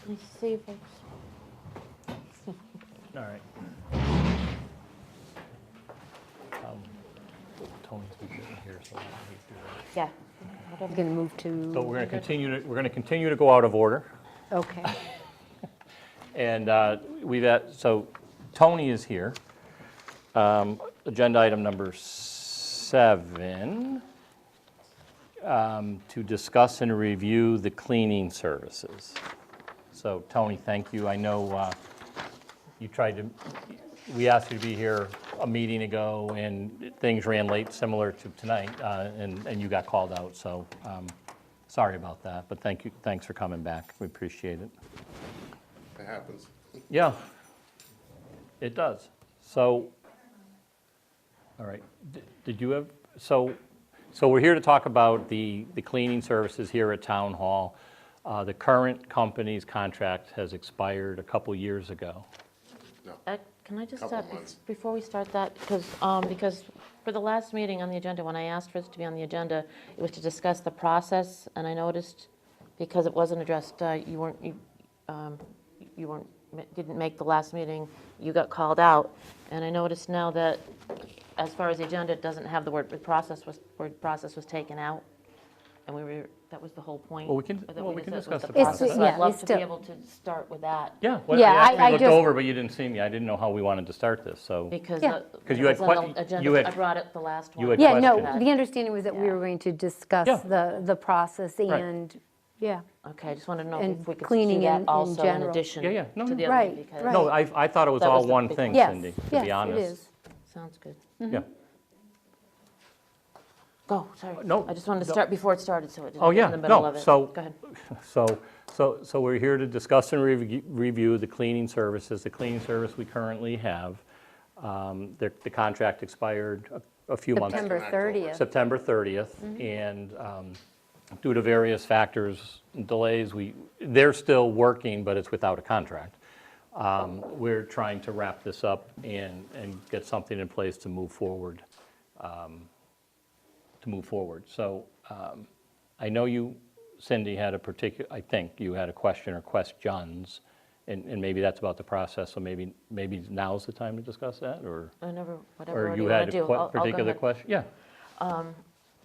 Nice to see you folks. All right. Tony's been here, so I don't need to do that. Yeah, I'm whatever. going to move to. So we're going to continue to go out of order. Okay. And so Tony is here. Agenda item number 7, to discuss and review the cleaning services. So Tony, thank you. I know we asked you to be here a meeting ago, and things ran late, similar to tonight, and you got called out, so sorry about that, but thanks for coming back. We appreciate it. It happens. Yeah, it does. So, all right, did you have, so we're here to talk about the cleaning services here at Town Hall. The current company's contract has expired a couple years ago. Can I just Couple stop, months. before we start that, because for the last meeting on the agenda, when I asked for this to be on the agenda, it was to discuss the process, and I noticed, because it wasn't addressed, didn't make the last meeting, you got called out, and I noticed now that, as far as the agenda, it doesn't have the word process was taken out, and that was the whole point. Well, we can that discuss the process. process. So Yeah, I'd love we to still- be able to start with that. Yeah, Yeah, I actually I looked just- over, but you didn't see me. I didn't know how we wanted to start this, so. Because Yeah. it 'Cause you had was on que- the agenda. you had- I brought it the last one. you had Yeah, no, questions. the understanding was that we Yeah. were going to discuss Yeah. the process Right. and, yeah. Okay, I just wanted to know And if we could cleaning do in- that in also in general. addition Yeah, to yeah. No, the no. other, Right, because. right. No, I thought it was That all was the one big thing, one. Yes, Cindy, to yes, be it honest. is. Sounds good. Yeah. Go, sorry. No, I just wanted to no. start before it started, so it Oh, didn't get yeah, in the middle no, of it. so- Go ahead. So we're here to discuss and review the cleaning services. The cleaning service we currently have, the contract expired a few months. September 30th. September 30th, and due to various factors and delays, they're still working, but it's without a contract. We're trying to wrap this up and get something in place to move forward. So I know you, Cindy, had I think you had a question or questions, and maybe that's about the process, so maybe now's the time to discuss that, or Whatever or you you want had to do. a I'll go particular ahead. question? Yeah.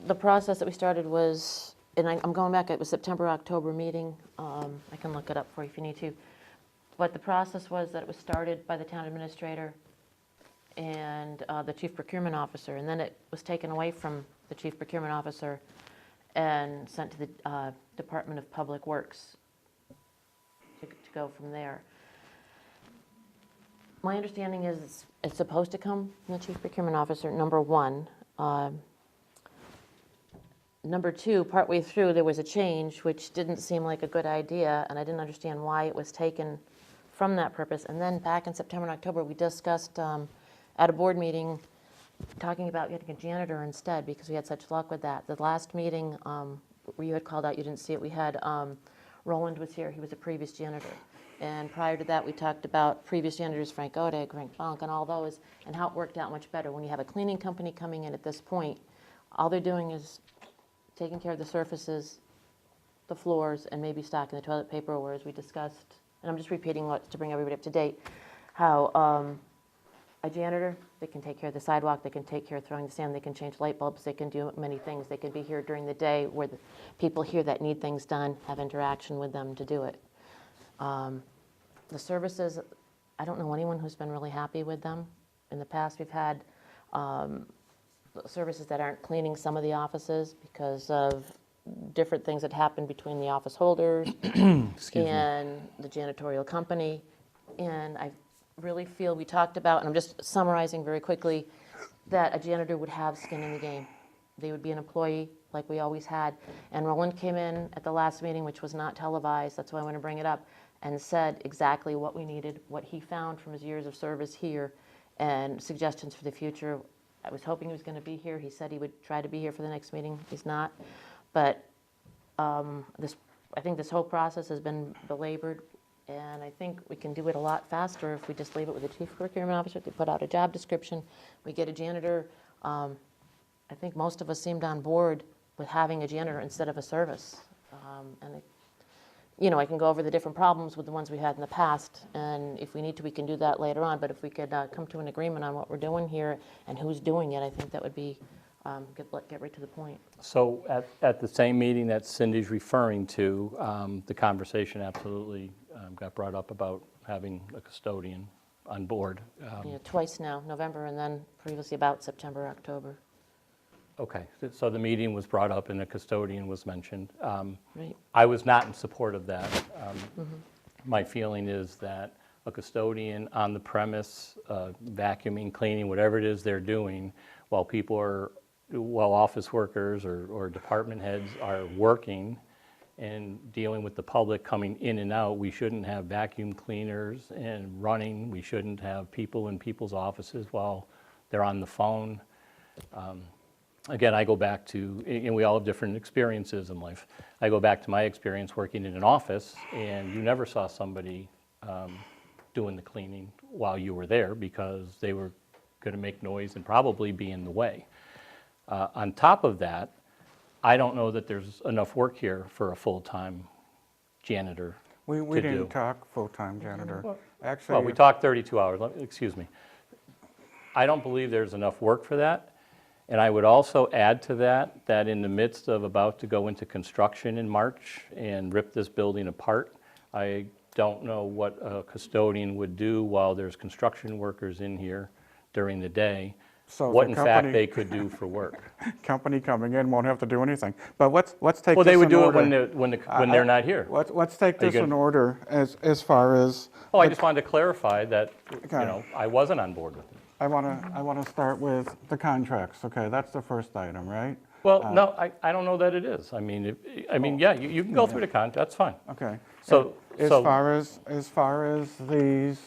The process that we started was, and I'm going back, it was September, October meeting. I can look it up for you if you need to. But the process was that it was started by the town administrator and the chief procurement officer, and then it was taken away from the chief procurement officer and sent to the Department of Public Works to go from there. My understanding is it's supposed to come from the chief procurement officer, number one. Number two, partway through, there was a change, which didn't seem like a good idea, and I didn't understand why it was taken from that purpose. And then back in September and October, we discussed at a board meeting, talking about getting a janitor instead, because we had such luck with that. The last meeting where you had called out, you didn't see it, we had, Roland was here, he was a previous janitor. And prior to that, we talked about previous janitors, Frank Odig, Frank Funk, and all those, and how it worked out much better. When you have a cleaning company coming in at this point, all they're doing is taking care of the surfaces, the floors, and maybe stocking the toilet paper, whereas we discussed, and I'm just repeating what to bring everybody up to date, how a janitor, they can take care of the sidewalk, they can take care of throwing the sand, they can change light bulbs, they can do many things. They can be here during the day where the people here that need things done have interaction with them to do it. The services, I don't know anyone who's been really happy with them. In the past, we've had services that aren't cleaning some of the offices because of different things that happen between the office holders and the janitorial company. And I really feel we talked about, and I'm just summarizing very quickly, that a janitor would have skin in the game. They would be an employee like we always had. And Roland came in at the last meeting, which was not televised, that's why I want to bring it up, and said exactly what we needed, what he found from his years of service here, and suggestions for the future. I was hoping he was going to be here. He said he would try to be here for the next meeting. He's not. But I think this whole process has been belabored, and I think we can do it a lot faster if we just leave it with the chief procurement officer. They put out a job description. We get a janitor. I think most of us seemed on board with having a janitor instead of a service. I can go over the different problems with the ones we had in the past, and if we need to, we can do that later on. But if we could come to an agreement on what we're doing here and who's doing it, I think that would be, get right to the point. So at the same meeting that Cindy's referring to, the conversation absolutely got brought up about having a custodian on board. Yeah, twice now, November and then previously about September, October. Okay, so the meeting was brought up and a custodian was mentioned. Right. I was not in support of that. My feeling is that a custodian on the premise, vacuuming, cleaning, whatever it is they're doing, while office workers or department heads are working and dealing with the public coming in and out, we shouldn't have vacuum cleaners and running. We shouldn't have people in people's offices while they're on the phone. Again, I go back to, and we all have different experiences in life. I go back to my experience working in an office, and you never saw somebody doing the cleaning while you were there because they were going to make noise and probably be in the way. On top of that, I don't know that there's enough work here for a full-time janitor We to didn't do. talk full-time janitor. Well, Actually, we talked 32 hours, excuse me. I don't believe there's enough work for that. And I would also add to that, that in the midst of about to go into construction in March and rip this building apart, I don't know what a custodian would do while there's construction workers in here during the day, So what the in fact company- they could do for work. company coming in won't have to do anything. But let's take Well, this they would in do it order. when they're not here. Let's take Are you this in gonna- order as far as, Oh, I just wanted to clarify that, Okay. I wasn't on board with it. I want to start with the contracts, okay? That's the first item, right? Well, no, I don't know that it is. I mean, yeah, you can go through the contract, that's fine. Okay. So, As far as these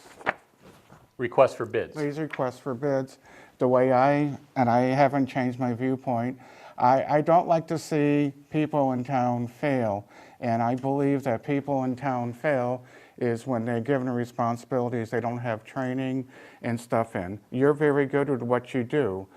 request for bids. requests for bids, the way I haven't changed my viewpoint, I don't like to see people in town fail. And I believe that people in town fail is when they're given responsibilities, they don't have training and stuff in. You're very good at what you do.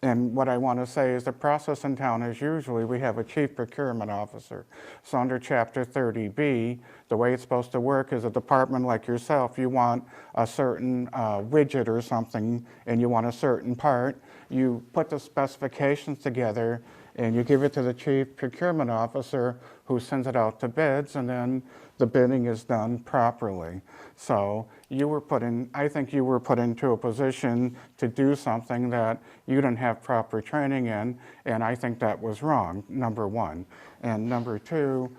And what I want to say is the process in town is usually we have a chief procurement officer. So under Chapter 30B, the way it's supposed to work is a department like yourself, you want a certain widget or something and you want a certain part, you put the specifications together and you give it to the chief procurement officer who sends it out to bids, and then the bidding is done properly. So you were I think you were put into a position to do something that you didn't have proper training in, and I think that was wrong, number one. And number two,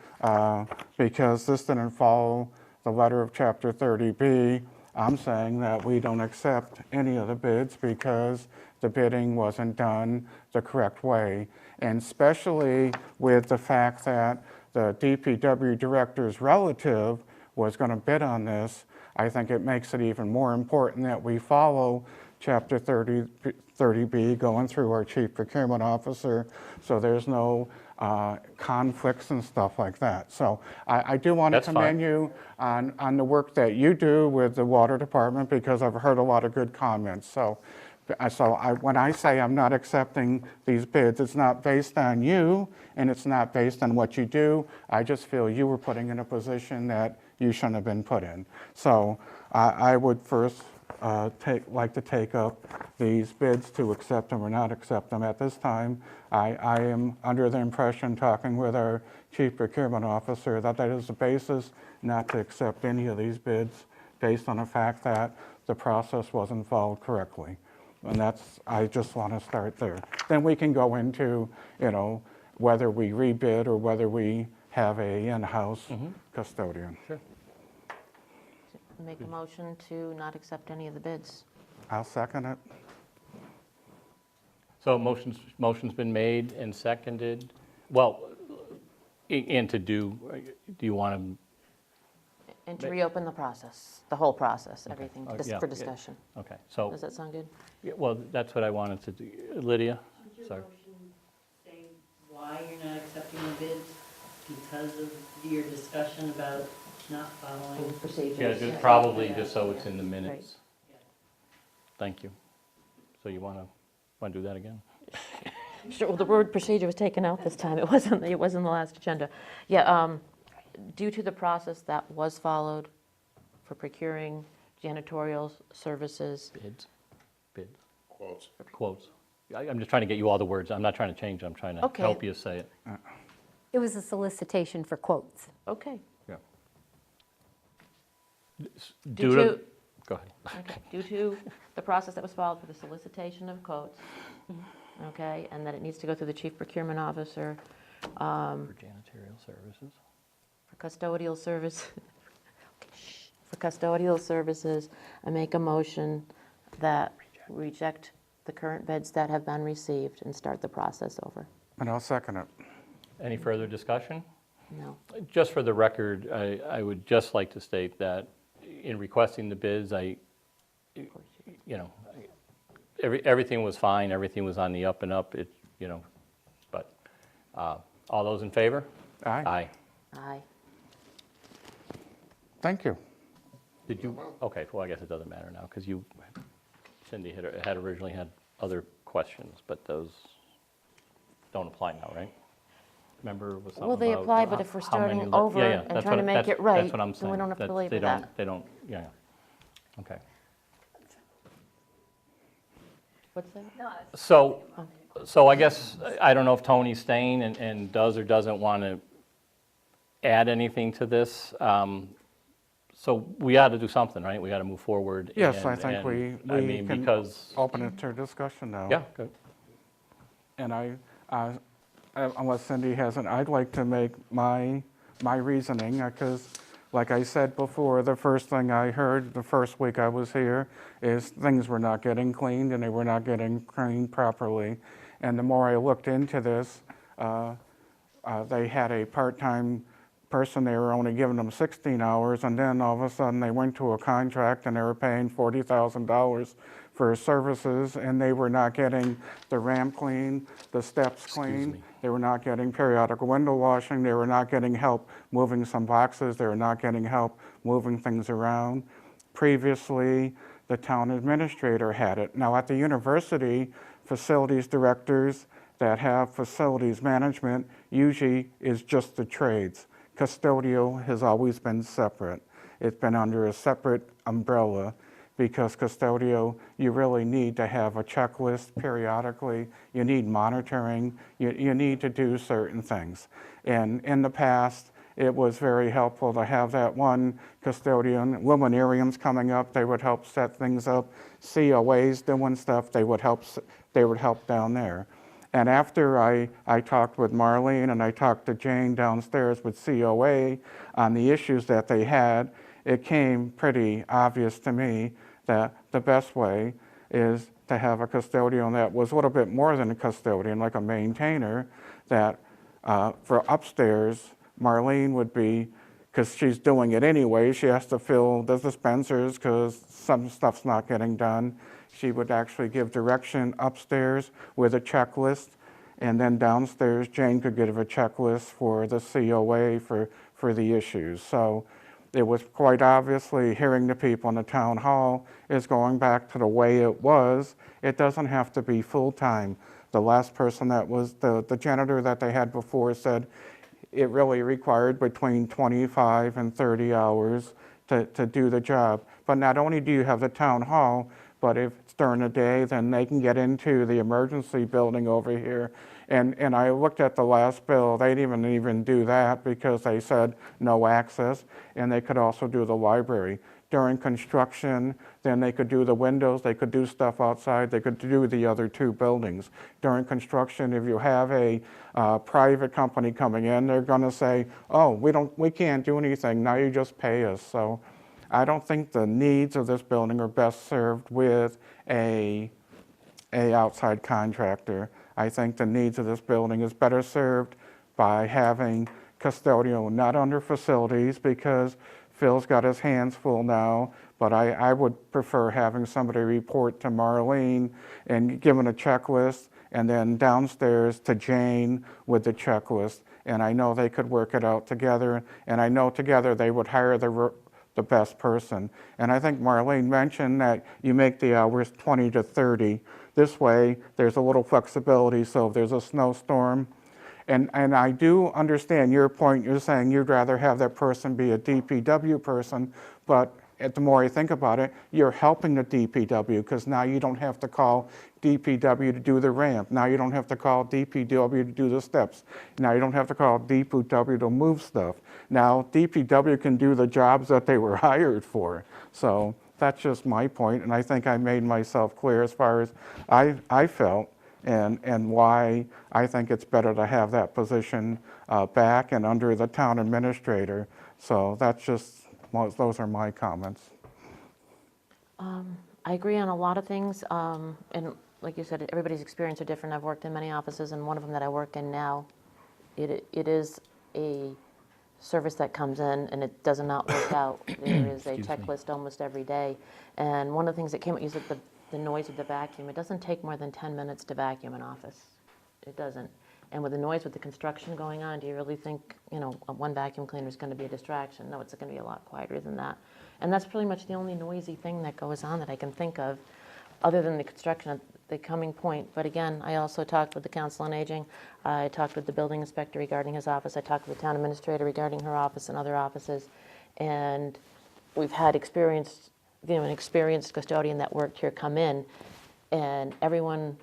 because this didn't follow the letter of Chapter 30B, I'm saying that we don't accept any of the bids because the bidding wasn't done the correct way. And especially with the fact that the DPW director's relative was going to bid on this, I think it makes it even more important that we follow Chapter 30B going through our chief procurement officer so there's no conflicts and stuff like that. So I do want to That's commend fine. you on the work that you do with the water department because I've heard a lot of good comments. So when I say I'm not accepting these bids, it's not based on you and it's not based on what you do. I just feel you were putting in a position that you shouldn't have been put in. So I would first like to take up these bids to accept them or not accept them. At this time, I am under the impression, talking with our chief procurement officer, that is the basis not to accept any of these bids based on the fact that the process wasn't followed correctly. And I just want to start there. Then we can go into, whether we rebid or whether we have a in-house custodian. Sure. Make a motion to not accept any of the bids. I'll second it. So motion's been made and seconded. Well, and do you want to? And to reopen the process, the whole process, everything, just yeah, for yeah. discussion. Okay, so, Does that sound good? yeah, well, that's what I wanted to do. Lydia? Sorry. Say why you're not accepting the bids? Because of your discussion about not following procedures? Yeah, probably just so it's in the minutes. Thank you. So you want to do that again? Sure, well, the word procedure was taken out this time. It wasn't the last agenda. Yeah, due to the process that was followed for procuring janitorial services. Bids. Quotes. I'm just trying to get you all the words. I'm not trying to change. I'm trying to Okay. help you say it. It was a solicitation for quotes. Okay. Yeah. Due to, go ahead. Okay, due to the process that was followed for the solicitation of quotes, okay, and that it needs to go through the chief procurement officer For janitorial services. for custodial service, for custodial services, I make a motion that reject the current bids that have been received and start the process over. And I'll second it. Any further discussion? No. Just for the record, I would just like to state that in requesting the bids, everything was fine, everything was on the up and up, but all those in favor? Aye. Aye. Aye. Thank you. Did you, okay, well, I guess it doesn't matter now, because Cindy had originally had other questions, but those don't apply now, right? Remember, was something Well, they about apply, but if we're how many starting li- over yeah, yeah, and that's trying to what- make that's- it right, That's what I'm then saying. we don't have to that belabor they don't- that. They don't, yeah, okay. What's that? So I guess, I don't know if Tony's staying and does or doesn't want to add anything to this. So we ought to do something, right? We got to move forward. Yes, I and- think and, we I mean, can because, open it to discussion now. yeah, good. And unless Cindy hasn't, I'd like to make my reasoning, because like I said before, the first thing I heard the first week I was here is things were not getting cleaned and they were not getting cleaned properly. And the more I looked into this, they had a part-time person, they were only giving them 16 hours, and then all of a sudden they went to a contract and they were paying $40,000 for services, and they were not getting the ramp clean, the steps clean, they were not getting periodic window washing, they were not getting help moving some boxes, they were not getting help moving things around. Previously, the town administrator had it. Now at the university, facilities directors that have facilities management usually is just the trades. Custodial has always been separate. It's been under a separate umbrella, because custodial, you really need to have a checklist periodically. You need monitoring. You need to do certain things. And in the past, it was very helpful to have that one custodian. Luminariums coming up, they would help set things up. COAs doing stuff, they would help down there. And after I talked with Marlene and I talked to Jane downstairs with COA on the issues that they had, it came pretty obvious to me that the best way is to have a custodian that was a little bit more than a custodian, like a maintainer, that for upstairs, Marlene would be, because she's doing it anyway, she has to fill the dispensers because some stuff's not getting done. She would actually give direction upstairs with a checklist, and then downstairs, Jane could give a checklist for the COA for the issues. So it was quite obviously, hearing the people in the town hall is going back to the way it was. It doesn't have to be full-time. The last person that was, the janitor that they had before said it really required between 25 and 30 hours to do the job. But not only do you have the town hall, but if it's during the day, then they can get into the emergency building over here. And I looked at the last bill, they didn't even do that because they said no access, and they could also do the library. During construction, then they could do the windows, they could do stuff outside, they could do the other two buildings. During construction, if you have a private company coming in, they're gonna say, oh, we can't do anything, now you just pay us. So I don't think the needs of this building are best served with a outside contractor. I think the needs of this building is better served by having custodial, not under facilities, because Phil's got his hands full now, but I would prefer having somebody report to Marlene and given a checklist, and then downstairs to Jane with the checklist. And I know they could work it out together, and I know together they would hire the best person. And I think Marlene mentioned that you make the hours 20 to 30. This way, there's a little flexibility, so if there's a snowstorm. And I do understand your point, you're saying you'd rather have that person be a DPW person, but the more I think about it, you're helping the DPW, because now you don't have to call DPW to do the ramp. Now you don't have to call DPW to do the steps. Now you don't have to call DPW to move stuff. Now DPW can do the jobs that they were hired for. So that's just my point, and I think I made myself clear as far as I felt and why I think it's better to have that position back and under the town administrator. So that's just, those are my comments. I agree on a lot of things, and like you said, everybody's experience are different. I've worked in many offices, and one of them that I work in now, it is a service that comes in and it does not work out. There is a Excuse me. checklist almost every day, and one of the things that came up, you said the noise of the vacuum. It doesn't take more than 10 minutes to vacuum an office. It doesn't. And with the noise, with the construction going on, do you really think, one vacuum cleaner is going to be a distraction? No, it's going to be a lot quieter than that. And that's pretty much the only noisy thing that goes on that I can think of, other than the construction at the coming point. But again, I also talked with the Council on Aging. I talked with the building inspector regarding his office. I talked with the town administrator regarding her office and other offices. And we've had an experienced custodian that worked here come in, and everyone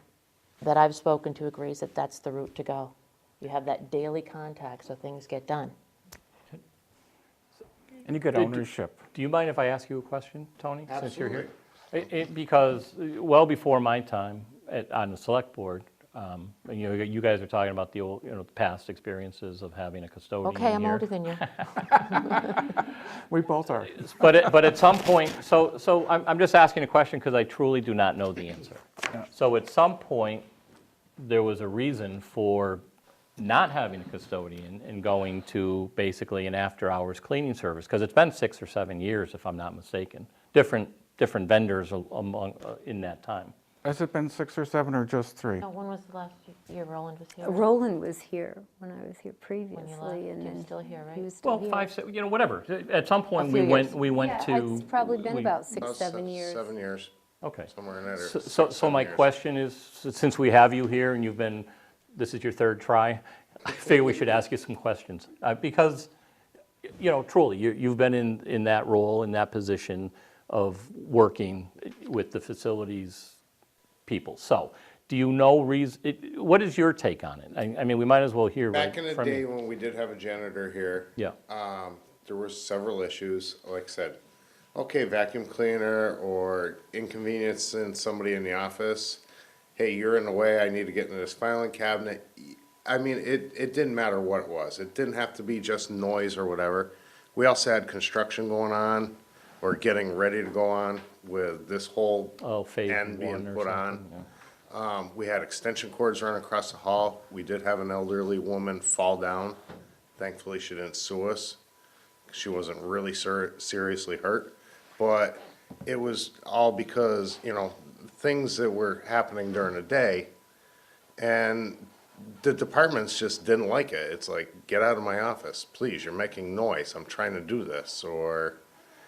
that I've spoken to agrees that that's the route to go. You have that daily contact so things get done. And you get ownership. Do you mind if I ask you a question, Tony, since you're here? Because well before my time on the select board, you guys are talking about the old, the past experiences of having a custodian Okay, I'm here. older than you. We both are. But at some point, so I'm just asking a question because I truly do not know the answer. So at some point, there was a reason for not having a custodian and going to basically an after-hours cleaning service, because it's been 6 or 7 years, if I'm not mistaken. Different vendors among in that time. Has it been 6 or 7 or just 3? No, when was the last year Roland was here? Roland was here when I was here When you previously, left, and he was then still here, he right? was still Well, here. 5, 6, whatever. At some point, few years. we went Yeah, to. it's probably been we- about 6, 7 years. 7 years, Okay. somewhere in that area. So my question is, since we have you here and this is your 3rd try, I figure we should ask you some questions. Because, truly, you've been in that role, in that position of working with the facilities people. So, do you know what is your take on it? I mean, we might as well hear right Back in the from day you. when we did have a janitor here. Yeah. There were several issues, like I said, okay, vacuum cleaner or inconveniencing somebody in the office. Hey, you're in the way, I need to get into this filing cabinet. I mean, it didn't matter what it was. It didn't have to be just noise or whatever. We also had construction going on or getting ready to go on with this whole Phase end being 1 or put on. something, yeah. We had extension cords running across the hall. We did have an elderly woman fall down. Thankfully, she didn't sue us. She wasn't really seriously hurt. But it was all because, things that were happening during the day. And the departments just didn't like it. It's like, get out of my office, please, you're making noise. I'm trying to do this, or,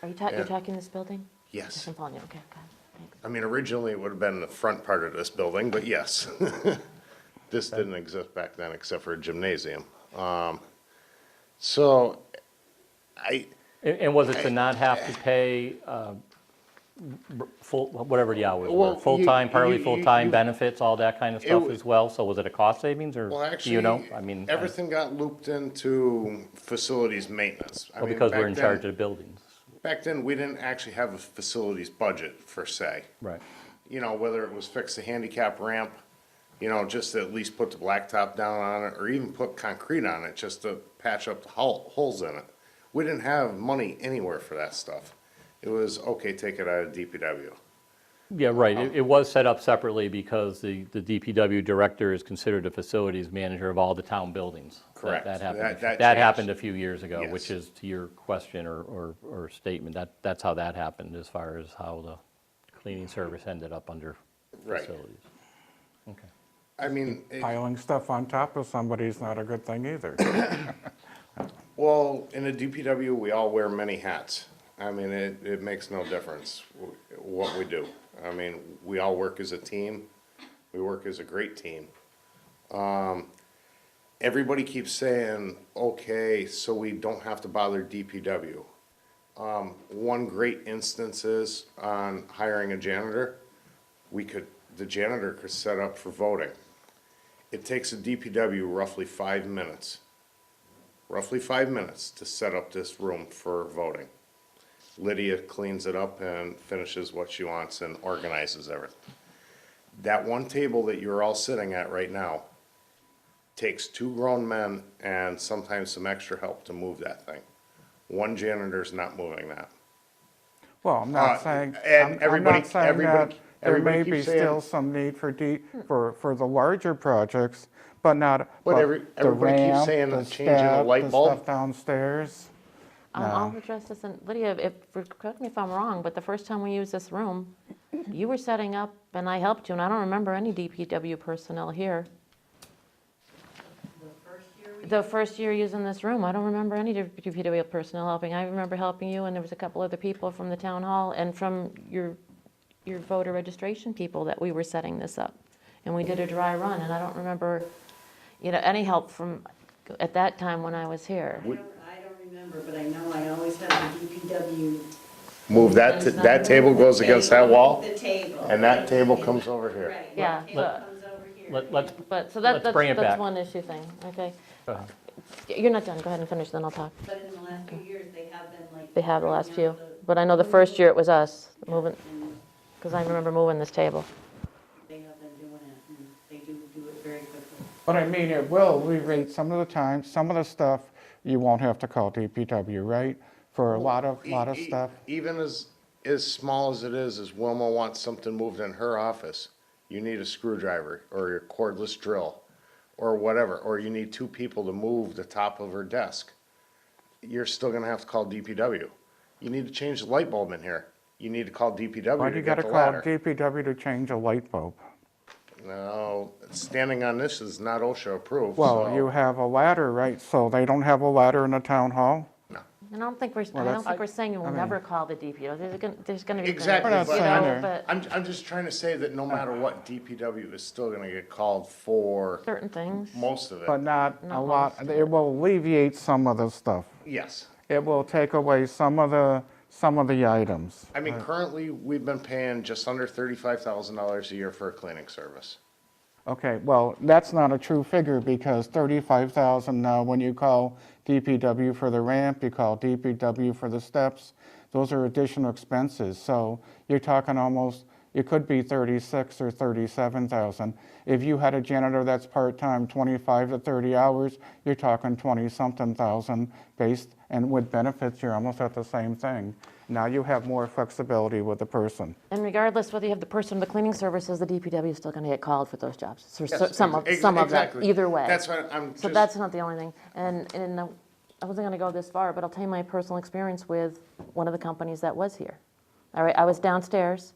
Are you Yeah. you're talking this building? yes. I'm following you, okay, thanks. I mean, originally it would have been the front part of this building, but yes. This didn't exist back then except for a gymnasium. So, And was it to not have to pay full, whatever the hours were, Well, full-time, partly you- full-time you- benefits, all that kind of It stuff wa- as well? So was it a cost savings, or well, do actually, you know? I mean, everything got looped into facilities maintenance. I mean, because we're back in then- charge of the buildings. Back then, we didn't actually have a facilities budget per se. Right. Whether it was fix the handicap ramp, just to at least put the blacktop down on it, or even put concrete on it, just to patch up the holes in it. We didn't have money anywhere for that stuff. It was, okay, take it out of DPW. Yeah, right. It was set up separately because the DPW director is considered a facilities manager of all the town buildings. Correct. That happened, That that changed. happened a few years ago, Yes. which is to your question or statement. That's how that happened, as far as how the cleaning service ended up under Right. facilities. Okay. I mean, Piling stuff on top of somebody's not a good thing either. well, in the DPW, we all wear many hats. I mean, it makes no difference what we do. I mean, we all work as a team. We work as a great team. Everybody keeps saying, okay, so we don't have to bother DPW. One great instance is on hiring a janitor. The janitor could set up for voting. It takes a DPW roughly 5 minutes. Roughly 5 minutes to set up this room for voting. Lydia cleans it up and finishes what she wants and organizes everything. That one table that you're all sitting at right now takes 2 grown men and sometimes some extra help to move that thing. One janitor's not moving that. Well, I'm not saying, and I'm everybody- not saying that everybody- there may everybody be keeps saying- still some need for for the larger projects, but not, But but everybody the keeps ramp, saying the changing a step, light the bulb. stuff downstairs. I'll No. address this, and Lydia, correct me if I'm wrong, but the first time we used this room, you were setting up, and I helped you, and I don't remember any DPW personnel here. The first year using this room, I don't remember any DPW personnel helping. I remember helping you, and there was a couple other people from the town hall and from your voter registration people that we were setting this up. And we did a dry run, and I don't remember, any help from, at that time when I was here. I don't remember, but I know I always have the DPW. Move that table goes against that wall, The table. and that table comes over here. Right, Yeah, the table but- comes over here. Let's But, so Let's bring it that's back. one issue thing, okay? Go ahead. You're not done, go ahead and finish, then I'll talk. But in the last few years, they have been like. They have the last bringing few, out but I know the first year it was us moving, and because I remember moving this table. they have been doing it, and they do it very quickly. But I mean, it will alleviate some of the time, some of the stuff you won't have to call DPW, right? For a lot of stuff. Even as small as it is Wilma wants something moved in her office, you need a screwdriver or a cordless drill or whatever, or you need 2 people to move the top of her desk. You're still gonna have to call DPW. You need to change the light bulb in here. You need to call DPW Why to do you get gotta the call ladder. DPW to change a light bulb? No, standing on this is not OSHA approved, Well, so- you have a ladder, right? So they don't have a ladder in the town hall? And I don't think we're saying you will mean- never call the DPW, there's gonna be things, Exactly, We're not but saying you know, there. but I'm just trying to say that no matter what, DPW is still gonna get called for certain things. most of it. But not a Not lot, it will alleviate some of the stuff. Yes. It will take away some of the items. I mean, currently, we've been paying just under $35,000 a year for a cleaning service. Okay, well, that's not a true figure because 35,000 now, when you call DPW for the ramp, you call DPW for the steps, those are additional expenses. So you're talking almost, it could be 36 or 37,000. If you had a janitor that's part-time, 25 to 30 hours, you're talking 20-something thousand based, and with benefits, you're almost at the same thing. Now you have more flexibility with the person. And regardless whether you have the person or the cleaning services, the DPW is still gonna get called for those jobs. So Yes, some of them, exactly. either way. That's what I'm So just, that's not the only thing. And I wasn't gonna go this far, but I'll tell you my personal experience with one of the companies that was here. All right, I was downstairs.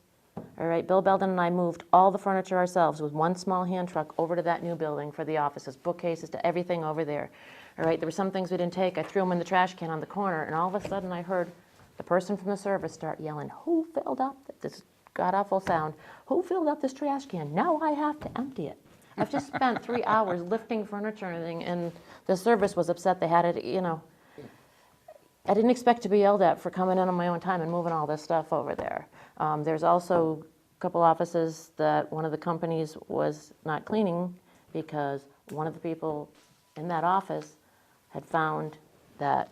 All right, Bill Belden and I moved all the furniture ourselves with one small hand truck over to that new building for the offices, bookcases, to everything over there. All right, there were some things we didn't take. I threw them in the trash can on the corner, and all of a sudden I heard the person from the service start yelling, "Who filled up this god-awful sound? Who filled up this trash can? Now I have to empty it." I've just spent 3 hours lifting furniture and everything, and the service was upset they had it, I didn't expect to be yelled at for coming in on my own time and moving all this stuff over there. There's also a couple offices that one of the companies was not cleaning because one of the people in that office had found that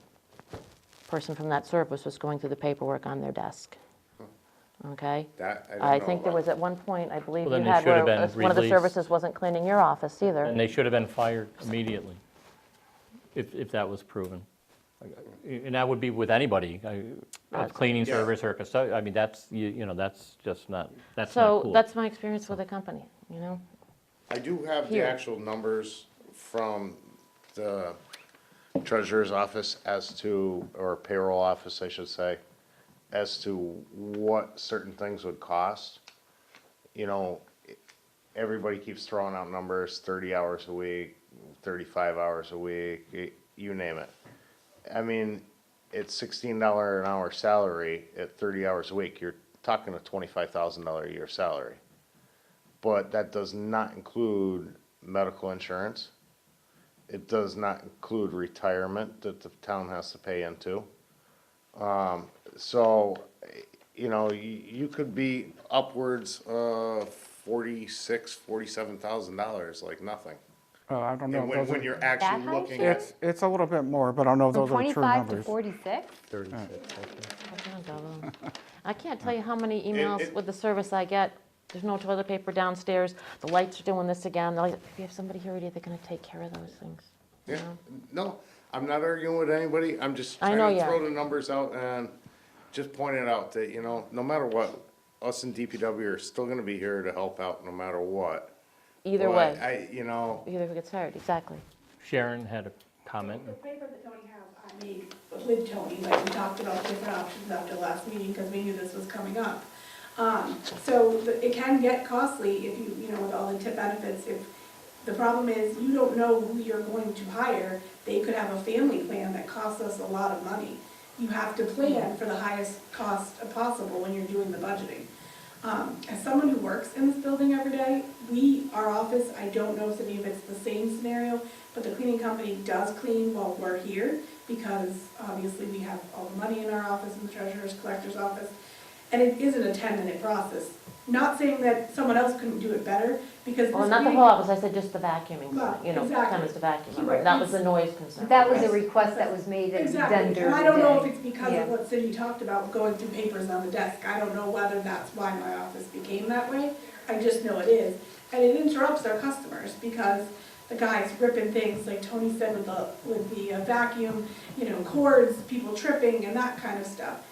person from that service was going through the paperwork on their desk. Okay? that, I I don't think know there about. was at one point, I believe Well, then you they had should have where been one of the released. services wasn't cleaning your office either. And they should have been fired immediately, if that was proven. And that would be with anybody, a cleaning Yeah. service or a custodian, I mean, that's just not, that's not So cool. that's my experience with the company, I do have the Here. actual numbers from the treasurer's office or payroll office, I should say, as to what certain things would cost. Everybody keeps throwing out numbers, 30 hours a week, 35 hours a week, you name it. I mean, it's $16 an hour salary at 30 hours a week, you're talking a $25,000 a year salary. But that does not include medical insurance. It does not include retirement that the town has to pay into. So, you know, you could be upwards of $47,000, like nothing. I don't know. And if those when are- you're actually high, looking Sharon? at, It's a little bit more, but I don't know if From those are true 25 to numbers. 46? 36, I think. I can't tell you how many emails it- with the service I get. There's no toilet paper downstairs. The lights are doing this again. They're like, if you have somebody here, are they going to take care of those things? You yeah, know? no, I'm not arguing with anybody, I'm just I trying know to you throw are. the numbers out and just pointing out that, you know, no matter what, us in DPW are still gonna be here to help out no matter what. Either But way, you know, either who gets hired, exactly. Sharon had a comment. The paper that Tony has, I made with Tony, like we talked about different options after last meeting, because we knew this was coming up. It can get costly if you know, with all the tip benefits, if the problem is you don't know who you're going to hire, they could have a family plan that costs us a lot of money. You have to plan for the highest cost possible when you're doing the budgeting. As someone who works in this building every day, our office, I don't know if it's the same scenario, but the cleaning company does clean while we're here, because obviously we have all the money in our office, in the treasurer's, collector's office, and it isn't a 10-minute process. Not saying that someone else couldn't do it better, because Well, this not the meeting- whole office, I said just the vacuuming, Well, you know, exactly. tenants to vacuum. Right. That was the noise concern. That was a request that was made and done during the day. Exactly, and I don't know if it's because Yeah. of what Cindy talked about, going through papers on the desk. I don't know whether that's why my office became that way. I just know it is. And it interrupts our customers, because the guy's ripping things, like Tony said, with the vacuum, you know, cords, people tripping and that kind of stuff.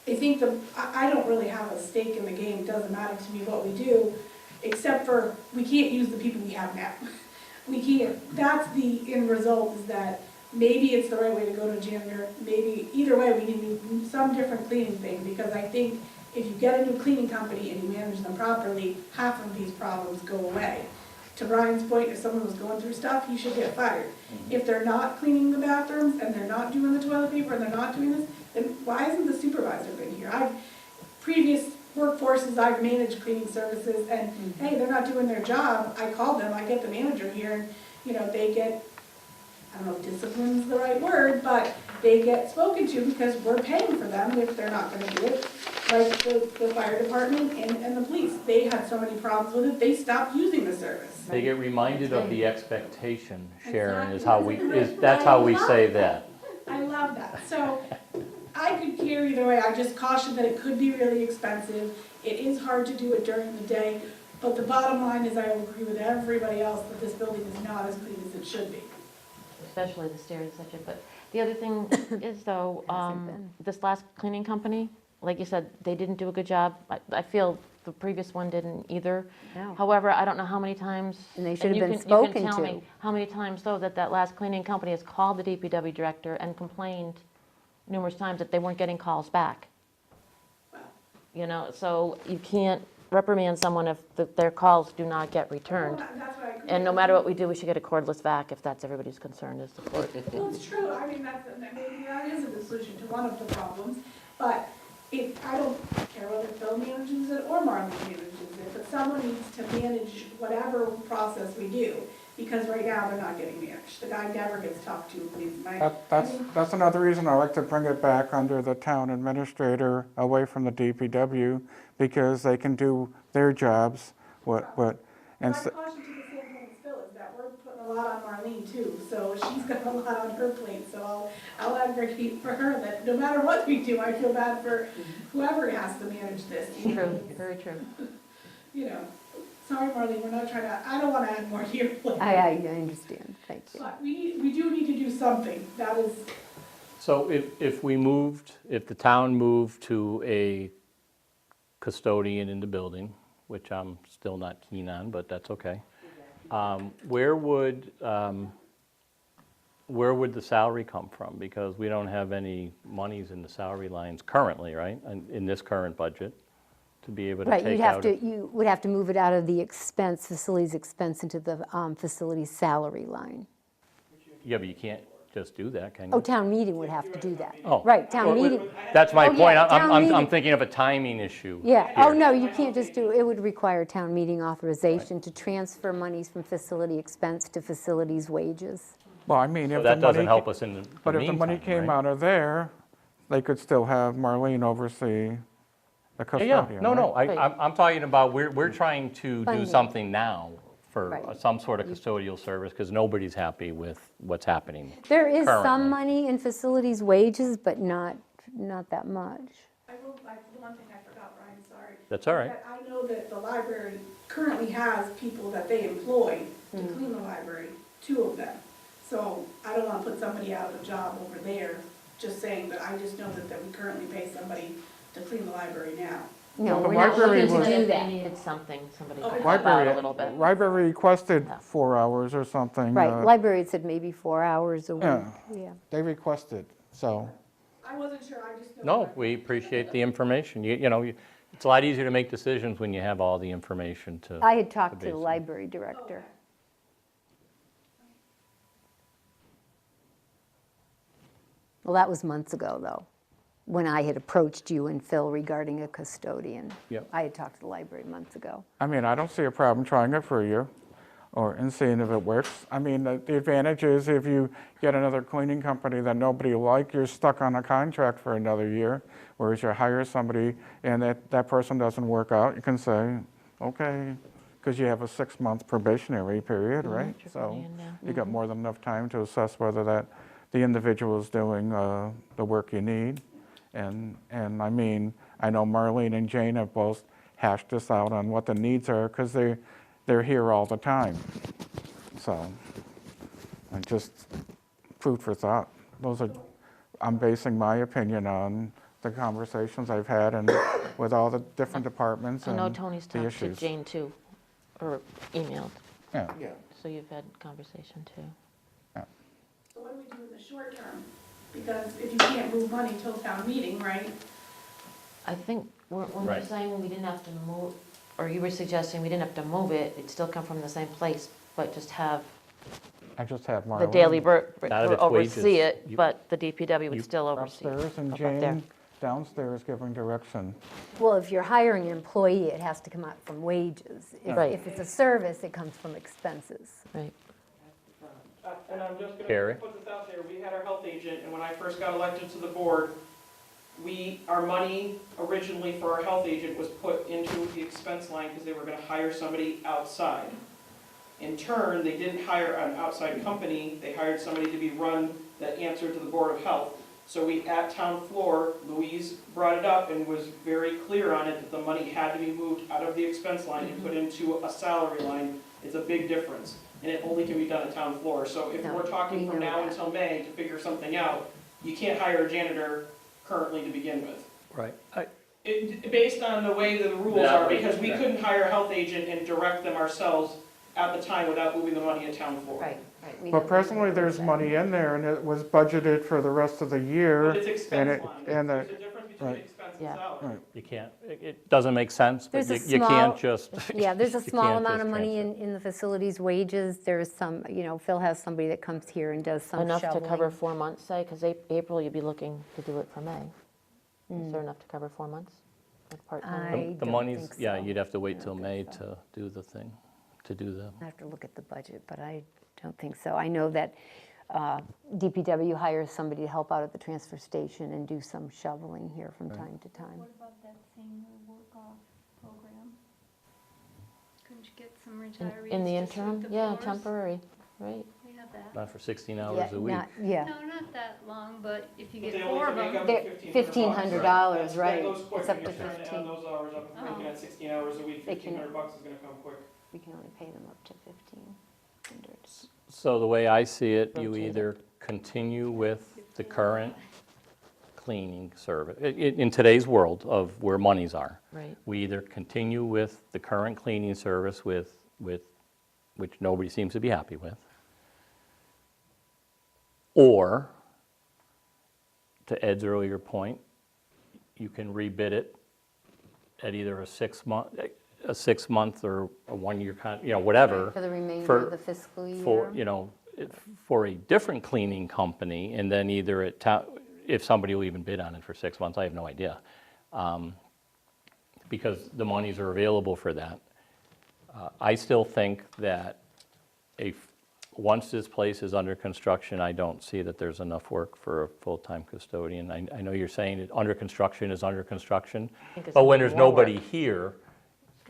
I think I don't really have a stake in the game. It doesn't matter to me what we do, except for we can't use the people we have now. We can't. That's the end result, is that maybe it's the right way to go to janitor. Maybe either way, we need to do some different cleaning thing, because I think if you get a new cleaning company and you manage them properly, half of these problems go away. To Brian's point, if someone was going through stuff, you should get fired. If they're not cleaning the bathrooms and they're not doing the toilet paper and they're not doing this, then why isn't the supervisor been here? Previous workforces, I've managed cleaning services, and hey, they're not doing their job. I call them, I get the manager here, and you know, they get, I don't know if discipline's the right word, but they get spoken to because we're paying for them, and if they're not gonna do it, like the fire department and the police, they had so many problems with it, they stopped using the service. They get reminded of the expectation, Sharon, that's how we say that. I love that. So I could care either way. I just caution that it could be really expensive. It is hard to do it during the day. But the bottom line is, I will agree with everybody else that this building is not as clean as it should be. Especially the stairs and such. But the other thing is though, this last cleaning company, like you said, they didn't do a good job. I feel the previous one didn't either. No. However, I don't know how many times. And they should have been you spoken can tell to. me how many times though that last cleaning company has called the DPW director and complained numerous times that they weren't getting calls back. You know, so you can't reprimand someone if their calls do not get returned. That's what I agree. And no matter what we do, we should get a cordless vac if that's everybody's concern, is the cord. Well, it's true. I mean, maybe that is a solution to one of the problems. But I don't care whether Phil manages it or Marlene manages it, but someone needs to manage whatever process we do, because right now they're not getting managed. The guy never gets talked to. That's another reason I like to bring it back under the town administrator, away from the DPW, because they can do their jobs, My caution to the same thing as Phil is that we're putting a lot on Marlene too, so she's got a lot on her plate, so I'll advocate for her that no matter what we do, I feel bad for whoever has to manage this. True, very true. You know, sorry Marlene, we're not trying to, I don't want to add more to your plate. I understand, thank you. But we do need to do something, that is, So if the town moved to a custodian in the building, which I'm still not keen on, but that's okay, where would the salary come from? Because we don't have any monies in the salary lines currently, right, in this current budget, to be able to Right, take out. you would have to move it out of the expense, facilities expense, into the facilities salary line. Yeah, but you can't just do that, can you? Oh, town meeting would have to do that. Oh. Right, town Well, meeting. That's my Oh, point. yeah, town I'm meeting. thinking of a timing issue. Yeah, oh, here. no, you can't just do, it would require town meeting authorization to transfer monies from facility expense to facilities wages. Well, I mean, So if the that doesn't money, help us in the but if the money meantime, came right? out of there, they could still have Marlene oversee the Yeah, yeah, custodian, no, no, right? I'm talking about, we're trying to do Funding. something now for Right. some sort of custodial service, because nobody's happy with what's happening. There is Currently. some money in facilities wages, but not that much. One thing I forgot, Brian, sorry. That's all right. That I know that the library currently has people that they employ to clean the library, 2 of them. So I don't wanna put somebody out of a job over there, just saying, but I just know that we currently pay somebody to clean the library now. No, Well, the we're not library looking to was- do If they that. needed something, somebody Okay. could help out a little bit. Library requested 4 hours or something. Right, library said maybe 4 hours a week, Yeah. yeah. They requested, so. I wasn't sure, I just know. No, we appreciate the information. You know, it's a lot easier to make decisions when you have all the information to. I had talked to base the it. library director. Well, that was months ago, though, when I had approached you and Phil regarding a custodian. Yep. I had talked to the library months ago. I mean, I don't see a problem trying it for a year and seeing if it works. I mean, the advantage is if you get another cleaning company that nobody like, you're stuck on a contract for another year. Whereas you hire somebody and that person doesn't work out, you can say, okay, because you have a 6-month probationary period, right? you're So putting in now. you got more than enough time to assess whether the individual is doing the work you need. And I mean, I know Marlene and Jane have both hashed this out on what the needs are because they're here all the time. So, and just food for thought. I'm basing my opinion on the conversations I've had and with all the different departments I and know Tony's the talked to issues. Jane too, or emailed, Yeah. so you've had conversation too. So what do we do in the short term? Because if you can't move money till town meeting, right? I think, weren't you Right. saying we didn't have to move, or you were suggesting we didn't have to move it, it'd still come from the same place, but just have I just have the Marlene daily Out of its oversee wages. it, You- but the DPW would still oversee. upstairs and up there. Jane downstairs giving direction. Well, if you're hiring an employee, it has to come out from wages. Right. If it's a service, it comes from expenses. Right. And I'm just Carrie? gonna put this out there, we had our health agent, and when I first got elected to the board, our money originally for our health agent was put into the expense line because they were gonna hire somebody outside. In turn, they didn't hire an outside company, they hired somebody to be run that answered to the Board of Health. So we, at town floor, Louise brought it up and was very clear on it that the money had to be moved out of the expense line and put into a salary line. It's a big difference, and it only can be done at town floor. So if No, we're we talking from know now that. until May to figure something out, you can't hire a janitor currently to begin with. Right. Based on the way the rules Yeah, are, because we yeah. couldn't hire a health agent and direct them ourselves at the time without moving the money at town floor. Right. But presently, there's money in there, and it was budgeted for the rest of the year. But it's and expense it- line, and the- there's a difference between right. expense and Yeah. salary. You can't, it doesn't make sense, but There's a you can't small- just. Yeah, there's a you small can't amount just of money transfer. in the facilities wages. There's some, Phil has somebody that comes here and does some Enough to shoveling. cover 4 months, say, because April you'd be looking to do it for May. Hmm. Is there enough to cover 4 months? Like part-time? I The don't money's, think yeah, so. you'd have to wait till May to do the thing, to do the. I have to look at the budget, but I don't think so. I know that DPW hires somebody to help out at the transfer station and do some shoveling here from time to time. What about that senior work-off program? Couldn't you get some retirees In the to sweep interim? the Yeah, floors? temporary, right. We have that. Not for 16 Yeah, hours a week. Yeah, No, not that long, but if you But get they only 4 can of make them. up They're to $1,500, That right. goes quick It's up when to you're trying to 15. add those hours up, if you're making it 16 hours a week, They can- $1,500 is gonna come quick. we can only pay them up to 1,500. So the way I see it, you Rotate it. either continue with the current cleaning service, in today's world of where monies are. Right. We either continue with the current cleaning service with, which nobody seems to be happy with, or, to Ed's earlier point, you can rebid it at either a 6-month or a 1-year, whatever. For the remainder for- of the fiscal year? For, for a different cleaning company, and then either if somebody will even bid on it for 6 months, I have no idea. Because the monies are available for that. I still think that once this place is under construction, I don't see that there's enough work for a full-time custodian. I know you're saying that under construction is under construction, think it's but when even there's more nobody work. here,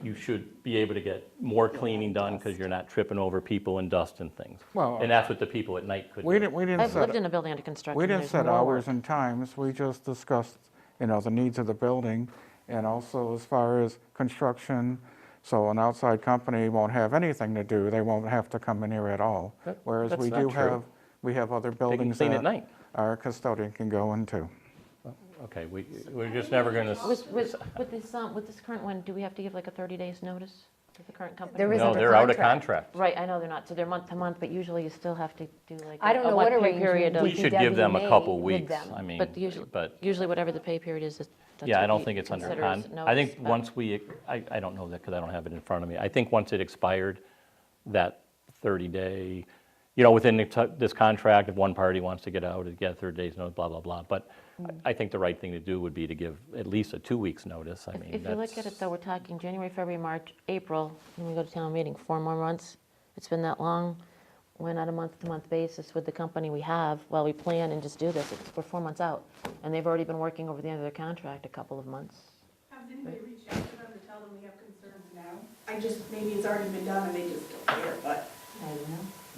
you should be able to get more cleaning done because you're not tripping over people and dust and things. Well, And that's what the people at night could We do. didn't I've lived set, in a building under construction. we didn't There's set more hours work. and times, we just discussed, the needs of the building, and also as far as construction, so an outside company won't have anything to do, they won't have to come in here at all. Whereas that's we not do true. we have other They can buildings clean at that night. our custodian can go into. Okay, we're just never gonna, With this current one, do we have to give like a 30 days notice to the current company? There isn't no, a they're out of contract. contract. Right, I know they're not, so they're month to month, but usually you still have to do like I don't a know what one pay period arrangement of. We should give them a DPW couple made with weeks, them. I mean, But usually whatever the pay period is, that's yeah, I what don't he think it's under considers I think notice, but- once I don't know that because I don't have it in front of me. I think once it expired, that 30-day, within this contract, if one party wants to get out, it get 30 days notice, blah, blah, blah. But I think the right thing to do would be to give at least a 2 weeks notice. I mean, If you look at it though, we're talking January, February, March, April, and we go to town meeting, 4 more months. It's been that long. We're on a month-to-month basis with the company we have while we plan and just do this. We're 4 months out. And they've already been working over the end of their contract a couple of months. Has anybody reached out to them to tell them we have concerns now? Maybe it's already been done and they just don't care, but,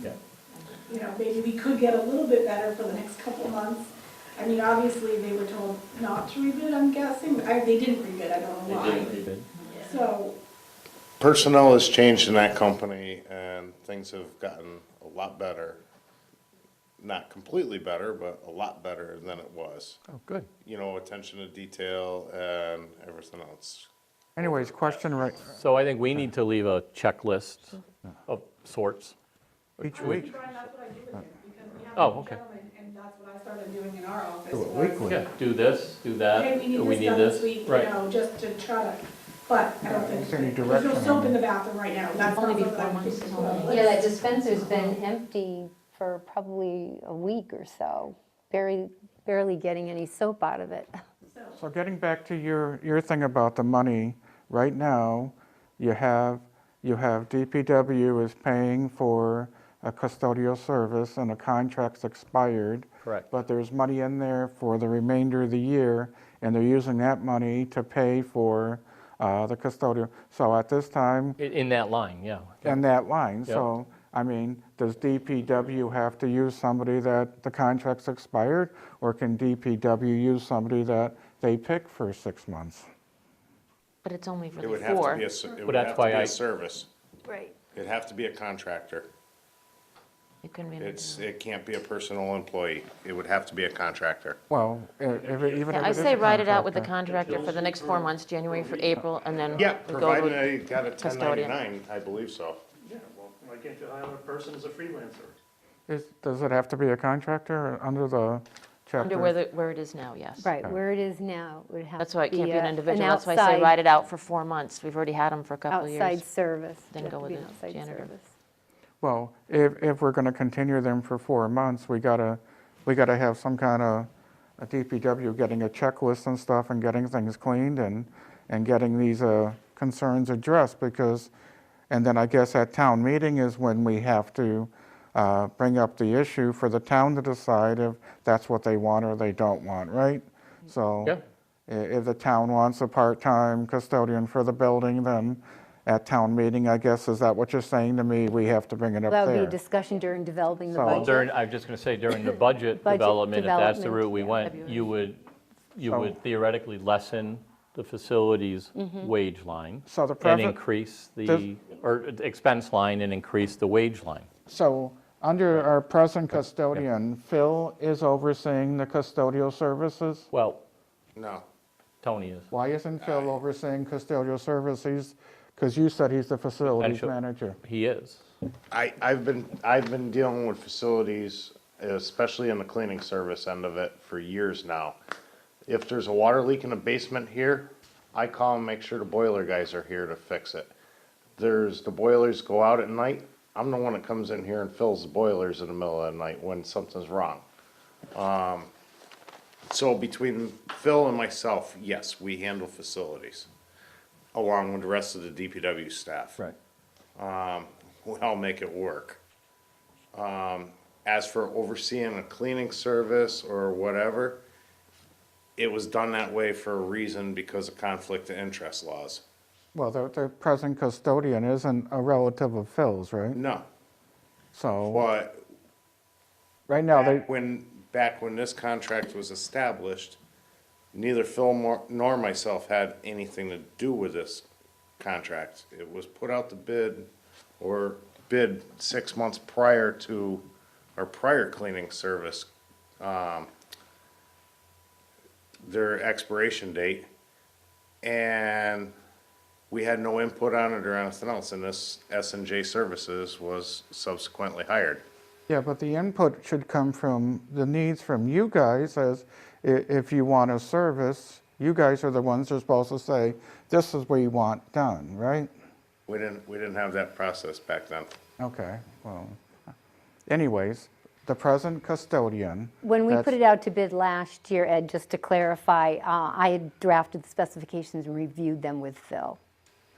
Yeah. maybe we could get a little bit better for the next couple of months. I mean, obviously, they were told not to rebid, I'm guessing. They didn't rebid, I don't know why. So, Personnel has changed in that company and things have gotten a lot better. Not completely better, but a lot better than it was. Oh, good. Attention to detail and everything else. Anyways, question right, So I think we need to leave a checklist of sorts. each week. Brian, that's what I do with him, because we have Oh, a okay. gentleman, and that's what I started doing in our office. Do it was, weekly. Yeah, do this, do that. Hey, we or need this done this week, Right. just to try to, but I don't think, Is there any there's direction no on soap in it? the bathroom right now. That's Only not be something 4 I months. can It's do. only- Yeah, that dispenser's been empty for probably a week or so, barely getting any soap out of it. So getting back to your thing about the money, right now, you have DPW is paying for a custodial service and a contract's expired. Correct. But there's money in there for the remainder of the year, and they're using that money to pay for the custodial. So at this time, In that line, yeah. in that line, Yep. so, does DPW have to use somebody that the contract's expired? Or can DPW use somebody that they pick for 6 months? But it's only for It the would have to 4. be it But would that's have to why be I- a service. Right. It'd have to be a contractor. It couldn't be. an It can't be a personal employee. It would have to be a contractor. Well, even if it Yeah, I is say a write it out with the contractor. contractor for the next 4 months, January for April, and then Yeah, we go provided with they got a custodian. 1099, I believe so. Yeah, well, why can't you hire a person as a freelancer? Does it have to be a contractor under the chapter? Under where it is now, yes. Right, where it is now, it would have That's why it to can't be be an an individual. That's why I say outside- write it out for 4 months. We've already had them for a couple of outside years. service. Then It'd go have to with be an the outside janitor. service. Well, if we're gonna continue them for 4 months, we gotta have some kind of, a DPW getting a checklist and stuff and getting things cleaned and getting these concerns addressed because, and then I guess at town meeting is when we have to bring up the issue for the town to decide if that's what they want or they don't want, right? So Yeah. if the town wants a part-time custodian for the building, then at town meeting, I guess, is that what you're saying to me? We have to bring it up That would be a there. discussion during developing the So- Well, budget. I'm just going to say, during the budget Budget development, if that's the development, route we yeah. went, you would So- theoretically lessen the facilities wage line So the and prefa- increase or expense line and increase the wage line. So, under our present custodian, Phil is overseeing the custodial services? Well, No. Tony is. Why isn't Phil overseeing custodial services? Because you said he's the facilities Potential- manager. He is. I've been dealing with facilities, especially in the cleaning service end of it, for years now. If there's a water leak in the basement here, I call and make sure the boiler guys are here to fix it. The boilers go out at night, I'm the one that comes in here and fills the boilers in the middle of the night when something's wrong. So between Phil and myself, yes, we handle facilities, along with the rest of the DPW staff. Right. We all make it work. As for overseeing a cleaning service or whatever, it was done that way for a reason because of conflict of interest laws. Well, the present custodian isn't a relative of Phil's, right? No, So, but right now, back when this contract was established, neither Phil nor myself had anything to do with this contract. It was put out to bid, or bid 6 months prior to our prior cleaning service, their expiration date, and we had no input on it or anything else, and this S&J Services was subsequently hired. yeah, but the input should come from the needs from you guys, as if you want a service, you guys are the ones who are supposed to say, this is what you want done, right? We didn't have that process back then. Okay, well, anyways, the present custodian. When we that's- put it out to bid last year, Ed, just to clarify, I had drafted the specifications and reviewed them with Phil.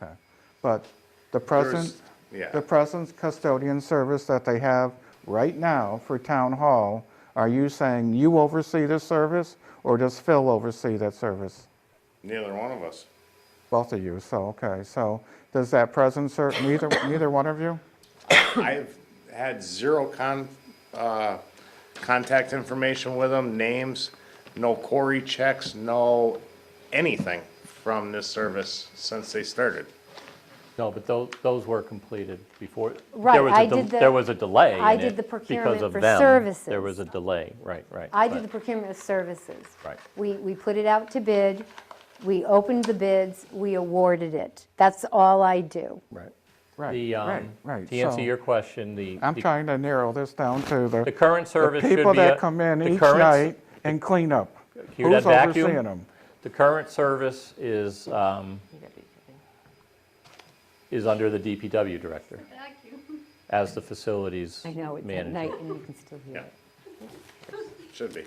Okay, but the present, yeah. the present custodian service that they have right now for town hall, are you saying you oversee this service, or does Phil oversee that service? Neither one of us. Both of you, so, okay, so does that present neither one of you? I've had zero contact information with them, names, no query checks, no anything from this service since they started. No, but those were completed before. Right, There was a delay I in did it the procurement because of for them. services. There was a delay, right. I did the but- procurement of services. Right. We put it out to bid, we opened the bids, we awarded it. That's all I do. Right. Right, right. To answer So- your question, I'm trying to narrow this down to the current service should be. the people that come in the each current- night and clean up. Hear that Who's vacuum? overseeing them? The current service is under the DPW director as the facilities I know, it's at manager. night and you can still hear Yeah. it. Should be.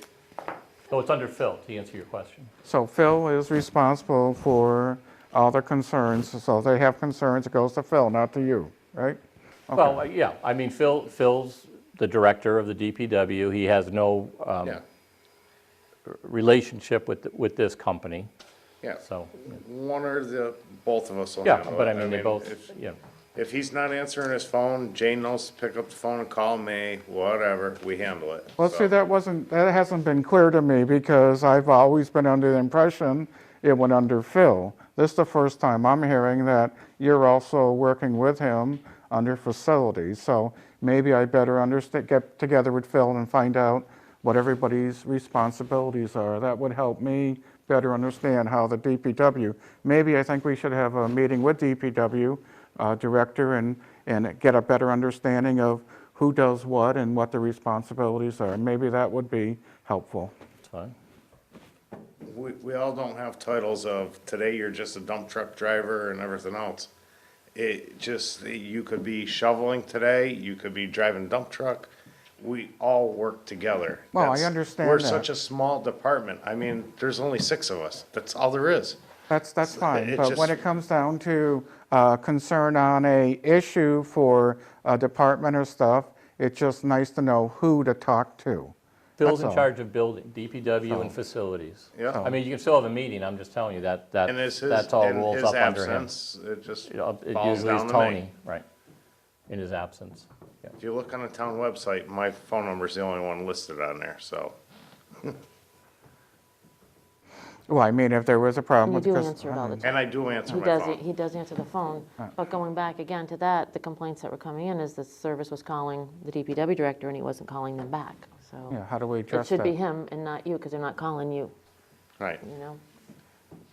So it's under Phil, to answer your question. So Phil is responsible for all the concerns, so they have concerns, it goes to Phil, not to you, right? Okay. Well, yeah, I mean, Phil's the director of the DPW. He has no Yeah, relationship with this company, yeah. so, One or both of us will yeah, handle it. but I mean, they both, if- yeah. If he's not answering his phone, Jane knows to pick up the phone and call me, whatever, we handle it. Well, So, see, that hasn't been clear to me, because I've always been under the impression it went under Phil. This is the first time I'm hearing that you're also working with him under facilities, so maybe I better get together with Phil and find out what everybody's responsibilities are. That would help me better understand how the DPW, maybe I think we should have a meeting with DPW director and get a better understanding of who does what and what the responsibilities are. Maybe that would be helpful. It's fine. we all don't have titles of, today you're just a dump truck driver and everything else. It just, you could be shoveling today, you could be driving dump truck. We all work together. Well, I understand We're that. such a small department. I mean, there's only 6 of us. That's all there is. That's fine, it but when just- it comes down to concern on a issue for a department or stuff, it's just nice to know who to talk to. Phil's That's in all. charge of building, DPW and facilities. Yeah. I mean, you can still have a meeting, I'm just telling you that, And it's his, that's all in rolls his up under him. absence, it just You know, It falls usually is down to Tony, me. right, in his absence. Yeah. If you look on the town website, my phone number's the only one listed on there, so. Well, I mean, if there was a problem You with... do cus- answer it all the time. And I do answer He my does, phone. he does answer the phone, but going back again to that, the complaints that were coming in is the service was calling the DPW director and he wasn't calling them back, so. Yeah, how do we It address should be that? him and not you, because they're not calling you, Right. you know?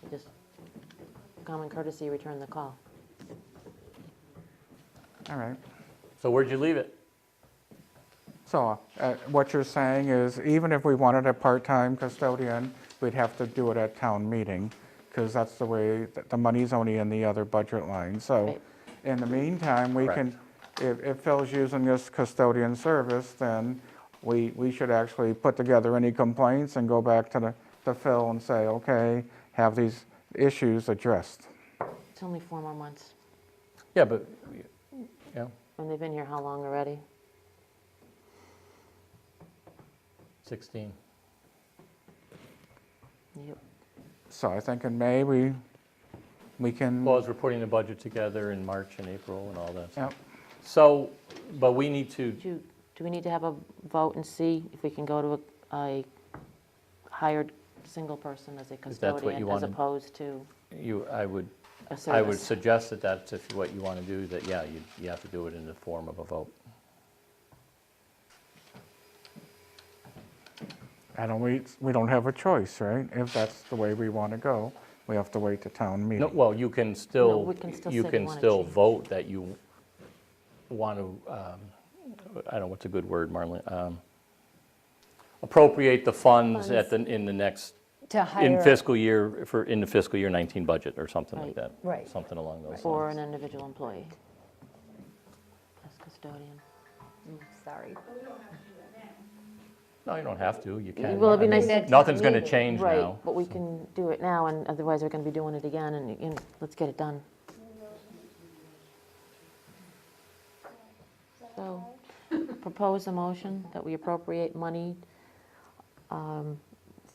You just, common courtesy, return the call. All right. So where'd you leave it? So what you're saying is, even if we wanted a part-time custodian, we'd have to do it at town meeting, because that's the way, the money's only in the other budget line. So Right. in the meantime, we Correct. can, if Phil's using this custodian service, then we should actually put together any complaints and go back to Phil and say, okay, have these issues addressed. It's only 4 more months, Yeah, but, yeah, and they've been here how long already? 16. Yep. So I think in May, we can. Well, as we're putting the budget together in March and April and all that stuff. Yep. So, but we need to, Do we need to have a vote and see if we can go to a hired single person as a If that's what you custodian as wanted. opposed to I would a service? suggest that that's if what you want to do, that, yeah, you have to do it in the form of a vote. We don't have a choice, right? If that's the way we want to go, we have to wait to town No, meeting. well, you can still, we can still you say we can wanna still change. vote that you want to, I don't know, what's a good word, Marlene? Appropriate the funds in the next, To hire. in fiscal year, in the fiscal year 19 budget or something like Right. that. Right. Something along those For lines. an individual employee as custodian. Sorry. No, you don't have to, you can. Well, it'd be I mean, nice. Nothing's going to change Right, now. but we can do it now, and otherwise we're going to be doing it again, and let's get it done. So, propose a motion that we appropriate money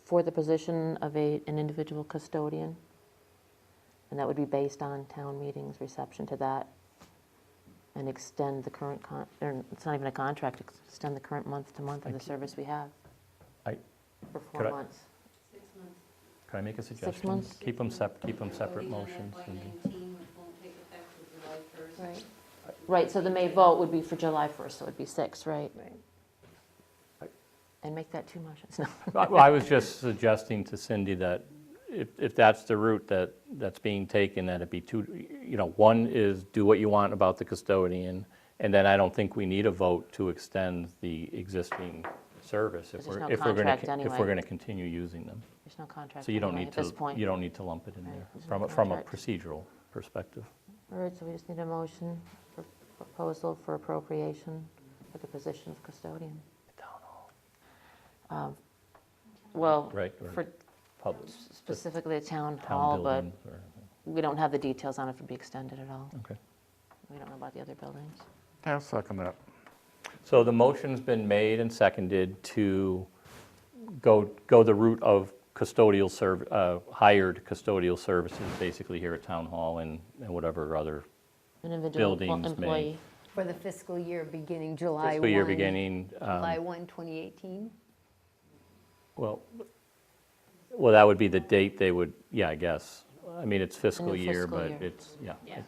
for the position of an individual custodian, and that would be based on town meetings, reception to that, and extend the current, or it's not even a contract, extend the current month to month of the service we have I- for Could 4 I- months. Can I make a suggestion? months? Keep them separate motions. Right. Right, so the May vote would be for July 1st, so it would be 6, right? Right. And make that 2 motions. No. Well, I was just suggesting to Cindy that if that's the route that's being taken, that it be two, one is do what you want about the custodian, and then I don't think we need a vote to extend the existing service if There's no we're contract going anyway. to continue using them. There's no contract So you don't anyway need at this to, point. you don't need to lump it in Right, there there's no from a contract. procedural perspective. All right, so we just need a motion for proposal for appropriation for the position of custodian. Well, Right, or for public, specifically a town town hall, but buildings or, we don't have the details on if it'd be extended at all. okay. We don't know about the other buildings. I'll second that. So the motion's been made and seconded to go the route of custodial hired custodial services, basically here at Town Hall and whatever other An individual Buildings may- employee. For the fiscal year beginning July 1. fiscal year beginning. July 1, 2018. Well, that would be the date they would, yeah, I guess. I mean, it's fiscal new year, fiscal but year. it's, yeah. Yeah.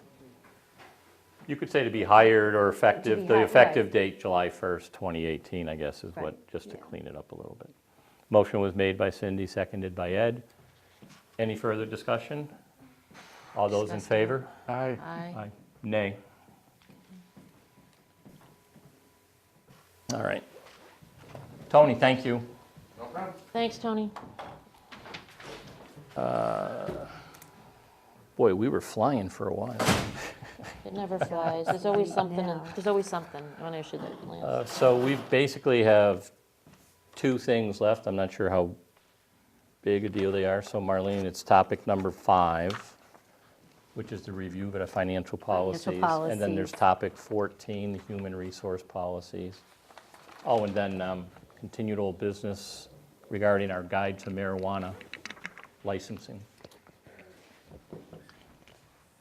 You could say to be hired or effective, the right. effective date, July 1st, 2018, I guess, is what, Right, just to yeah. clean it up a little bit. Motion was made by Cindy, seconded by Ed. Any further discussion? All those in Discussing. favor? Aye. Aye. Nay. All right. Tony, thank you. Thanks, Tony. Boy, we were flying for a while. It never flies. There's always something, there's always something on issue that lands. So we basically have 2 things left. I'm not sure how big a deal they are. So Marlene, it's topic number 5, which is the review of the financial policies. And then there's policies. topic 14, the human resource policies. Oh, and then continued old business regarding our guide to marijuana licensing.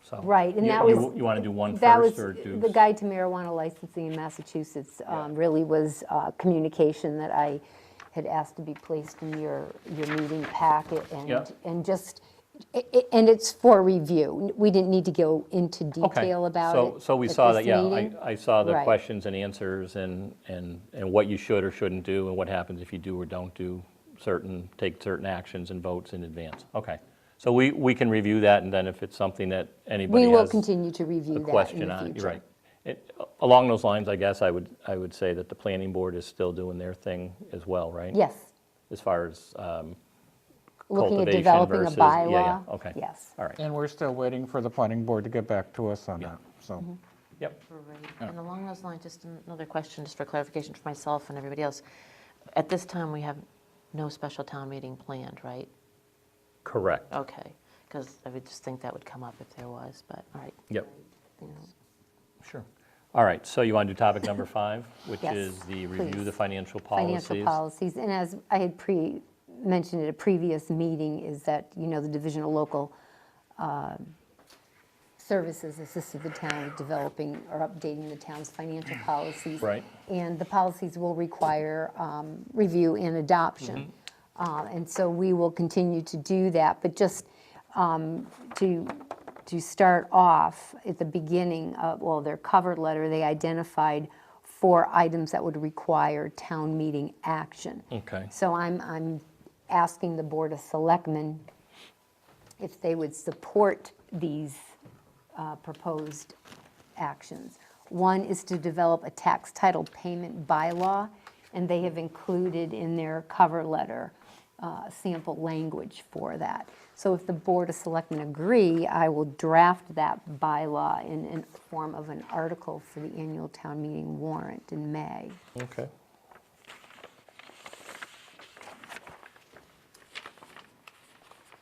So, Right, and you- that you- was- You want to do one That first, was, or do? the Guide to Marijuana Licensing in Massachusetts really was communication that I had asked to be placed in your meeting packet, Yeah. and just, and it's for review. We didn't need to go into Okay. detail about it. So we at saw this that, yeah, meeting. I saw the Right. questions and answers and what you should or shouldn't do and what happens if you do or don't do take certain actions and votes in advance. Okay. So we can review that, and then if it's something that anybody We will has continue to review a that in question the on, future. you're right. Along those lines, I guess I would say that the planning board is still doing their thing as well, right? Yes, As far as looking at cultivation developing a versus- bylaw. yeah, okay. Yes. All right. And we're still waiting for the planning board to get back to us on that, so. Yep. And along those lines, just another question, just for clarification for myself and everybody else. At this time, we have no special town meeting planned, right? Correct. Okay, because I would just think that would come up if there was, but, all right. Yep. You know, Sure. All right, so you want to do topic number 5, which Yes, is the review please. the financial policies? Financial policies, and as I had mentioned at a previous meeting, is that, the Division of Local Services assisted the town with developing or updating the town's financial policies. Right. And the policies will require review and adoption. And so we will continue to do that, but just to start off, at the beginning of, their cover letter, they identified 4 items that would require town meeting action. Okay. So I'm asking the Board of Selectmen if they would support these proposed actions. One is to develop a tax title payment bylaw, and they have included in their cover letter sample language for that. So if the Board of Selectmen agree, I will draft that bylaw in form of an article for the annual town meeting warrant in May. Okay.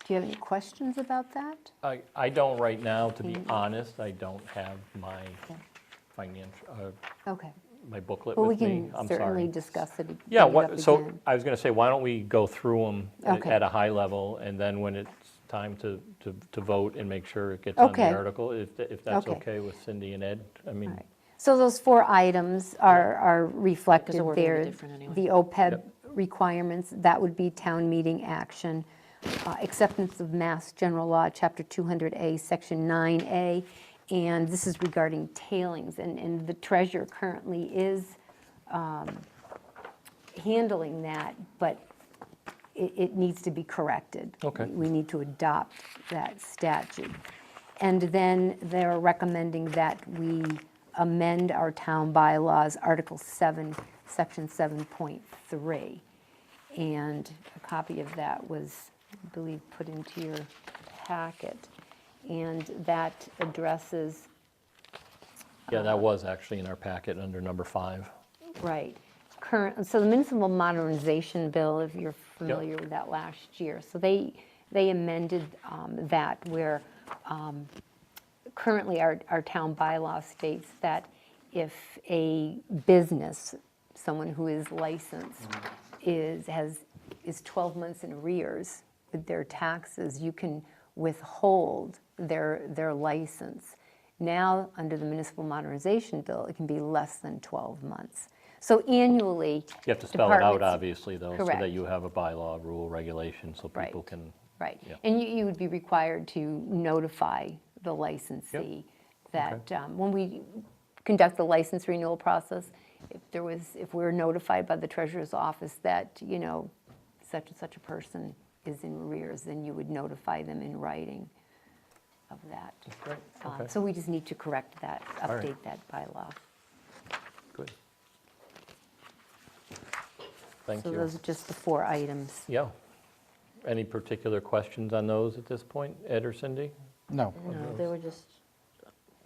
Do you have any questions about that? I don't right now, to be honest. I don't have my Okay. my booklet Well, we with me. can I'm certainly sorry. discuss it. Yeah, bring it up so again. I was going to say, why don't we go through them Okay. at a high level, and then when it's time to vote and make sure it gets on the Okay. article, if that's Okay. okay with Cindy and Ed? I mean, All right. So those 4 items are reflected Because the wording will be there. different anyway. The OPEB Yep. requirements, that would be town meeting action. Acceptance of Mass General Law, Chapter 200A, Section 9A, and this is regarding tailings. And the treasurer currently is handling that, but it needs to be corrected. Okay. We need to adopt that statute. And then they're recommending that we amend our town bylaws, Article 7, Section 7.3. And a copy of that was, I believe, put into your packet. And that addresses, yeah, that was actually in our packet under number 5. right, so the municipal modernization bill, if you're familiar with that last year, so they amended that where currently our town bylaw states that if a business, someone who is licensed, is 12 months in arrears with their taxes, you can withhold their license. Now, under the municipal modernization bill, it can be less than 12 months. So annually, You have to spell it out, departments- obviously, though, so Correct. that you have a bylaw, rule, regulation, so Right. people can, Right, Yeah. and you would be required to notify the licensee that when we conduct the license renewal process, if we're notified by the treasurer's office that, such and such a person is in arrears, then you would notify them in writing of that. great, okay, So we just need to correct that, All right. update that bylaw. good. Thank So you. those are just the 4 items. Yeah. Any particular questions on those at this point, Ed or Cindy? No. No, they were just,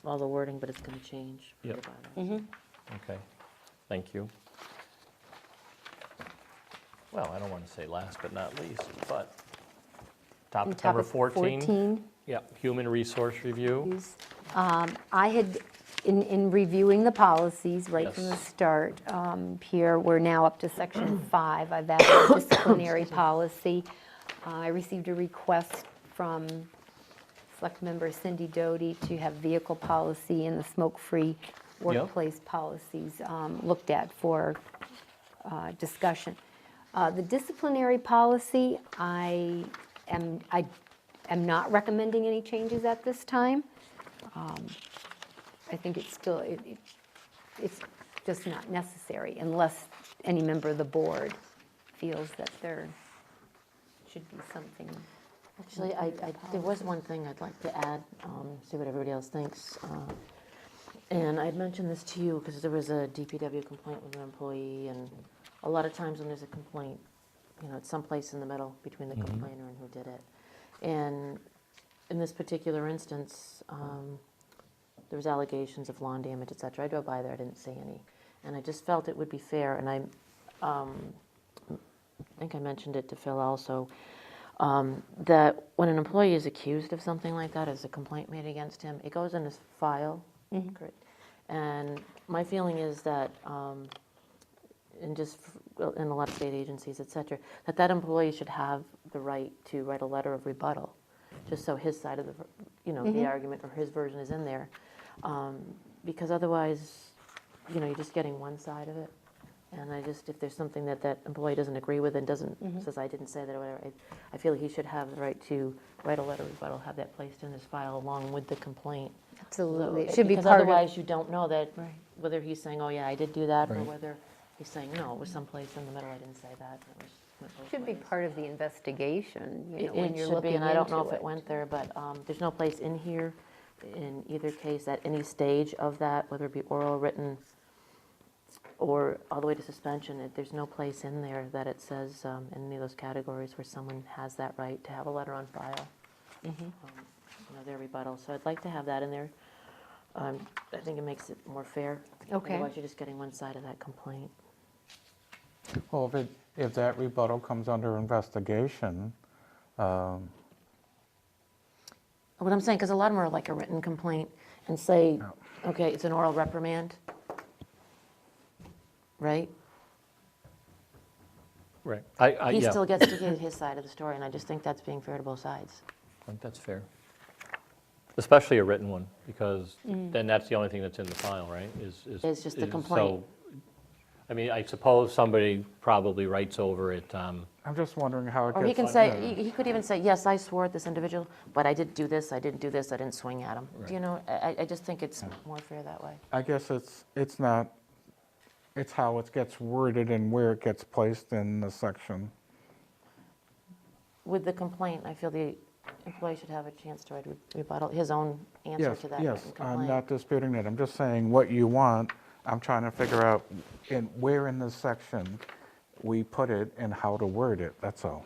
all the wording, but it's going to change. for the Yep. bylaws. Okay, thank you. Well, I don't want to say last but not least, but And topic number topic 14. 14. Yeah, human resource review. I had, in reviewing the policies right from the Yes. start, here, we're now up to section 5. I've added a disciplinary policy. I received a request from Select Member Cindy Doty to have vehicle policy and the smoke-free workplace policies looked at for discussion. The disciplinary policy, I am not recommending any changes at this time. I think it's still, it's just not necessary unless any member of the board feels that there should be something. Actually, there was one thing I'd like to add, see what everybody else thinks. And I'd mentioned this to you because there was a DPW complaint with an employee, and a lot of times when there's a complaint, it's someplace in the middle between the complainer and who did it. And in this particular instance, there was allegations of lawn damage, et cetera. I drove by there, I didn't see any. And I just felt it would be fair, and I think I mentioned it to Phil also, that when an employee is accused of something like that, as a complaint made against him, it goes in his file. Correct. And my feeling is that, in a lot of state agencies, et cetera, that employee should have the right to write a letter of rebuttal, just so his side of the, the argument or his version is in there. Because otherwise, you're just getting one side of it. And if there's something that employee doesn't agree with and says, I didn't say that or whatever, I feel like he should have the right to write a letter of rebuttal, have that placed in his file along with the complaint. Absolutely. It should be Because part of. otherwise, you don't know that, Right. whether he's saying, oh, yeah, I did do that, or Right. whether he's saying, no, it was someplace in the middle, I didn't say that. Went both Should be ways. part of the investigation, when It you're looking should be, and I don't know into if it went there, but there's no place in here, in either case, at any stage of that, whether it be oral, written, or all the way to suspension, there's no place in there that it says, in any of those categories where someone has that right to have a letter on file, their rebuttal. So I'd like to have that in there. I think it makes it more fair. Okay. Otherwise, you're just getting one side of that complaint. Well, if that rebuttal comes under investigation, What I'm saying, because a lot of them are like a written complaint and say, okay, it's an oral reprimand, right? Right. He Yeah, still gets to get his side of the story, and I just think that's being fair to both sides. I think that's fair. Especially a written one, because then that's the only thing that's in the file, right? It's just the complaint. So, I mean, I suppose somebody probably writes over it, I'm just wondering how it gets. Or he can say, he could even say, yes, I swore at this individual, but I did do this, I didn't do this, I didn't swing at him. Right. I just think it's more fair that way. I guess it's not, it's how it gets worded and where it gets placed in the section. With the complaint, I feel the employee should have a chance to write a rebuttal, his own answer Yes, to that yes, written I'm complaint. not disputing that. I'm just saying what you want, I'm trying to figure out where in this section we put it and how to word it, that's all.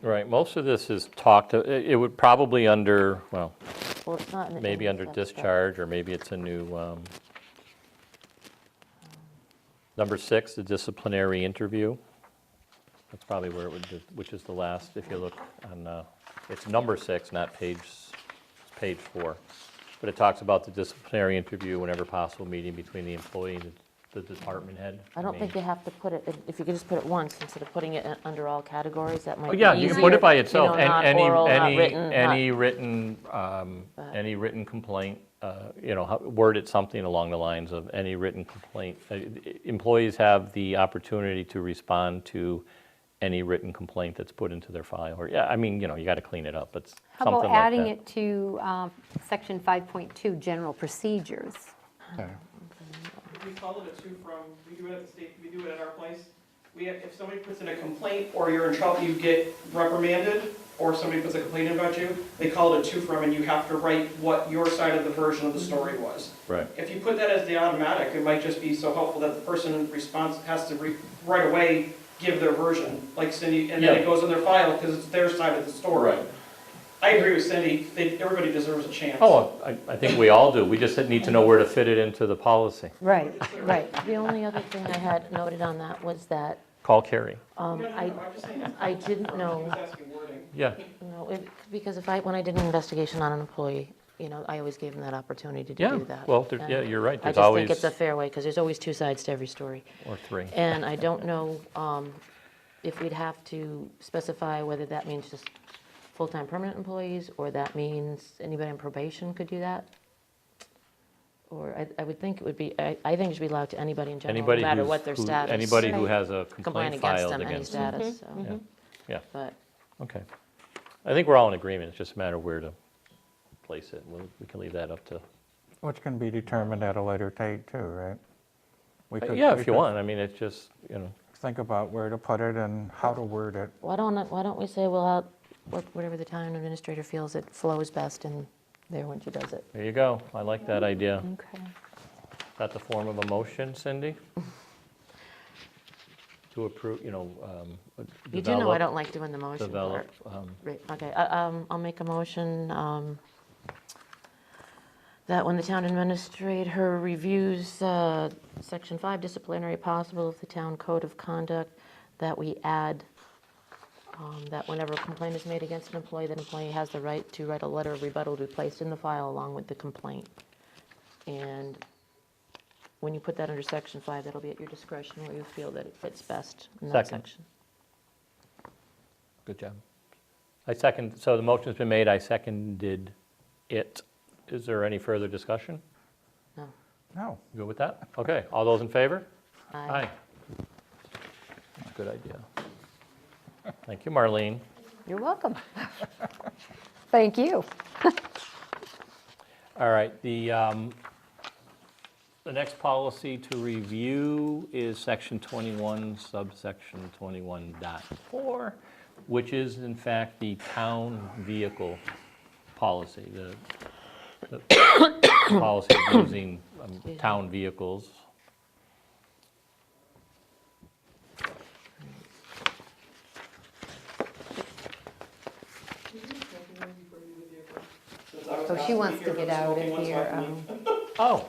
right, most of this is it would probably Well, it's not in the maybe under section, but- discharge, or maybe it's a new, number 6, the disciplinary interview. That's probably where it would, which is the last, if you look on, it's number 6, not it's page 4. But it talks about the disciplinary interview whenever possible, meeting between the employee and the department head. I don't think you have to put it, if you could just put it once instead of putting it under all categories, that might Oh, be yeah, you can put it by easier, itself. not Any- oral, not any- written, Any written complaint, word it something along the lines of any written complaint. Employees have the opportunity to respond to any written complaint that's put into their file. Or, yeah, I mean, you got to clean it up, but How something about like adding that. it to section 5.2, general procedures? Okay. We call it a two-from, we do it at the state, we do it at our place. If somebody puts in a complaint, or you're in trouble, you get reprimanded, or somebody puts a complaint in about you, they call it a two-from, and you have to write what your side of the version of the story was. Right. If you put that as the automatic, it might just be so helpful that the person in response has to right away give their version, like Cindy, and then Yeah. it goes in their file, because it's their side of the story. Right. I agree with Cindy, everybody deserves a chance. Oh, I think we all do. We just need to know where to fit it into the policy. Right, right. The only other thing I had noted on that was that Call Carrie. I didn't know, Yeah. because when I did an investigation on an employee, I always gave them that opportunity to Yeah, do that. well, And you're right. I There's just always, think it's a fair way, because there's always two sides to every story. or 3. And I don't know if we'd have to specify whether that means just full-time permanent employees, or that means anybody on probation could do that. Or I would think it would be, I think it should be allowed to anybody in general, no Anybody matter who's- what their who- status. Anybody who Right. has a complaint filed them, any against them. status, so. Yeah. Yeah, But okay. I think we're all in agreement. It's just a matter of where to place it. We can leave that up to, Which can be determined at a later date too, right? We could- yeah, we if you could want. I mean, it's just, Think about where to put it and how to word it. why don't we say, well, whatever the town administrator feels it flows best in there when she does it. there you go. I like that idea. Okay. Is that the form of a motion, Cindy? To approve, You do know I develop- don't like doing the motion part. Develop, Right, okay, I'll make a motion that when the town administrator reviews Section 5 disciplinary possible of the town code of conduct, that we add that whenever a complaint is made against an employee, that employee has the right to write a letter of rebuttal to be placed in the file along with the complaint. And when you put that under section 5, that'll be at your discretion where you feel that it fits best in that Second. section. Good job. I second, so the motion's been made, I seconded it. Is there any further discussion? No. No. Good with that? Okay, all those in favor? Aye. Good idea. Thank you, Marlene. You're welcome. Thank you. All right, the next policy to review is section 21, subsection 21.4, which is in fact the town vehicle policy, the policy of using town vehicles. So she wants to get out of here. Oh,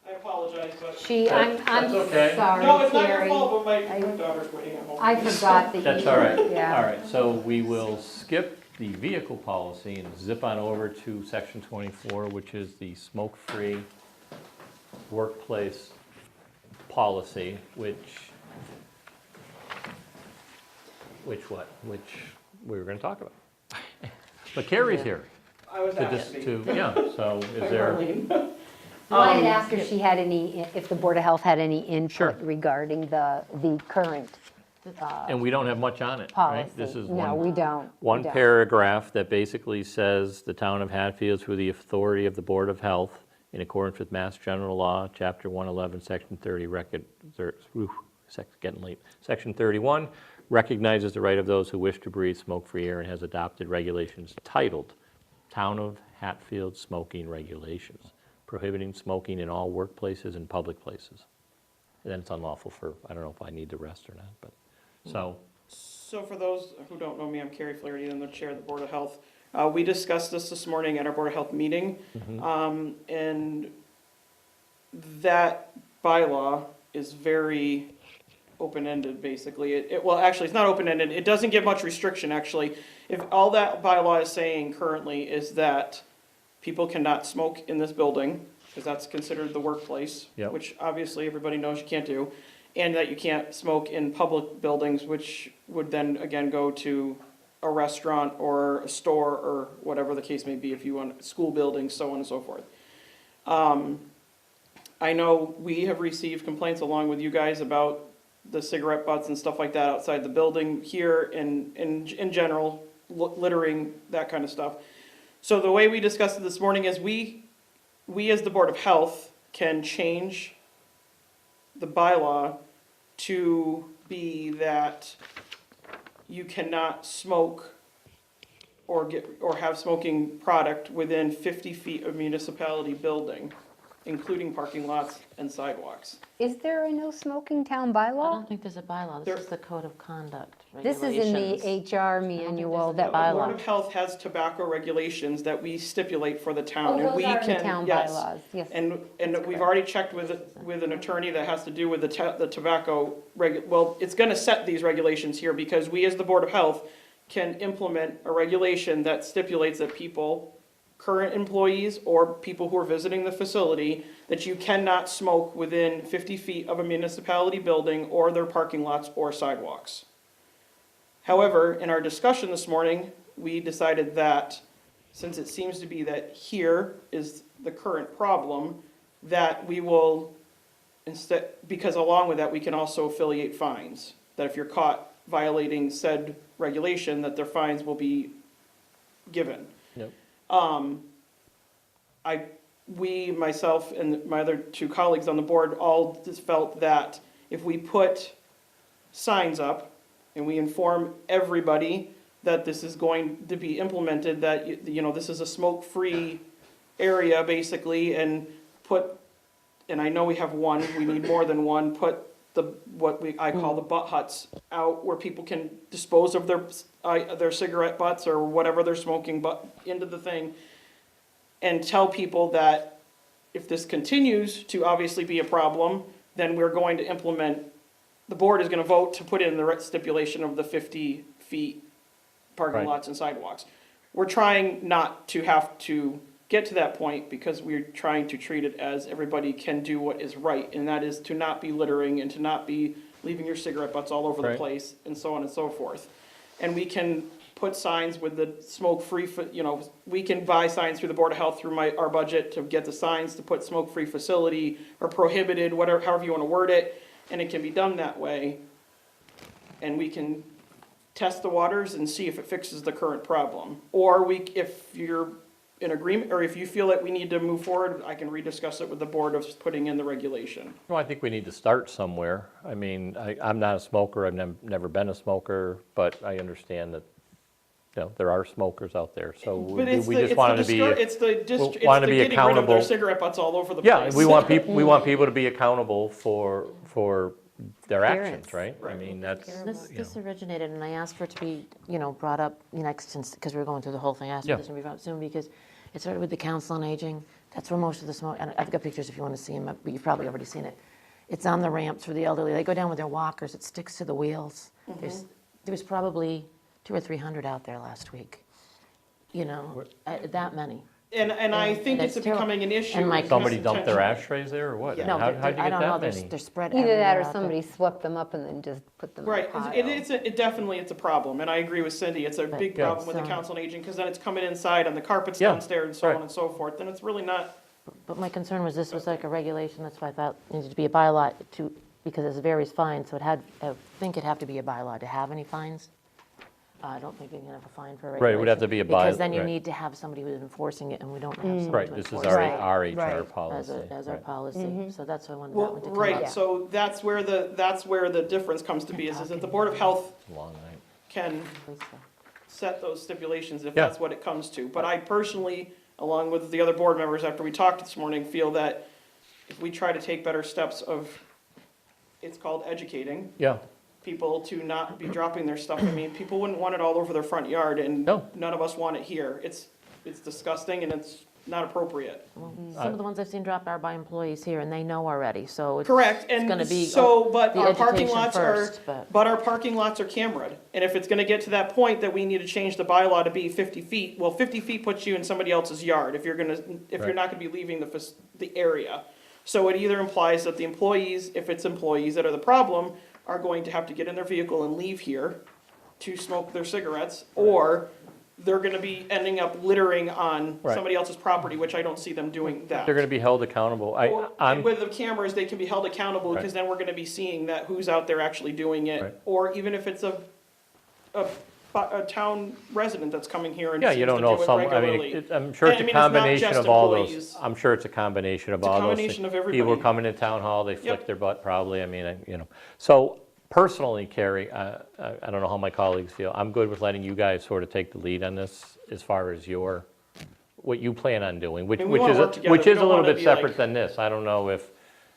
I apologize, but. I'm That's okay. sorry, No, it's not your Carrie. fault, but my daughter's waiting at home. I forgot that you. that's all right. Yeah. All right, so we will skip the vehicle policy and zip on over to section 24, which is the smoke-free workplace policy, which we were going to talk about. But Carrie's here. I was To asked dis- to. to- Yeah, so is By there, Marlene. Well, I had asked if she had any, if the Board of Health had any Sure. input regarding the current and we don't have much on it, right? policy. This is No, we don't. We one don't. paragraph that basically says, "The town of Hatfield, through the authority of the Board of Health, in accordance with Mass General Law, Chapter 111, Section 30, getting late, Section 31, recognizes the right of those who wish to breathe smoke-free air and has adopted regulations titled Town of Hatfield Smoking Regulations, prohibiting smoking in all workplaces and public places." And then it's unlawful for, I don't know if I need to rest or not, but, so, So for those who don't know me, I'm Carrie Flaherty, I'm the chair of the Board of Health. We discussed this morning at our Board of Health meeting. And that bylaw is very open-ended, basically. Well, actually, it's not open-ended. It doesn't give much restriction, actually. If all that bylaw is saying currently is that people cannot smoke in this building, because that's considered the workplace, Yep. which obviously everybody knows you can't do, and that you can't smoke in public buildings, which would then again go to a restaurant or a store or whatever the case may be, if you want, school buildings, so on and so forth. I know we have received complaints along with you guys about the cigarette butts and stuff like that outside the building here and in general, littering, that kind of stuff. So the way we discussed it this morning is we as the Board of Health can change the bylaw to be that you cannot smoke or have smoking product within 50 feet of municipality building, including parking lots and sidewalks. Is there a no smoking town I bylaw? don't think there's a bylaw. This is the code of conduct This is in regulations. the HR manual that. The Board bylaw. of Health has tobacco regulations that we stipulate for the town. Oh, and those we are in the can town yes. bylaws, yes. And we've already checked with an attorney that has to do with the tobacco well, it's gonna set these regulations here because we as the Board of Health can implement a regulation that stipulates that people, current employees or people who are visiting the facility, that you cannot smoke within 50 feet of a municipality building or their parking lots or sidewalks. However, in our discussion this morning, we decided that since it seems to be that here is the current problem, that we will instead, because along with that, we can also affiliate fines. That if you're caught violating said regulation, that their fines will be given. Yep. Myself and my other two colleagues on the board all just felt that if we put signs up and we inform everybody that this is going to be implemented, that, this is a smoke-free area basically, and I know we have one, we need more than one, put I call the butt huts out where people can dispose of their cigarette butts or whatever they're smoking into the thing, and tell people that if this continues to obviously be a problem, then we're going to implement, the board is gonna vote to put in the stipulation of the 50 feet parking Right. lots and sidewalks. We're trying not to have to get to that point because we're trying to treat it as everybody can do what is right, and that is to not be littering and to not be leaving your cigarette butts all over the Right. place and so on and so forth. And we can put signs with the smoke-free, we can buy signs through the Board of Health through our budget to get the signs to put smoke-free facility or prohibited, whatever, however you want to word it, and it can be done that way. And we can test the waters and see if it fixes the current problem. Or if you're in agreement, or if you feel that we need to move forward, I can rediscuss it with the board of putting in the regulation. Well, I think we need to start somewhere. I mean, I'm not a smoker, I've never been a smoker, but I understand that, there are smokers out there, so But it's we the, just it's wanted the, to be. it's the, we it's wanted to the be getting rid of their accountable. cigarette butts all over the Yeah, place. we want people to be accountable for their actions, Appearance. right? I mean, that's, This originated, and I asked for it to be, brought up next, because we were going through the whole thing. I asked for Yeah. this to be brought up soon, because it started with the Council on Aging. That's where most of the smoke, and I've got pictures if you want to see them, but you've probably already seen it. It's on the ramps for the elderly. They go down with their walkers. It sticks to the wheels. There was probably 200 or 300 out there last week. That many. And I think And it's it's terrible. becoming an issue. And my It's somebody dumped their intentional. ashtrays there, or what? Yeah. No, How'd you I get don't know. that many? They're spread Either that everywhere or out somebody swept them up and then just put them in a Right, pile. it definitely, it's a problem, and I agree with Cindy, it's a But big Yeah. problem with the Council on Aging, because then it's coming inside on the carpets Yeah, downstairs and so right. on and so forth, and it's really not, But my concern was this was like a regulation, that's why I thought it needed to be a bylaw because there's various fines, so I think it'd have to be a bylaw to have any fines. I don't think we can have a fine for a regulation. Right, it would have to be a Because then you right. need to have somebody who's enforcing it, and we don't have somebody Right, to this is enforce our, it our HR Right. policy. as our right. policy. So that's why I wanted that well, one to come right, up. so that's where the difference comes to be, is that the Board of Health Long night. can Please, so. set those stipulations if Yeah. that's what it comes to. But I personally, along with the other board members after we talked this morning, feel that if we try to take better steps of, it's called educating, Yeah, people to not be dropping their stuff. I mean, people wouldn't want it all over their front yard, and No. none of us want it here. It's disgusting, and it's not appropriate. Well, some of the ones I've seen dropped are by employees here, and they know already, so it's. Correct, It's gonna and be so, but the our parking education lots are, first, but our parking lots are camered. And if it's gonna get to that point that we need to change the bylaw to be 50 feet, well, 50 feet puts you in somebody else's yard if you're Right. not gonna be leaving the area. So it either implies that the employees, if it's employees that are the problem, are going to have to get in their vehicle and leave here to smoke their cigarettes, or they're gonna be ending up littering on Right. somebody else's property, which I don't see them doing that. they're gonna be held accountable. And I'm, with the cameras, they can be held accountable, because Right. then we're gonna be seeing that who's out there actually doing Right. it. Or even if it's a town resident that's coming here and yeah, seems you to don't do know, it regularly. regularly. I'm sure it's I a mean, it's not combination just of all employees. those, I'm sure it's a combination of It's a all those combination things. of People everybody. are coming to town hall, they flick Yep. their butt probably, I mean, So personally, Carrie, I don't know how my colleagues feel, I'm good with letting you guys sort of take the lead on this as far as what you plan on doing, which I mean, we wanna work together. which We is a don't little wanna bit be like- separate than this. I don't know if,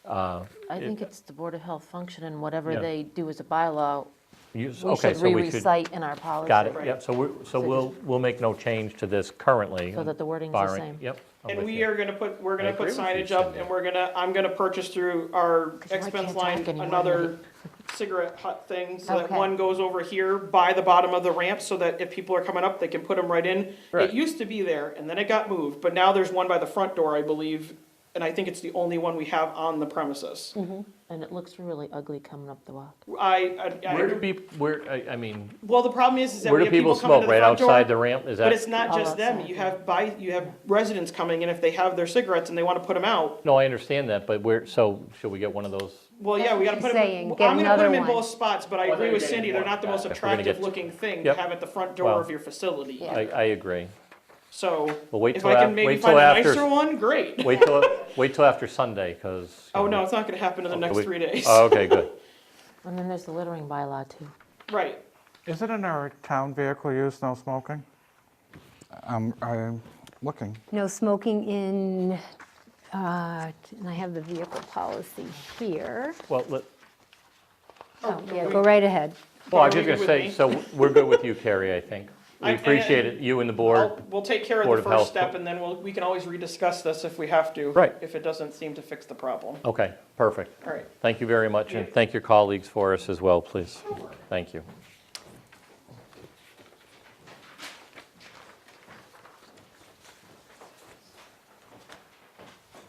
I think it's the Board of Health function, and whatever Yeah. they do as a bylaw, you, we okay, should so we should. re-recite in our policy. Got it, Right. yep, so So we'll make no change to this currently. So that the wording's the barring- same. Yep. I'm And with we you. are gonna put, we're I gonna agree put with you, signage up, Cindy. and I'm gonna purchase through our Because I expense can't line talk anymore, another mate. cigarette hut thing, so that Okay. one goes over here by the bottom of the ramp, so that if people are coming up, they can put them right in. Right. It used to be there, and then it got moved, but now there's one by the front door, I believe, and I think it's the only one we have on the premises. And it looks really ugly coming up the walk. Where do people, I mean, Well, the problem is that where we do have people people coming to smoke, the right front door. outside the ramp? Is But that, it's not All just them, outside. you have residents coming in, if they have their cigarettes and they wanna put them out. no, I understand that, but so should we get one of those? Well, yeah, we gotta put them, Saying, I'm get gonna put another them in one. both spots, but I agree with Cindy, they're not the most If we're gonna get- attractive looking thing to Yep. have at the front door Well, of your facility. Yeah. I agree. So, Well, wait if till I af- can maybe wait find till a after- nicer one, great. Wait till after Sunday, because. Oh, no, it's not gonna happen in the next 3 days. Oh, okay, good. And then there's the littering bylaw, too. Right, Is it in our town vehicle use, no smoking? I'm looking. No smoking in, and I have the vehicle policy here. Well, Oh, yeah, go right ahead. well, I was Are just you gonna good say, with me? so we're good with you, Carrie, I think. We And- appreciate it, you and the board. we'll take care of Board the of first Health. step, and then we can always rediscuss this if we have to. Right. If it doesn't seem to fix the problem. Okay, perfect. All right. Thank you very much, and thank your colleagues for us as well, please. Thank you.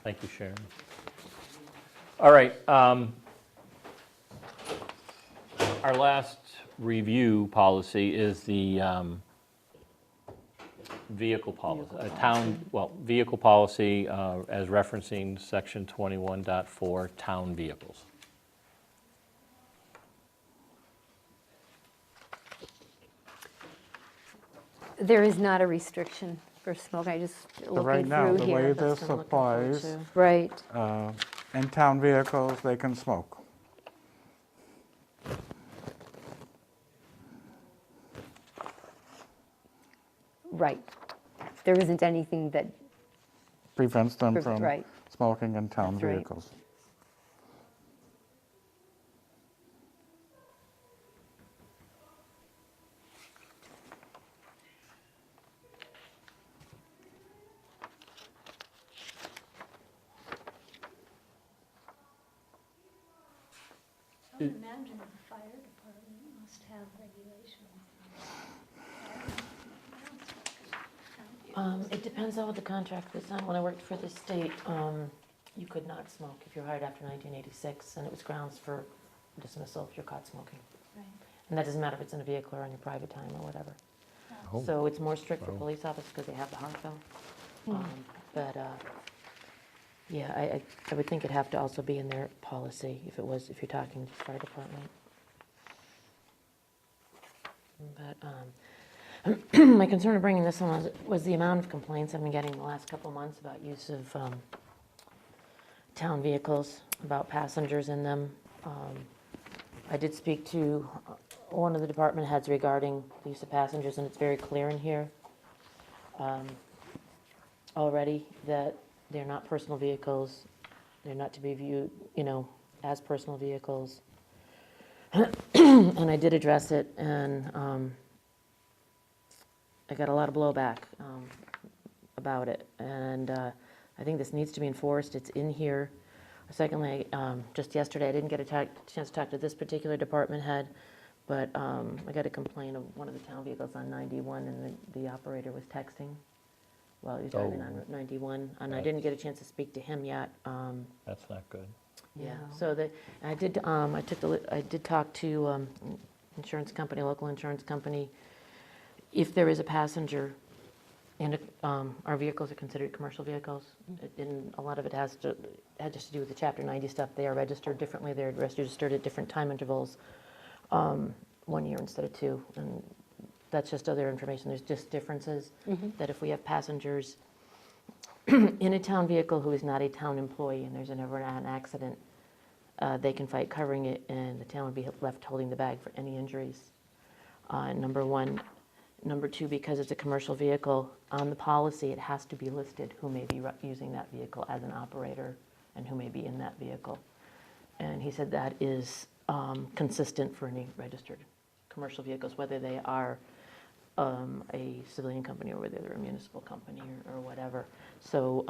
Thank you, Sharon. All right. Our last review policy is the vehicle policy, vehicle policy as referencing section 21.4, town vehicles. There is not a restriction for smoke, I just So looking right now, through the way here. this what I'm looking forward applies, to. Right, in town vehicles, they can smoke. right. There isn't anything that, Prevents them from right. smoking in town That's right. vehicles. I would imagine the fire department must have regulations. It depends on what the contract was on. When I worked for the state, you could not smoke if you were hired after 1986, and it was grounds for dismissal if you're caught smoking. Right. And that doesn't matter if it's in a vehicle or on your private time or whatever. So it's more strict for police officers because they have the hard bill. But, yeah, I would think it'd have to also be in their policy if you're talking fire department. But, my concern of bringing this on was the amount of complaints I've been getting the last couple of months about use of town vehicles, about passengers in them. I did speak to one of the department heads regarding the use of passengers, and it's very clear in here already that they're not personal vehicles. They're not to be viewed, as personal vehicles. And I did address it, and I got a lot of blowback about it. And I think this needs to be enforced. It's in here. Secondly, just yesterday, I didn't get a chance to talk to this particular department head, but I got a complaint of one of the town vehicles on 91, and the operator was texting while he was driving on 91, and I didn't get a chance to speak to him yet. That's not good. Yeah, so I did talk to insurance company, local insurance company. If there is a passenger, and our vehicles are considered commercial vehicles, and a lot of it had just to do with the Chapter 90 stuff. They are registered differently. They're registered at different time intervals, 1 year instead of 2, and that's just other information. There's just differences, that if we have passengers in a town vehicle who is not a town employee and there's ever an accident, they can fight covering it, and the town would be left holding the bag for any injuries. Number one. Number two, because it's a commercial vehicle, on the policy, it has to be listed who may be using that vehicle as an operator and who may be in that vehicle. And he said that is consistent for any registered commercial vehicles, whether they are a civilian company or whether they're a municipal company or whatever. So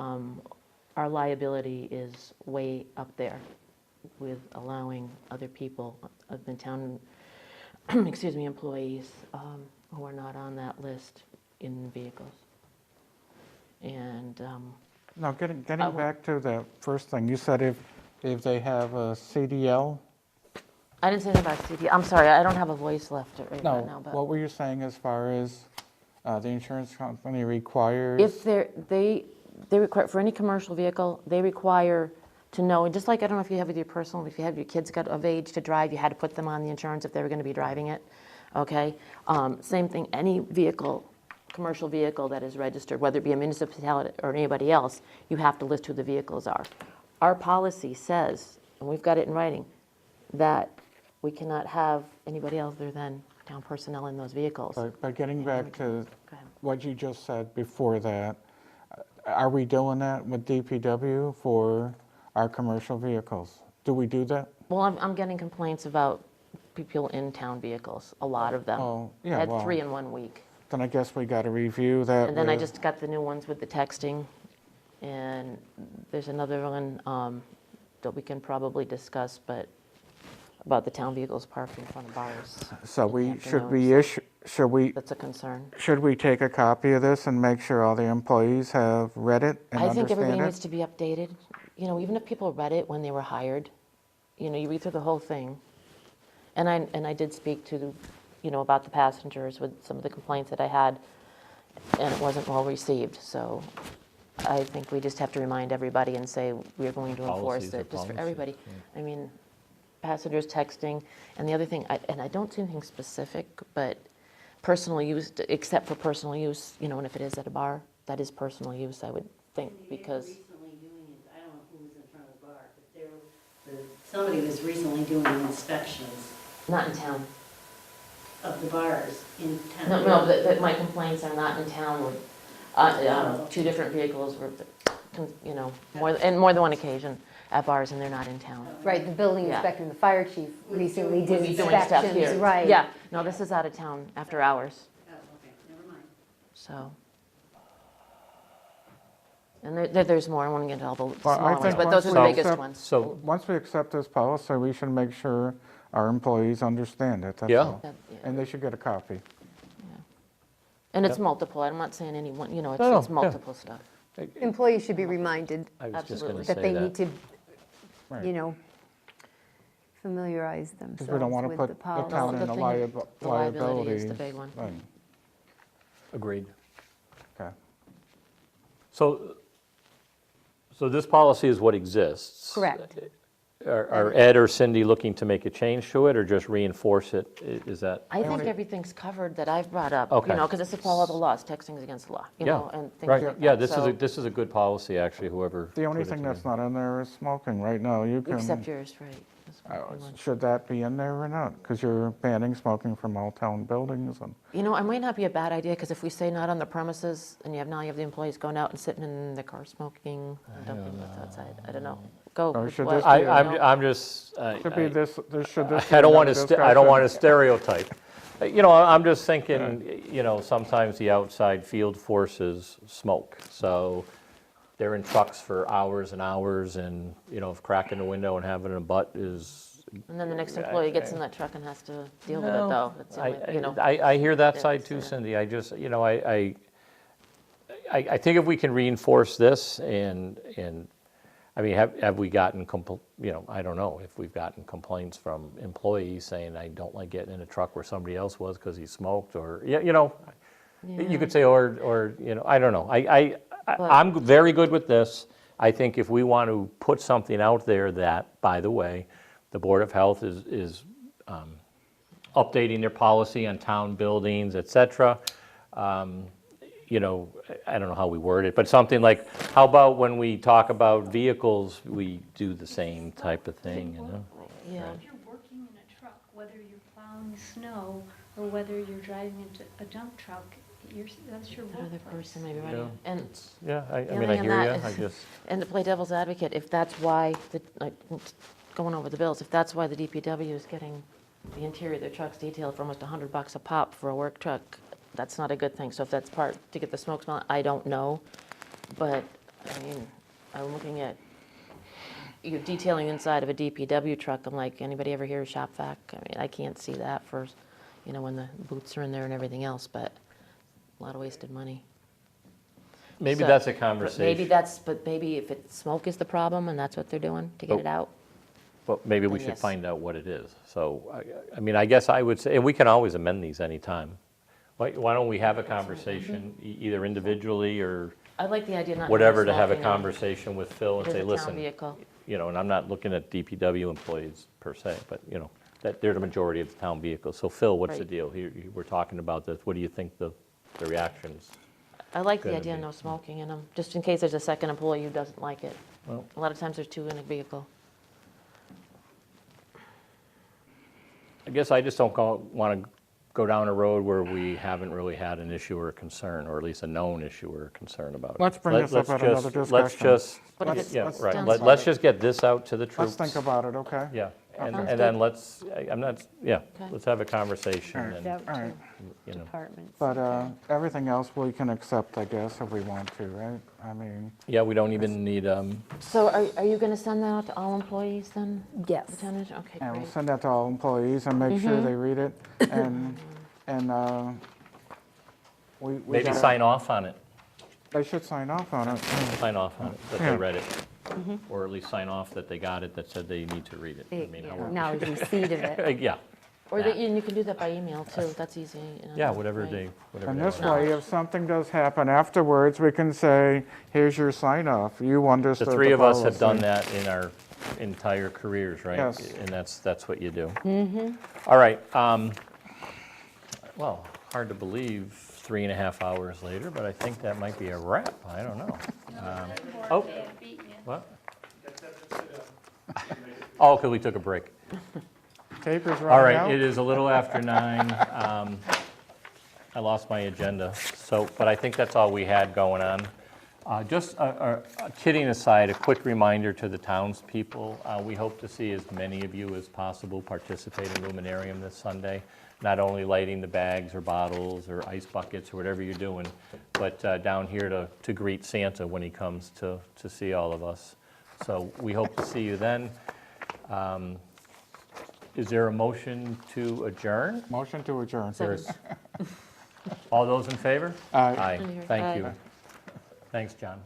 our liability is way up there with allowing other people, the town, employees, who are not on that list in vehicles. And Now, getting back to the first thing, you said if they have a CDL? I didn't say anything about CD. I'm sorry, I don't have a voice left right now. No, But what were you saying as far as the insurance company requires? if they require, for any commercial vehicle, they require to know, and just like, I don't know if you have with your personal, if you have your kids got of age to drive, you had to put them on the insurance if they were going to be driving it. Okay, same thing, any vehicle, commercial vehicle that is registered, whether it be a municipality or anybody else, you have to list who the vehicles are. Our policy says, and we've got it in writing, that we cannot have anybody else other than town personnel in those vehicles. But getting back to Go ahead. what you just said before that, are we doing that with DPW for our commercial vehicles? Do we do that? Well, I'm getting complaints about people in town vehicles, a lot of them. Oh, yeah, I had well, 3 in 1 week. Then I guess we got to review that. And then I with- just got the new ones with the texting, and there's another one that we can probably discuss, but about the town vehicles parked in front of bars. So in the should we afternoons. should we, that's a concern. should we take a copy of this and make sure all the employees have read it and I think everybody understand needs it? to be updated. You know, even if people read it when they were hired, you know, you read through the whole thing. And I did speak to, you know, about the passengers with some of the complaints that I had, and it wasn't well received. So I think we just have to remind everybody and say we are going to enforce Policies are it, just for policies, everybody. I mean, passengers texting, and the other thing, and I don't see anything specific, but personal use, except for personal use, you know, and if it is at a bar, that is personal use, I would think, because. Recently doing it, I don't know who was in front of the bar, but somebody was recently doing inspections Not in town. of the bars in town. No, that my complaints are not in town with, 2 different vehicles were, you know, more than one occasion at bars, and they're not in town. Right, the building Yeah. inspector and the fire chief recently did We'll be doing stuff here. inspections, right. Yeah, no, this is out of town after hours, Oh, okay, never mind. so. And there's more, I want to get into all the Well, I smaller ones, think but those are the once we biggest accept- ones. So, Once we accept this policy, we should make sure our employees understand it, that's Yeah. all. Yeah. And they should get a copy. And it's multiple, I'm not saying any one, you know, No, it's yeah. multiple stuff. Employees should be reminded I was just going Absolutely. to say that they need to, Right. you know, familiarize Because themselves we don't want to with put the the policy. town in The the thing- liability. the liability is the big one. thing. Agreed. Okay. So this policy is what exists? Correct. Are Ed or Cindy looking to make a change to it, or just reinforce it? Is that? I think everything's covered that I've brought up, Okay. you know, because it's to follow the laws, texting is against the law, you know, and things Right, like that. yeah, this so- is a good policy, actually, whoever. The only put it thing that's together. not in there is smoking right now. You can. Except yours, right. That's pretty much. Should that be in there or not? Because you're banning smoking from all town buildings and. You know, it might not be a bad idea, because if we say not on the premises, and now you have the employees going out and sitting in their car smoking, and dumping what's outside, I don't know. Go Or with should what, this you be- know. I'm just. Should be this, should this be I don't another want to, I don't want to discussion? stereotype. You know, I'm just thinking, you know, sometimes the outside field forces smoke. So they're in trucks for hours and hours, and, you know, if cracking the window and having a butt is. And then the next employee gets in that truck and has to deal with it, though. That's the only, you know. I hear that Yeah, side too, so- Cindy. I just, you know, I think if we can reinforce this and, I mean, have we gotten, you know, I don't know if we've gotten complaints from employees saying, I don't like getting in a truck where somebody else was because he smoked, or, you know, you could say, or, you know, I don't know. I'm very good with this. I think if we want to put something out there that, by the way, the Board of Health is updating their policy on town buildings, et cetera. You know, I don't know how we word it, but something like, how about when we talk about vehicles, we do the same type of thing, you know? Yeah. If you're working in a truck, whether you're plowing snow or whether you're driving a dump truck, that's your That other workplace. person maybe Yeah. running. And Yeah, I the mean, other I thing hear on you, that I is- just, And to play devil's advocate, if that's why, like, going over the bills, if that's why the DPW is getting the interior of their trucks detailed for almost $100 a pop for a work truck, that's not a good thing. So if that's part to get the smoke smell, I don't know. But, I mean, I'm looking at, you detailing inside of a DPW truck, I'm like, anybody ever hear of shop vac? I mean, I can't see that for, you know, when the boots are in there and everything else, but a lot of wasted money. maybe So, that's a but conversation. but maybe if smoke is the problem and that's what they're doing to get Oh. it out. But maybe we then should yes. find out what it is. So, I mean, I guess I would say, and we can always amend these anytime. Why don't we have a conversation, either individually or I like the idea not. whatever, to have a smoking on- conversation with Phil and It is say, a town listen, vehicle. you know, and I'm not looking at DPW employees per se, but, you know, that they're the majority of the town vehicles. So Phil, what's the Right. deal? Here, we're talking about this. What do you think the reactions? I like the gonna idea of be. no smoking in them, just in case there's a second employee who doesn't like it. Well- A lot of times there's 2 in a vehicle. I guess I just don't want to go down a road where we haven't really had an issue or a concern, or at least a known issue or a concern about it. Let's bring this up at another Let's discussion. just, But if it's yeah, let's right, done let's so- just get this out to the troops. Let's think about it, okay? Yeah, and Sounds and then good. let's, I'm not, yeah, Okay. let's have a conversation Alright. and, Out All to right. you know. departments. But everything else we can accept, I guess, if we want to, right? I mean, Yeah, we don't even need, So are you going to send that out to all employees then? Yes. Lieutenant? Okay, and we'll great. send that to all employees and make sure Mhm. they read it. And And we Maybe gotta- sign off on it, They should sign off on it. sign off on it, that Yeah. they read it. Or at least sign off that they got it, that said they need to read it. I mean, however- Now receipt of it. Yeah, Or and you can do that by email too, that's easy. yeah, whatever right? they, whatever And they this want. way, if something does happen afterwards, we can say, here's your sign off. You understood The the three of us have policy." done that in our entire careers, right? Yes. And that's what you do. All right, well, hard to believe 3.5 hours later, but I think that might be a wrap, I don't know. Oh, what? Oh, because we took a break. Tape is All running right, out. it is a little after 9. I lost my agenda, so, but I think that's all we had going on. Just kidding aside, a quick reminder to the townspeople, we hope to see as many of you as possible participate in Luminarium this Sunday. Not only lighting the bags or bottles or ice buckets or whatever you're doing, but down here to greet Santa when he comes to see all of us. So we hope to see you then. Is there a motion to adjourn? Motion to adjourn. There's- All those in favor? Aye. Thank Aye. you. Thanks, John.